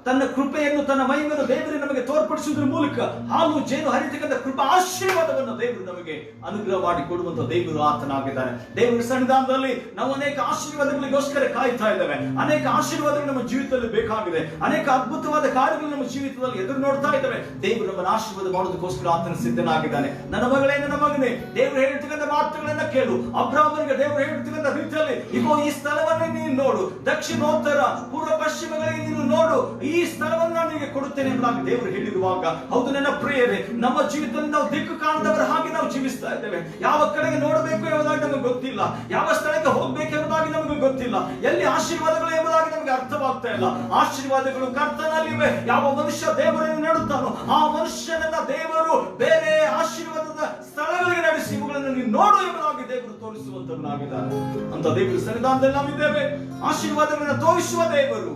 ತನ್ನ ಕೃಪೆಯನ್ನು, ತನ್ನ ಮಹಿಮೆಯನ್ನು ದೇವರು ನಮಗೆ ತೋರ್ಪಡಿಸುವುದರ ಮೂಲಕ ಹಾಲು ಜೇನು ಹರಿತಕ್ಕಂಥ ಕೃಪಾ ಆಶೀರ್ವಾದವನ್ನು ದೇವರು ನಮಗೆ ಅನುಗ್ರಹ ಮಾಡಿ ಕೊಡುವಂತ ದೇವರು ಆತನಾಗಿದ್ದಾನೆ. ದೇವರ ಸನ್ನಿಧಾನದಲ್ಲಿ ನಾವು ಅನೇಕ ಆಶೀರ್ವಾದಗಳಿಗೋಸ್ಕರ ಕಾಯ್ತಾ ಇದ್ದೇವೆ. ಅನೇಕ ಆಶೀರ್ವಾದಗಳು ನಮ್ಮ ಜೀವಿತದಲ್ಲಿ ಬೇಕಾಗಿದೆ. ಅನೇಕ ಅದ್ಭುತವಾದ ಕಾರ್ಯಗಳು ನಮ್ಮ ಜೀವಿತದಲ್ಲಿ ಎದುರು ನೋಡ್ತಾ ಇದ್ದೇವೆ. ದೇವರು ನಮ್ಮನ್ನು ಆಶೀರ್ವಾದ ಮಾಡೋದಕ್ಕೋಸ್ಕರ ಆತನ ಸಿದ್ಧನಾಗಿದ್ದಾನೆ. ನನ್ನ ಮಗಳೇ, ನನ್ನ ಮಗನೇ, ದೇವರು ಹೇಳಿರ್ತಕ್ಕಂಥ ಮಾತುಗಳನ್ನ ಕೇಳು. ಅಬ್ರಾಹ್ಮನಿಗೆ ದೇವರು ಹೇಳಿರ್ತಕ್ಕಂಥ ರೀತಿಯಲ್ಲಿ, ಇಗೋ ಈ ಸ್ಥಳವನ್ನು ನೀನು ನೋಡು, ದಕ್ಷಿಣೋತ್ತರ ಪೂರ್ವ ಪಶ್ಚಿಮಗಳಿಗೆ ನೀನು ನೋಡು, ಈ ಸ್ಥಳವನ್ನು ನಾನು ನಿನಗೆ ಕೊಡುತ್ತೇನೆ ಎಂಬುದಾಗಿ ದೇವರು ಹೇಳಿರುವಾಗ, ಹೌದು ನನ್ನ ಪ್ರಿಯರೇ, ನಮ್ಮ ಜೀವಿತದಲ್ಲಿ ನಾವು ದಿಕ್ಕು ಕಾಣದವರ ಹಾಗೆ ನಾವು ಜೀವಿಸ್ತಾ ಇದ್ದೇವೆ. ಯಾವ ಕಡೆಗೆ ನೋಡಬೇಕು ಎಂಬುದಾಗಿ ನಮಗೆ ಗೊತ್ತಿಲ್ಲ, ಯಾವ ಸ್ಥಳಕ್ಕೆ ಹೋಗ್ಬೇಕು ಎಂಬುದಾಗಿ ನಮಗೆ ಗೊತ್ತಿಲ್ಲ, ಎಲ್ಲಿ ಆಶೀರ್ವಾದಗಳು ಎಂಬುದಾಗಿ ನಮಗೆ ಅರ್ಥವಾಗ್ತಾ ಇಲ್ಲ. ಆಶೀರ್ವಾದಗಳು ಕರ್ತನಲ್ಲಿವೆ. ಯಾವ ಮನುಷ್ಯ ದೇವರನ್ನು ನೆಡುತ್ತಾನೋ ಆ ಮನುಷ್ಯನನ್ನ ದೇವರು ಬೇರೆ ಆಶೀರ್ವಾದದ ಸ್ಥಳಗಳಿಗೆ ನಡೆಸಿ ಇವುಗಳನ್ನು ನೀನು ನೋಡು ಎಂಬುದಾಗಿ ದೇವರು ತೋರಿಸುವಂತವನಾಗಿದ್ದಾನೆ. ಅಂತ ದೇವರ ಸನ್ನಿಧಾನದಲ್ಲಿ ನಾವಿದ್ದೇವೆ. ಆಶೀರ್ವಾದಗಳನ್ನು ತೋರಿಸುವ ದೇವರು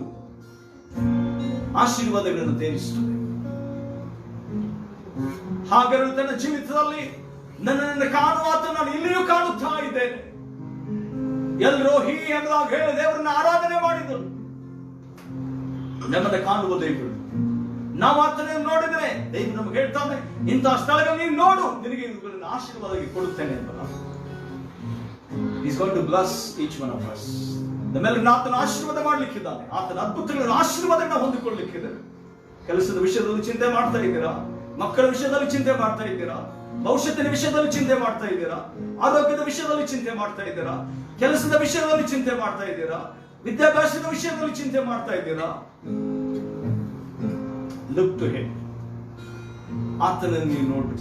ಆಶೀರ್ವಾದಗಳನ್ನು ತೋರಿಸುತ್ತದೆ. ಹಾಗಾದ್ರೆ ತನ್ನ ಜೀವಿತದಲ್ಲಿ ನನ್ನನ್ನು ಕಾಣುವಾತ ನಾನು ಇಲ್ಲಿಯೂ ಕಾಣುತ್ತಾ ಇದ್ದೇನೆ. ಎಲ್ಲರೂ ಎಂಬುದಾಗಿ ಹೇಳಿ ದೇವರನ್ನ ಆರಾಧನೆ ಮಾಡಿದರು. ನಮ್ಮನ್ನು ಕಾಣುವ ದೇವರು. ನಾವು ಆತನನ್ನು ನೋಡಿದರೆ ದೇವರು ನಮಗೆ ಹೇಳ್ತಾನೆ, ಇಂತಹ ಸ್ಥಳಗಳಲ್ಲಿ ನೀನು ನೋಡು, ನಿನಗೆ ಇವುಗಳನ್ನು ಆಶೀರ್ವಾದವಾಗಿ ಕೊಡುತ್ತೇನೆ ಎಂಬ. He's going to bless each one of us. ನಮ್ಮೆಲ್ಲರನ್ನ ಆತನ ಆಶೀರ್ವಾದ ಮಾಡ್ಲಿಕ್ಕಿದ್ದಾನೆ. ಆತನ ಅದ್ಭುತಗಳನ್ನು ಆಶೀರ್ವಾದಗಳನ್ನ ಹೊಂದಿಕೊಳ್ಳಲಿಕ್ಕಿದೆ. ಕೆಲಸದ ವಿಷಯದಲ್ಲಿ ಚಿಂತೆ ಮಾಡ್ತಾ ಇದ್ದೀರಾ? ಮಕ್ಕಳ ವಿಷಯದಲ್ಲಿ ಚಿಂತೆ ಮಾಡ್ತಾ ಇದ್ದೀರಾ? ಭವಿಷ್ಯತ್ತಿನ ವಿಷಯದಲ್ಲಿ ಚಿಂತೆ ಮಾಡ್ತಾ ಇದ್ದೀರಾ? ಆರೋಗ್ಯದ ವಿಷಯದಲ್ಲಿ ಚಿಂತೆ ಮಾಡ್ತಾ ಇದ್ದೀರಾ? ಕೆಲಸದ ವಿಷಯದಲ್ಲಿ ಚಿಂತೆ ಮಾಡ್ತಾ ಇದ್ದೀರಾ? ವಿದ್ಯಾಭ್ಯಾಸದ ವಿಷಯದಲ್ಲಿ ಚಿಂತೆ ಮಾಡ್ತಾ ಇದ್ದೀರಾ? Look to him. ಆತನನ್ನು ನೀನು ನೋಡು.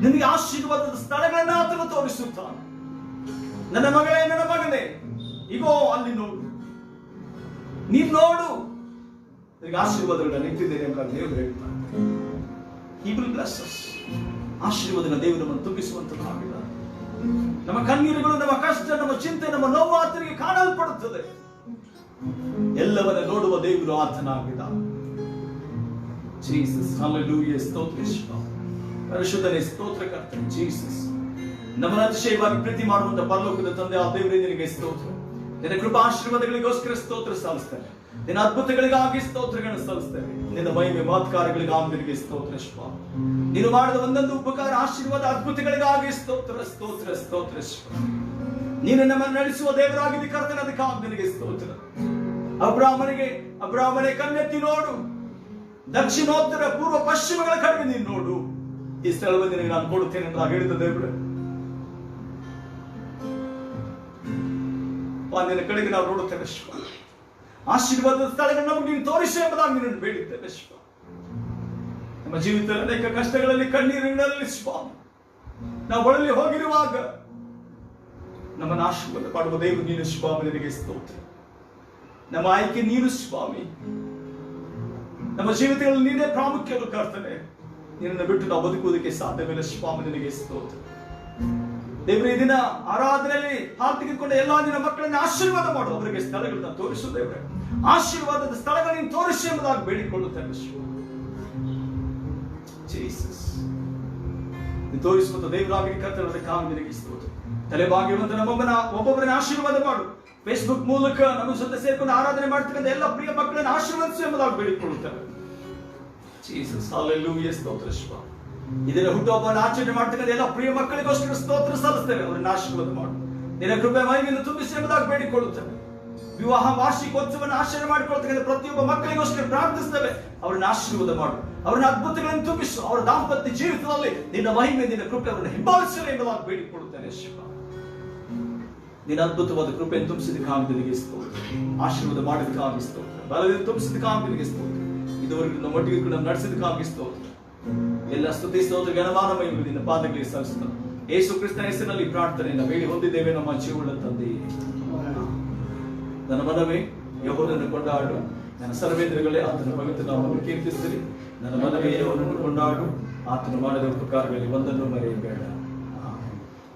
ನಿನಗೆ ಆಶೀರ್ವಾದದ ಸ್ಥಳಗಳನ್ನ ಆತನು ತೋರಿಸುತ್ತಾನೆ. ನನ್ನ ಮಗಳೇ, ನನ್ನ ಮಗನೇ, ಇಗೋ ಅಲ್ಲಿ ನೋಡು, ನೀನು ನೋಡು, ನಿನಗೆ ಆಶೀರ್ವಾದಗಳನ್ನ ನಿಂತಿದ್ದೇನೆ ಎಂಬ ದೇವರು ಹೇಳ್ತಾನೆ. He will bless us. ಆಶೀರ್ವಾದನ ದೇವರು ನಮ್ಮನ್ನು ತುಂಬಿಸುವಂತದ್ದಾಗಿಲ್ಲ. ನಮ್ಮ ಕಣ್ಣೀರುಗಳು, ನಮ್ಮ ಕಷ್ಟ, ನಮ್ಮ ಚಿಂತೆ, ನಮ್ಮ ನೋವು ಆತನಿಗೆ ಕಾಣಲ್ಪಡುತ್ತದೆ. ಎಲ್ಲವನ್ನ ನೋಡುವ ದೇವರು ಆತನಾಗಿದ್ದಾನೆ. ಜೀಸಸ್, ಹಲ್ಲೆಲೂಯಾ, ಸ್ತೋತ್ರ ಪರಿಶುದ್ಧನೇ, ಸ್ತೋತ್ರ ಕರ್ತನೆ ಜೀಸಸ್. ನಮ್ಮನ್ನು ಅತಿಶಯವಾಗಿ ಪ್ರೀತಿ ಮಾಡುವಂತ ಪರಲೋಕದ ತಂದೆ ಆ ದೇವರೇ ನಿನಗೆ ಸ್ತೋತ್ರ. ನಿನ್ನ ಕೃಪಾ ಆಶೀರ್ವಾದಗಳಿಗೋಸ್ಕರ ಸ್ತೋತ್ರ ಸಲ್ಲಿಸ್ತೇನೆ. ನಿನ್ನ ಅದ್ಭುತಗಳಿಗಾಗಿ ಸ್ತೋತ್ರಗಳನ್ನು ಸಲ್ಲಿಸ್ತೇವೆ. ನಿನ್ನ ಮಹಿಮೆ ಮಹತ್ಕಾರ್ಯಗಳಿಗಾಗಿ ನಿನಗೆ ಸ್ತೋತ್ರ ಸ್ವಾಮಿ. ನೀನು ಮಾಡಿದ ಒಂದೊಂದು ಉಪಕಾರ, ಆಶೀರ್ವಾದ, ಅದ್ಭುತಗಳಿಗಾಗಿ ಸ್ತೋತ್ರ ಸ್ತೋತ್ರ ಸ್ತೋತ್ರ ಸ್ವಾಮಿ. ನೀನು ನಮ್ಮನ್ನು ನಡೆಸುವ ದೇವರಾಗಿದ್ದ ಕರ್ತನ, ಅದಕ್ಕಾಗಿ ನಿನಗೆ ಸ್ತೋತ್ರ. ಅಬ್ರಾಹ್ಮನೇ ಕಣ್ಣೆತ್ತಿ ನೋಡು, ದಕ್ಷಿಣೋತ್ತರ ಪೂರ್ವ ಪಶ್ಚಿಮಗಳ ಕಡೆಗೆ ನೀನು ನೋಡು, ಈ ಸ್ಥಳವನ್ನು ನಿನಗೆ ನಾನು ಕೊಡುತ್ತೇನೆ ಅಂತ ಹೇಳಿದ ದೇವರು. ನಿನ್ನ ಕಡೆಗೆ ನಾವು ನೋಡುತ್ತೇವೆ ಶಿವ. ಆಶೀರ್ವಾದದ ಸ್ಥಳಗಳನ್ನು ನಮಗೆ ನೀನು ತೋರಿಸಿ ಎಂಬುದಾಗಿ ನಿನ್ನನ್ನು ಬೇಡಿದ್ದೇವೆ ಶಿವ. ನಮ್ಮ ಜೀವಿತದಲ್ಲಿ ಅನೇಕ ಕಷ್ಟಗಳಲ್ಲಿ, ಕಣ್ಣೀರಿನಲ್ಲಿ ಸ್ವಾಮಿ ನಾವು ಬಳಲಿ ಹೋಗಿರುವಾಗ ನಮ್ಮನ್ನು ಆಶೀರ್ವಾದ ಮಾಡುವ ದೇವರು ನೀನು ಸ್ವಾಮಿ. ನಿನಗೆ ಸ್ತೋತ್ರ. ನಮ್ಮ ಆಯ್ಕೆ ನೀನು ಸ್ವಾಮಿ. ನಮ್ಮ ಜೀವಿತಗಳಲ್ಲಿ ನೀನೇ ಪ್ರಾಮುಖ್ಯ ಕರ್ತನೆ. ನಿನ್ನನ್ನು ಬಿಟ್ಟು ನಾವು ಬದುಕುವುದಕ್ಕೆ ಸಾಧ್ಯವಿಲ್ಲ ಸ್ವಾಮಿ. ನಿನಗೆ ಸ್ತೋತ್ರ. ದೇವರೇ, ಈ ದಿನ ಆರಾಧನೆಯಲ್ಲಿ ಹಾಲು ತೆಗೆದುಕೊಂಡ ಎಲ್ಲಾ ನಿನ್ನ ಮಕ್ಕಳನ್ನು ಆಶೀರ್ವಾದ ಮಾಡು. ಅವರಿಗೆ ಸ್ಥಳಗಳನ್ನ ತೋರಿಸು ದೇವರೇ. ಆಶೀರ್ವಾದದ ಸ್ಥಳಗಳನ್ನು ತೋರಿಸಿ ಎಂಬುದಾಗಿ ಬೇಡಿಕೊಳ್ಳುತ್ತೇವೆ ಶಿವ. ಜೀಸಸ್, ನೀನು ತೋರಿಸುವಂತ ದೇವರಾಗಿ ಕರ್ತನದಕ್ಕಾಗಿ ನಿನಗೆ ಸ್ತೋತ್ರ. ತಲೆಬಾಗಿರುವಂತ ಒಬ್ಬೊಬ್ಬರನ್ನ ಆಶೀರ್ವಾದ ಮಾಡು. ಫೇಸ್ಬುಕ್ ಮೂಲಕ ನಮ್ಮ ಜೊತೆ ಸೇರ್ಕೊಂಡು ಆರಾಧನೆ ಮಾಡ್ತಕ್ಕಂಥ ಎಲ್ಲ ಪ್ರಿಯ ಮಕ್ಕಳನ್ನು ಆಶೀರ್ವದಿಸು ಎಂಬುದಾಗಿ ಬೇಡಿಕೊಳ್ಳುತ್ತೇವೆ. ಜೀಸಸ್, ಹಲ್ಲೆಲೂಯಾ, ಸ್ತೋತ್ರ ಶಿವ. ಇದನ್ನ ಹುಟ್ಟುಹಬ್ಬವನ್ನು ಆಚರಣೆ ಮಾಡ್ತಕ್ಕಂಥ ಎಲ್ಲ ಪ್ರಿಯ ಮಕ್ಕಳಿಗೋಸ್ಕರ ಸ್ತೋತ್ರ ಸಲ್ಲಿಸ್ತೇವೆ. ಅವರನ್ನು ಆಶೀರ್ವಾದ ಮಾಡು. ನಿನ್ನ ಕೃಪೆ ಮಹಿಮೆಯನ್ನು ತುಂಬಿಸಿ ಎಂಬುದಾಗಿ ಬೇಡಿಕೊಳ್ಳುತ್ತೇವೆ. ವಿವಾಹ ವಾರ್ಷಿಕೋತ್ಸವವನ್ನು ಆಚರಣೆ ಮಾಡಿಕೊಳ್ತಕ್ಕಂಥ ಪ್ರತಿಯೊಬ್ಬ ಮಕ್ಕಳಿಗೋಸ್ಕರ ಪ್ರಾರ್ಥಿಸ್ತೇವೆ. ಅವರನ್ನು ಆಶೀರ್ವಾದ ಮಾಡು. ಅವರನ್ನ ಅದ್ಭುತಗಳನ್ನು ತುಂಬಿಸು. ಅವರ ದಾಂಪತ್ಯ ಜೀವಿತದಲ್ಲಿ ನಿನ್ನ ಮಹಿಮೆ, ನಿನ್ನ ಕೃಪೆ ಅವರನ್ನು ಹಿಂಬಾಲಿಸಲಿ ಎಂಬುದಾಗಿ ಬೇಡಿಕೊಳ್ಳುತ್ತೇನೆ. ಶಿವ, ನಿನ್ನ ಅದ್ಭುತವಾದ ಕೃಪೆಯನ್ನು ತುಂಬಿಸಿದಕ್ಕಾಗಿ ನಿನಗೆ ಸ್ತೋತ್ರ. ಆಶೀರ್ವಾದ ಮಾಡಿದಕ್ಕಾಗಿ ಸ್ತೋತ್ರ. ಬಲದಿಂದ ತುಂಬಿಸಿದಕ್ಕಾಗಿ ನಿನಗೆ ಸ್ತೋತ್ರ. ಇದುವರೆಗೂ ನಮ್ಮ ಒಟ್ಟಿಗೆ ಕೂಡ ನಡೆಸಿದಕ್ಕಾಗಿ ಸ್ತೋತ್ರ. ಎಲ್ಲ ಸ್ತುತಿ ಸ್ತೋತ್ರ ಘನಮಾನ ಮಹಿಮೆ ನಿನ್ನ ಪಾದಗಳಿಗೆ ಸಲ್ಲಿಸುತ್ತೇನೆ. ಯೇಸು ಕ್ರಿಸ್ತನ ಹೆಸರಿನಲ್ಲಿ ಪ್ರಾರ್ಥನೆಯನ್ನು ಬೇಡಿ ಹೊಂದಿದ್ದೇವೆ ನಮ್ಮ ಜೀವನ ತಂದೆಯೇ. ನನ್ನ ಮನವೇ ಯೆಹೋವನನ್ನು ಕೊಂಡಾಡು, ನನ್ನ ಸರ್ವೇಂದ್ರಗಳೇ ಆತನ ಪವಿತ್ರ ನಾಮವನ್ನು ಕೀರ್ತಿಸಿರಿ. ನನ್ನ ಮನವೇ ಯೆಹೋವನನ್ನು ಕೊಂಡಾಡು, ಆತನು ಮಾಡಿದ ಉಪಕಾರಗಳಲ್ಲಿ ಒಂದನ್ನು ಮರೆಯಬೇಡ.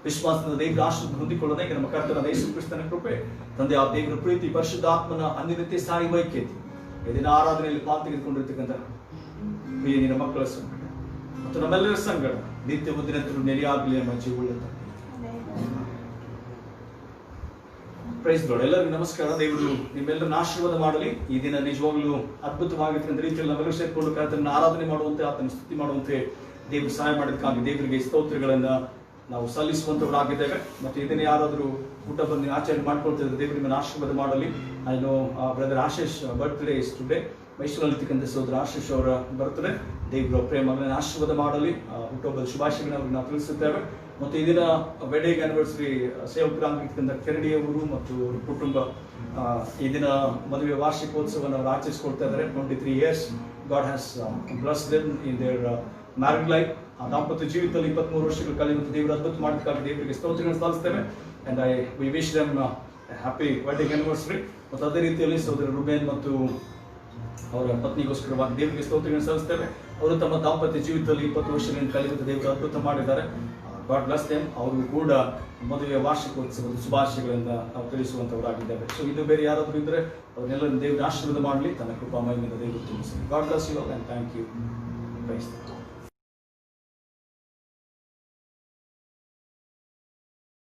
ವಿಶ್ವಾಸದ ದೇವರ ಆಶೀರ್ವಾದ ಹೊಂದಿಕೊಳ್ಳೋದಕ್ಕೆ ನಮ್ಮ ಕರ್ತನಾದ ಯೇಸು ಕ್ರಿಸ್ತನ ಕೃಪೆ, ತಂದೆ ಆ ದೇವರ ಪ್ರೀತಿ, ಪರಿಶುದ್ಧಾತ್ಮನ ಅನ್ಯತೆ ಸಾಯಿ ವೈಕ್ಯತೆ ಇದನ್ನ ಆರಾಧನೆಯಲ್ಲಿ ಪಾಲ್ತೆಗೆದುಕೊಂಡಿರ್ತಕ್ಕಂಥ ಪ್ರಿಯ ನಿನ್ನ ಮಕ್ಕಳ ಸಂಗಡ ಮತ್ತು ನಮ್ಮೆಲ್ಲರ ಸಂಗಡ ನಿತ್ಯ ಮುಂದಿನಂತರೂ ನೆಲೆಯಾಗಲಿ ಎಂಬ ಜೀವವುಳ್ಳ ತಂದೆ. Praise Lord. ಎಲ್ಲರಿಗೂ ನಮಸ್ಕಾರ. ದೇವರು ನಿಮ್ಮೆಲ್ಲರನ್ನ ಆಶೀರ್ವಾದ ಮಾಡಲಿ. ಈ ದಿನ ನಿಜವಾಗ್ಲೂ ಅದ್ಭುತವಾಗಿರ್ತಕ್ಕಂಥ ರೀತಿಯಲ್ಲಿ ನಾವೆಲ್ಲರೂ ಸೇರ್ಕೊಂಡು ಕರ್ತನ ಆರಾಧನೆ ಮಾಡುವಂತೆ, ಆತನ ಸ್ತುತಿ ಮಾಡುವಂತೆ ದೇವರು ಸಹಾಯ ಮಾಡೋದಕ್ಕಾಗಿ ದೇವರಿಗೆ ಸ್ತೋತ್ರಗಳನ್ನ ನಾವು ಸಲ್ಲಿಸುವಂತವರಾಗಿದ್ದೇವೆ. ಮತ್ತು ಇದನ್ನೇ ಯಾರಾದರೂ ಊಟ ಬಂದು ಆಚರಣೆ ಮಾಡ್ಕೊಳ್ತಿದ್ರೆ ದೇವರು ನಿಮ್ಮನ್ನು ಆಶೀರ್ವಾದ ಮಾಡಲಿ. I know brother Ashish birthday is today. ಮೈಸೂರಲ್ಲಿರ್ತಕ್ಕಂಥ ಸೋದರ ಆಶೀಶ್ ಅವರ ಬರ್ತ್ಡೇ. ದೇವರ ಪ್ರೇಮಗಳನ್ನು ಆಶೀರ್ವಾದ ಮಾಡಲಿ. ಹುಟ್ಟುಹಬ್ಬದ ಶುಭಾಶಯಗಳನ್ನು ಅವ್ರಿಗೆ ನಾವು ತಿಳಿಸುತ್ತೇವೆ. ಮತ್ತು ಈ ದಿನ ವೆಡ್ಡಿಂಗ್ ಆನಿವರ್ಸರಿ ಸೇವಕರಾಗಿರ್ತಕ್ಕಂಥ ಕೆರಡಿಯವರು ಮತ್ತು ಕುಟುಂಬ ಈ ದಿನ ಮದುವೆ ವಾರ್ಷಿಕೋತ್ಸವವನ್ನು ಅವರು ಆಚರಿಸಿಕೊಳ್ತಾ ಇದ್ದಾರೆ. 23 years God has blessed them in their married life. ಆ ದಾಂಪತ್ಯ ಜೀವಿತದಲ್ಲಿ 23 ವರ್ಷಗಳು ಕಳೆಯುವಂತೆ ದೇವರು ಅದ್ಭುತ ಮಾಡೋದಕ್ಕಾಗಿ ದೇವರಿಗೆ ಸ್ತೋತ್ರಗಳನ್ನು ಸಲ್ಲಿಸ್ತೇವೆ. And we wish them happy wedding anniversary. ಮತ್ತು ಅದೇ ರೀತಿಯಲ್ಲಿ ಸೋದರ ರುಬೇನ್ ಮತ್ತು ಅವರ ಪತ್ನಿಗೋಸ್ಕರವಾಗಿ ದೇವರಿಗೆ ಸ್ತೋತ್ರಗಳನ್ನು ಸಲ್ಲಿಸ್ತೇವೆ. ಅವರು ತಮ್ಮ ದಾಂಪತ್ಯ ಜೀವಿತದಲ್ಲಿ 20 ವರ್ಷಗಳನ್ನು ಕಳೆಯುವಂತೆ ದೇವರು ಅದ್ಭುತ ಮಾಡಿದ್ದಾರೆ. God bless them. ಅವರು ಕೂಡ ಮದುವೆಯ ವಾರ್ಷಿಕೋತ್ಸವದ ಶುಭಾಶಯಗಳಿಂದ ನಾವು ತಿಳಿಸುವಂತವರಾಗಿದ್ದೇವೆ. ಸೊ ಇದು ಬೇರೆ ಯಾರಾದರೂ ಇದ್ರೆ ಅವರೆಲ್ಲರೂ ದೇವರ ಆಶೀರ್ವಾದ ಮಾಡಲಿ. ತನ್ನ ಕೃಪಾ ಮಹಿಮೆಯಿಂದ ದೇವರು ತುಂಬಿಸಲಿ. God bless you all and thank you. Praise the lord.